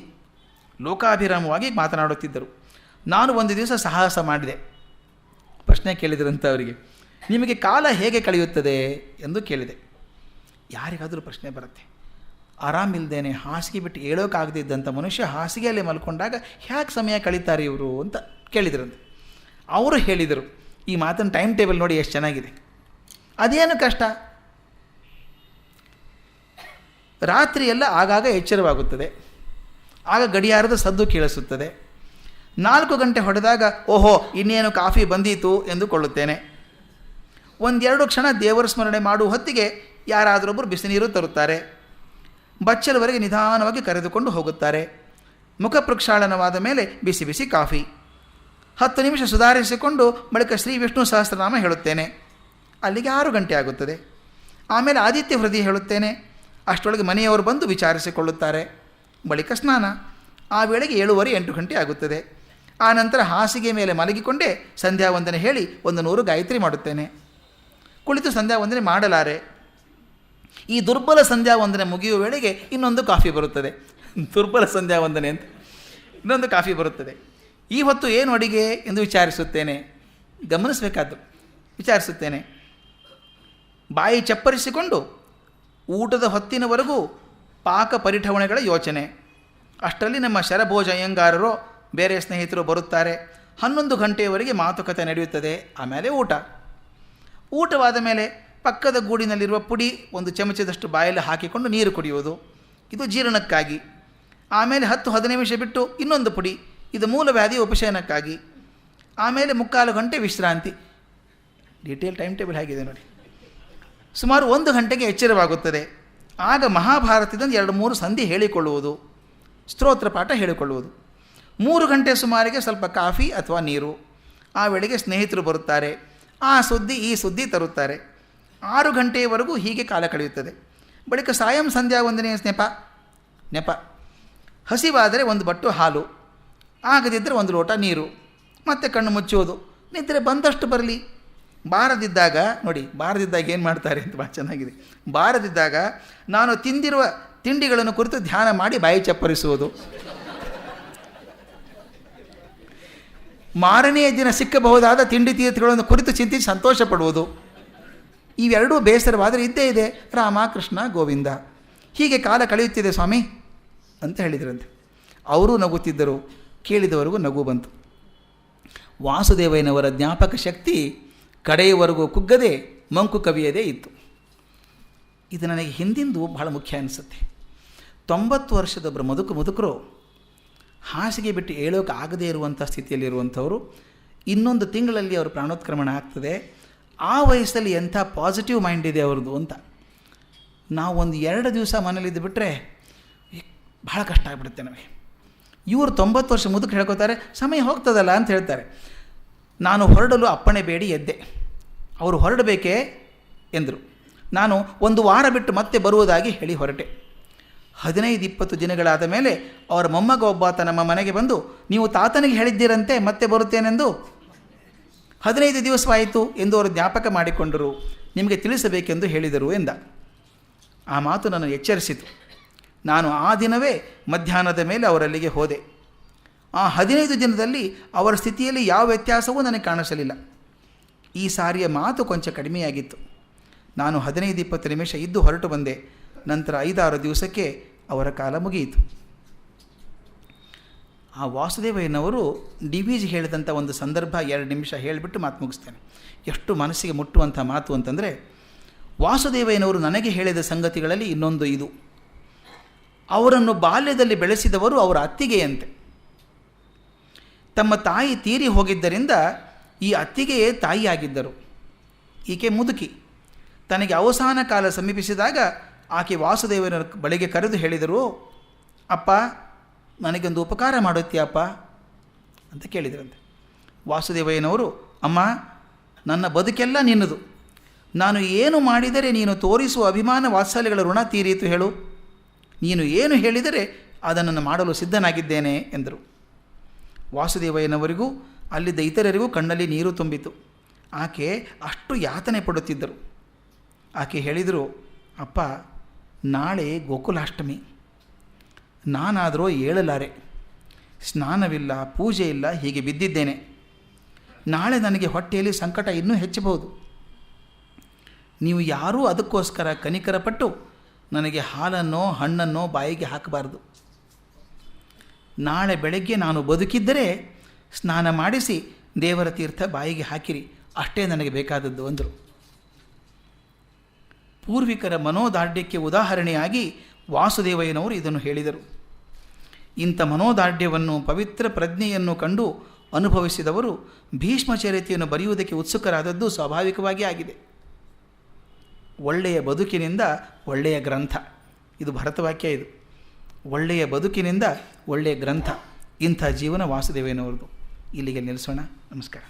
ಲೋಕಾಭಿರಾಮವಾಗಿ ಮಾತನಾಡುತ್ತಿದ್ದರು. ನಾನು ಒಂದು ದಿವಸ ಸಾಹಸ ಮಾಡಿದೆ. ಪ್ರಶ್ನೆ ಕೇಳಿದ್ರಂತ ಅವರಿಗೆ, ನಿಮಗೆ ಕಾಲ ಹೇಗೆ ಕಳೆಯುತ್ತದೆ ಎಂದು ಕೇಳಿದೆ. ಯಾರಿಗಾದರೂ ಪ್ರಶ್ನೆ ಬರುತ್ತೆ. ಆರಾಮಿಲ್ಲದೇನೆ ಹಾಸಿಗೆ ಬಿಟ್ಟು ಹೇಳೋಕ್ಕಾಗದಿದ್ದಂಥ ಮನುಷ್ಯ ಹಾಸಿಗೆಯಲ್ಲೇ ಮಲ್ಕೊಂಡಾಗ ಹೇಗೆ ಸಮಯ ಕಳೀತಾರೆ ಇವರು ಅಂತ ಕೇಳಿದ್ರಂತೆ. ಅವರು ಹೇಳಿದರು, ಈ ಮಾತನ್ನು ಟೈಮ್ ಟೇಬಲ್ ನೋಡಿ ಎಷ್ಟು ಚೆನ್ನಾಗಿದೆ. ಅದೇನು ಕಷ್ಟ, ರಾತ್ರಿಯೆಲ್ಲ ಆಗಾಗ ಎಚ್ಚರವಾಗುತ್ತದೆ. ಆಗ ಗಡಿಯಾರದ ಸದ್ದು ಕೇಳಿಸುತ್ತದೆ. 4 ಗಂಟೆ ಹೊಡೆದಾಗ ಓಹೋ ಇನ್ನೇನು ಕಾಫಿ ಬಂದೀತು ಎಂದುಕೊಳ್ಳುತ್ತೇನೆ. 1-2 ಕ್ಷಣ ದೇವರ ಸ್ಮರಣೆ ಮಾಡುವ ಹೊತ್ತಿಗೆ ಯಾರಾದರೊಬ್ಬರು ಬಿಸಿ ನೀರು ತರುತ್ತಾರೆ. ಬಚ್ಚಲವರೆಗೆ ನಿಧಾನವಾಗಿ ಕರೆದುಕೊಂಡು ಹೋಗುತ್ತಾರೆ. ಮುಖ ಪ್ರಕ್ಷಾಳನವಾದ ಮೇಲೆ ಬಿಸಿ ಬಿಸಿ ಕಾಫಿ. 10 ನಿಮಿಷ ಸುಧಾರಿಸಿಕೊಂಡು ಬಳಿಕ ಶ್ರೀ ವಿಷ್ಣು ಸಹಸ್ರನಾಮ ಹೇಳುತ್ತೇನೆ. ಅಲ್ಲಿಗೆ 6 ಗಂಟೆ ಆಗುತ್ತದೆ. ಆಮೇಲೆ ಆದಿತ್ಯ ಹೃದಯ ಹೇಳುತ್ತೇನೆ. ಅಷ್ಟರೊಳಗೆ ಮನೆಯವರು ಬಂದು ವಿಚಾರಿಸಿಕೊಳ್ಳುತ್ತಾರೆ. ಬಳಿಕ ಸ್ನಾನ. ಆ ವೇಳೆಗೆ 7:30-8 ಗಂಟೆ ಆಗುತ್ತದೆ. ಆ ನಂತರ ಹಾಸಿಗೆ ಮೇಲೆ ಮಲಗಿಕೊಂಡೇ ಸಂಧ್ಯಾ ವಂದನೆ ಹೇಳಿ 100 ಗಾಯತ್ರಿ ಮಾಡುತ್ತೇನೆ. ಕುಳಿತು ಸಂಧ್ಯಾ ವಂದನೆ ಮಾಡಲಾರೆ. ಈ ದುರ್ಬಲ ಸಂಧ್ಯಾ ವಂದನೆ ಮುಗಿಯುವ ವೇಳೆಗೆ ಇನ್ನೊಂದು ಕಾಫಿ ಬರುತ್ತದೆ. ದುರ್ಬಲ ಸಂಧ್ಯಾ ವಂದನೆ ಅಂತ ಇನ್ನೊಂದು ಕಾಫಿ ಬರುತ್ತದೆ. ಈ ಹೊತ್ತು ಏನು ಅಡಿಗೆ ಎಂದು ವಿಚಾರಿಸುತ್ತೇನೆ. ಗಮನಿಸಬೇಕಾದ್ದು ವಿಚಾರಿಸುತ್ತೇನೆ. ಬಾಯಿ ಚಪ್ಪರಿಸಿಕೊಂಡು ಊಟದ ಹೊತ್ತಿನವರೆಗೂ ಪಾಕ ಪರಿಠವಣೆಗಳ ಯೋಚನೆ. ಅಷ್ಟರಲ್ಲಿ ನಮ್ಮ ಶರಭೋಜ ಅಯ್ಯಂಗಾರರೋ ಬೇರೆ ಸ್ನೇಹಿತರು ಬರುತ್ತಾರೆ. 11 ಗಂಟೆಯವರೆಗೆ ಮಾತುಕತೆ ನಡೆಯುತ್ತದೆ. ಆಮೇಲೆ ಊಟವಾದ ಮೇಲೆ ಪಕ್ಕದ ಗೂಡಿನಲ್ಲಿರುವ ಪುಡಿ 1 ಚಮಚದಷ್ಟು ಬಾಯಲ್ಲಿ ಹಾಕಿಕೊಂಡು ನೀರು ಕುಡಿಯುವುದು. ಇದು ಜೀರ್ಣಕ್ಕಾಗಿ. ಆಮೇಲೆ 10-15 ನಿಮಿಷ ಬಿಟ್ಟು ಇನ್ನೊಂದು ಪುಡಿ. ಇದು ಮೂಲವ್ಯಾಧಿಯ ಉಪಶಯನಕ್ಕಾಗಿ. ಆಮೇಲೆ 3/4 ಗಂಟೆ ವಿಶ್ರಾಂತಿ. ಡೀಟೇಲ್ ಟೈಮ್ ಟೇಬಲ್ ಆಗಿದೆ ನೋಡಿ. ಸುಮಾರು 1 ಗಂಟೆಗೆ ಎಚ್ಚರವಾಗುತ್ತದೆ. ಆಗ ಮಹಾಭಾರತದಿಂದ 2-3 ಸಂಧಿ ಹೇಳಿಕೊಳ್ಳುವುದು, ಸ್ತೋತ್ರ ಪಾಠ ಹೇಳಿಕೊಳ್ಳುವುದು. 3 ಗಂಟೆ ಸುಮಾರಿಗೆ ಸ್ವಲ್ಪ ಕಾಫಿ ಅಥವಾ ನೀರು. ಆ ವೇಳೆಗೆ ಸ್ನೇಹಿತರು ಬರುತ್ತಾರೆ. ಆ ಸುದ್ದಿ ಈ ಸುದ್ದಿ ತರುತ್ತಾರೆ. 6 ಗಂಟೆಯವರೆಗೂ ಹೀಗೆ ಕಾಲ ಕಳೆಯುತ್ತದೆ. ಬಳಿಕ ಸಾಯಂ ಸಂಧ್ಯಾ ವಂದನೆಯ ನೆಪ. ಹಸಿವಾದರೆ 1 ಬಟ್ಟು ಹಾಲು, ಆಗದಿದ್ದರೆ 1 ಲೋಟ ನೀರು, ಮತ್ತೆ ಕಣ್ಣು ಮುಚ್ಚುವುದು. ನಿದ್ರೆ ಬಂದಷ್ಟು ಬರಲಿ. ಬಾರದಿದ್ದಾಗ ನೋಡಿ, ಬಾರದಿದ್ದಾಗ ಏನು ಮಾಡ್ತಾರೆ ಅಂತ ಭಾಳ ಚೆನ್ನಾಗಿದೆ. ಬಾರದಿದ್ದಾಗ ನಾನು ತಿಂದಿರುವ ತಿಂಡಿಗಳನ್ನು ಕುರಿತು ಧ್ಯಾನ ಮಾಡಿ ಬಾಯಿ ಚಪ್ಪರಿಸುವುದು. ಮಾರನೆಯ ದಿನ ಸಿಕ್ಕಬಹುದಾದ ತಿಂಡಿ ತೀರ್ಥಗಳನ್ನು ಕುರಿತು ಚಿಂತಿಸಿ ಸಂತೋಷ ಪಡುವುದು. ಇವೆರಡೂ ಬೇಸರವಾದರೆ ಇದ್ದೇ ಇದೆ. ರಾಮ ಕೃಷ್ಣ ಗೋವಿಂದ. ಹೀಗೆ ಕಾಲ ಕಳೆಯುತ್ತಿದೆ ಸ್ವಾಮಿ ಅಂತ ಹೇಳಿದ್ರಂತೆ. ಅವರೂ ನಗುತ್ತಿದ್ದರು. ಕೇಳಿದವರೆಗೂ ನಗು ಬಂತು. ವಾಸುದೇವಯ್ಯನವರ ಜ್ಞಾಪಕ ಶಕ್ತಿ ಕಡೆಯವರೆಗೂ ಕುಗ್ಗದೆ ಮಂಕು ಕವಿಯದೇ ಇತ್ತು. ಇದು ನನಗೆ ಹಿಂದಿಂದು ಬಹಳ ಮುಖ್ಯ ಅನಿಸುತ್ತೆ. 90 ವರ್ಷದೊಬ್ಬರು ಮುದುಕರು ಹಾಸಿಗೆ ಬಿಟ್ಟು ಏಳೋಕೆ ಆಗದೇ ಇರುವಂಥ ಸ್ಥಿತಿಯಲ್ಲಿರುವಂಥವರು, 1 ತಿಂಗಳಲ್ಲಿ ಅವರು ಪ್ರಾಣೋತ್ಕ್ರಮಣ ಆಗ್ತದೆ. ಆ ವಯಸ್ಸಲ್ಲಿ ಎಂಥ ಪಾಸಿಟಿವ್ ಮೈಂಡ್ ಇದೆ ಅವ್ರದ್ದು ಅಂತ. ನಾವು 1-2 ದಿವಸ ಮನೇಲಿದ್ದು ಬಿಟ್ಟರೆ ಭಾಳ ಕಷ್ಟ ಆಗಿಬಿಡುತ್ತೆ ನಮಗೆ. ಇವರು 90 ವರ್ಷ ಮುದುಕರು ಹೇಳ್ಕೋತಾರೆ, ಸಮಯ ಹೋಗ್ತದಲ್ಲ ಅಂತ ಹೇಳ್ತಾರೆ. ನಾನು ಹೊರಡಲು ಅಪ್ಪಣೆ ಬೇಡಿ ಎದ್ದೆ. ಅವರು ಹೊರಡಬೇಕೇ ಎಂದರು. ನಾನು 1 ವಾರ ಬಿಟ್ಟು ಮತ್ತೆ ಬರುವುದಾಗಿ ಹೇಳಿ ಹೊರಟೆ. 15-20 ದಿನಗಳಾದ ಮೇಲೆ ಅವರ ಮೊಮ್ಮಗ ಒಬ್ಬಾತ ನಮ್ಮ ಮನೆಗೆ ಬಂದು, ನೀವು ತಾತನಿಗೆ ಹೇಳಿದ್ದೀರಂತೆ ಮತ್ತೆ ಬರುತ್ತೇನೆಂದು. 15 ದಿವಸವಾಯಿತು ಎಂದು ಅವರು ಜ್ಞಾಪಕ ಮಾಡಿಕೊಂಡರು. ನಿಮಗೆ ತಿಳಿಸಬೇಕೆಂದು ಹೇಳಿದರು ಎಂದ. ಆ ಮಾತು ನನ್ನನ್ನು ಎಚ್ಚರಿಸಿತು. ನಾನು ಆ ದಿನವೇ ಮಧ್ಯಾಹ್ನದ ಮೇಲೆ ಅವರಲ್ಲಿಗೆ ಹೋದೆ. ಆ 15 ದಿನದಲ್ಲಿ ಅವರ ಸ್ಥಿತಿಯಲ್ಲಿ ಯಾವ ವ್ಯತ್ಯಾಸವೂ ನನಗೆ ಕಾಣಿಸಲಿಲ್ಲ. ಈ ಸಾರಿಯ ಮಾತು ಕೊಂಚ ಕಡಿಮೆಯಾಗಿತ್ತು. ನಾನು 15-20 ನಿಮಿಷ ಇದ್ದು ಹೊರಟು ಬಂದೆ. ನಂತರ 5-6 ದಿವಸಕ್ಕೆ ಅವರ ಕಾಲ ಮುಗಿಯಿತು. ಆ ವಾಸುದೇವಯ್ಯನವರು DVG ಹೇಳಿದಂಥ ಒಂದು ಸಂದರ್ಭ 2 ನಿಮಿಷ ಹೇಳಿಬಿಟ್ಟು ಮಾತು ಮುಗಿಸ್ತೇನೆ. ಎಷ್ಟು ಮನಸ್ಸಿಗೆ ಮುಟ್ಟುವಂಥ ಮಾತು ಅಂತಂದರೆ, ವಾಸುದೇವಯ್ಯನವರು ನನಗೆ ಹೇಳಿದ ಸಂಗತಿಗಳಲ್ಲಿ ಇನ್ನೊಂದು ಇದು. ಅವರನ್ನು ಬಾಲ್ಯದಲ್ಲಿ ಬೆಳೆಸಿದವರು ಅವರ ಅತ್ತಿಗೆಯಂತೆ. ತಮ್ಮ ತಾಯಿ ತೀರಿ ಹೋಗಿದ್ದರಿಂದ ಈ ಅತ್ತಿಗೆಯೇ ತಾಯಿಯಾಗಿದ್ದರು. ಈಕೆ ಮುದುಕಿ. ತನಗೆ ಅವಸಾನ ಕಾಲ ಸಮೀಪಿಸಿದಾಗ ಆಕೆ ವಾಸುದೇವನ ಬಳಿಗೆ ಕರೆದು ಹೇಳಿದರು, ಅಪ್ಪ ನನಗೊಂದು ಉಪಕಾರ ಮಾಡುತ್ತೀಯಪ್ಪ ಅಂತ ಕೇಳಿದರಂತೆ. ವಾಸುದೇವಯ್ಯನವರು, ಅಮ್ಮ ನನ್ನ ಬದುಕೆಲ್ಲ ನಿನ್ನದು. ನಾನು ಏನು ಮಾಡಿದರೆ ನೀನು ತೋರಿಸುವ ಅಭಿಮಾನ ವಾತ್ಸಲ್ಯಗಳ ಋಣ ತೀರಿತು ಹೇಳು. ನೀನು ಏನು ಹೇಳಿದರೆ ಅದನ್ನು ಮಾಡಲು ಸಿದ್ಧನಾಗಿದ್ದೇನೆ ಎಂದರು. ವಾಸುದೇವಯ್ಯನವರಿಗೂ ಅಲ್ಲಿದ್ದ ಇತರರಿಗೂ ಕಣ್ಣಲ್ಲಿ ನೀರು ತುಂಬಿತು. ಆಕೆ ಅಷ್ಟು ಯಾತನೆ ಪಡುತ್ತಿದ್ದರು. ಆಕೆ ಹೇಳಿದರು, ಅಪ್ಪ ನಾಳೆ ಗೋಕುಲಾಷ್ಟಮಿ. ನಾನಾದರೂ ಏಳಲಾರೆ. ಸ್ನಾನವಿಲ್ಲ, ಪೂಜೆ ಇಲ್ಲ, ಹೀಗೆ ಬಿದ್ದಿದ್ದೇನೆ. ನಾಳೆ ನನಗೆ ಹೊಟ್ಟೆಯಲ್ಲಿ ಸಂಕಟ ಇನ್ನೂ ಹೆಚ್ಚಬಹುದು. ನೀವು ಯಾರೂ ಅದಕ್ಕೋಸ್ಕರ ಕನಿಕರಪಟ್ಟು ನನಗೆ ಹಾಲನ್ನೋ ಹಣ್ಣನ್ನೋ ಬಾಯಿಗೆ ಹಾಕಬಾರ್ದು. ನಾಳೆ ಬೆಳಗ್ಗೆ ನಾನು ಬದುಕಿದ್ದರೆ ಸ್ನಾನ ಮಾಡಿಸಿ ದೇವರ ತೀರ್ಥ ಬಾಯಿಗೆ ಹಾಕಿರಿ, ಅಷ್ಟೇ ನನಗೆ ಬೇಕಾದದ್ದು ಅಂದರು. ಪೂರ್ವಿಕರ ಮನೋದಾರ್ಢ್ಯಕ್ಕೆ ಉದಾಹರಣೆಯಾಗಿ ವಾಸುದೇವಯ್ಯನವರು ಇದನ್ನು ಹೇಳಿದರು. ಇಂಥ ಮನೋದಾರ್ಢ್ಯವನ್ನು, ಪವಿತ್ರ ಪ್ರಜ್ಞೆಯನ್ನು ಕಂಡು ಅನುಭವಿಸಿದವರು ಭೀಷ್ಮಚರಿತೆಯನ್ನು ಬರೆಯುವುದಕ್ಕೆ ಉತ್ಸುಕರಾದದ್ದು ಸ್ವಾಭಾವಿಕವಾಗಿ ಆಗಿದೆ. ಒಳ್ಳೆಯ ಬದುಕಿನಿಂದ ಒಳ್ಳೆಯ ಗ್ರಂಥ, ಇದು ಭರತವಾಕ್ಯ. ಇದು ಒಳ್ಳೆಯ ಬದುಕಿನಿಂದ ಒಳ್ಳೆಯ ಗ್ರಂಥ. ಇಂಥ ಜೀವನ ವಾಸುದೇವಯ್ಯನವ್ರದ್ದು. ಇಲ್ಲಿಗೆ ನಿಲ್ಲಿಸೋಣ. ನಮಸ್ಕಾರ.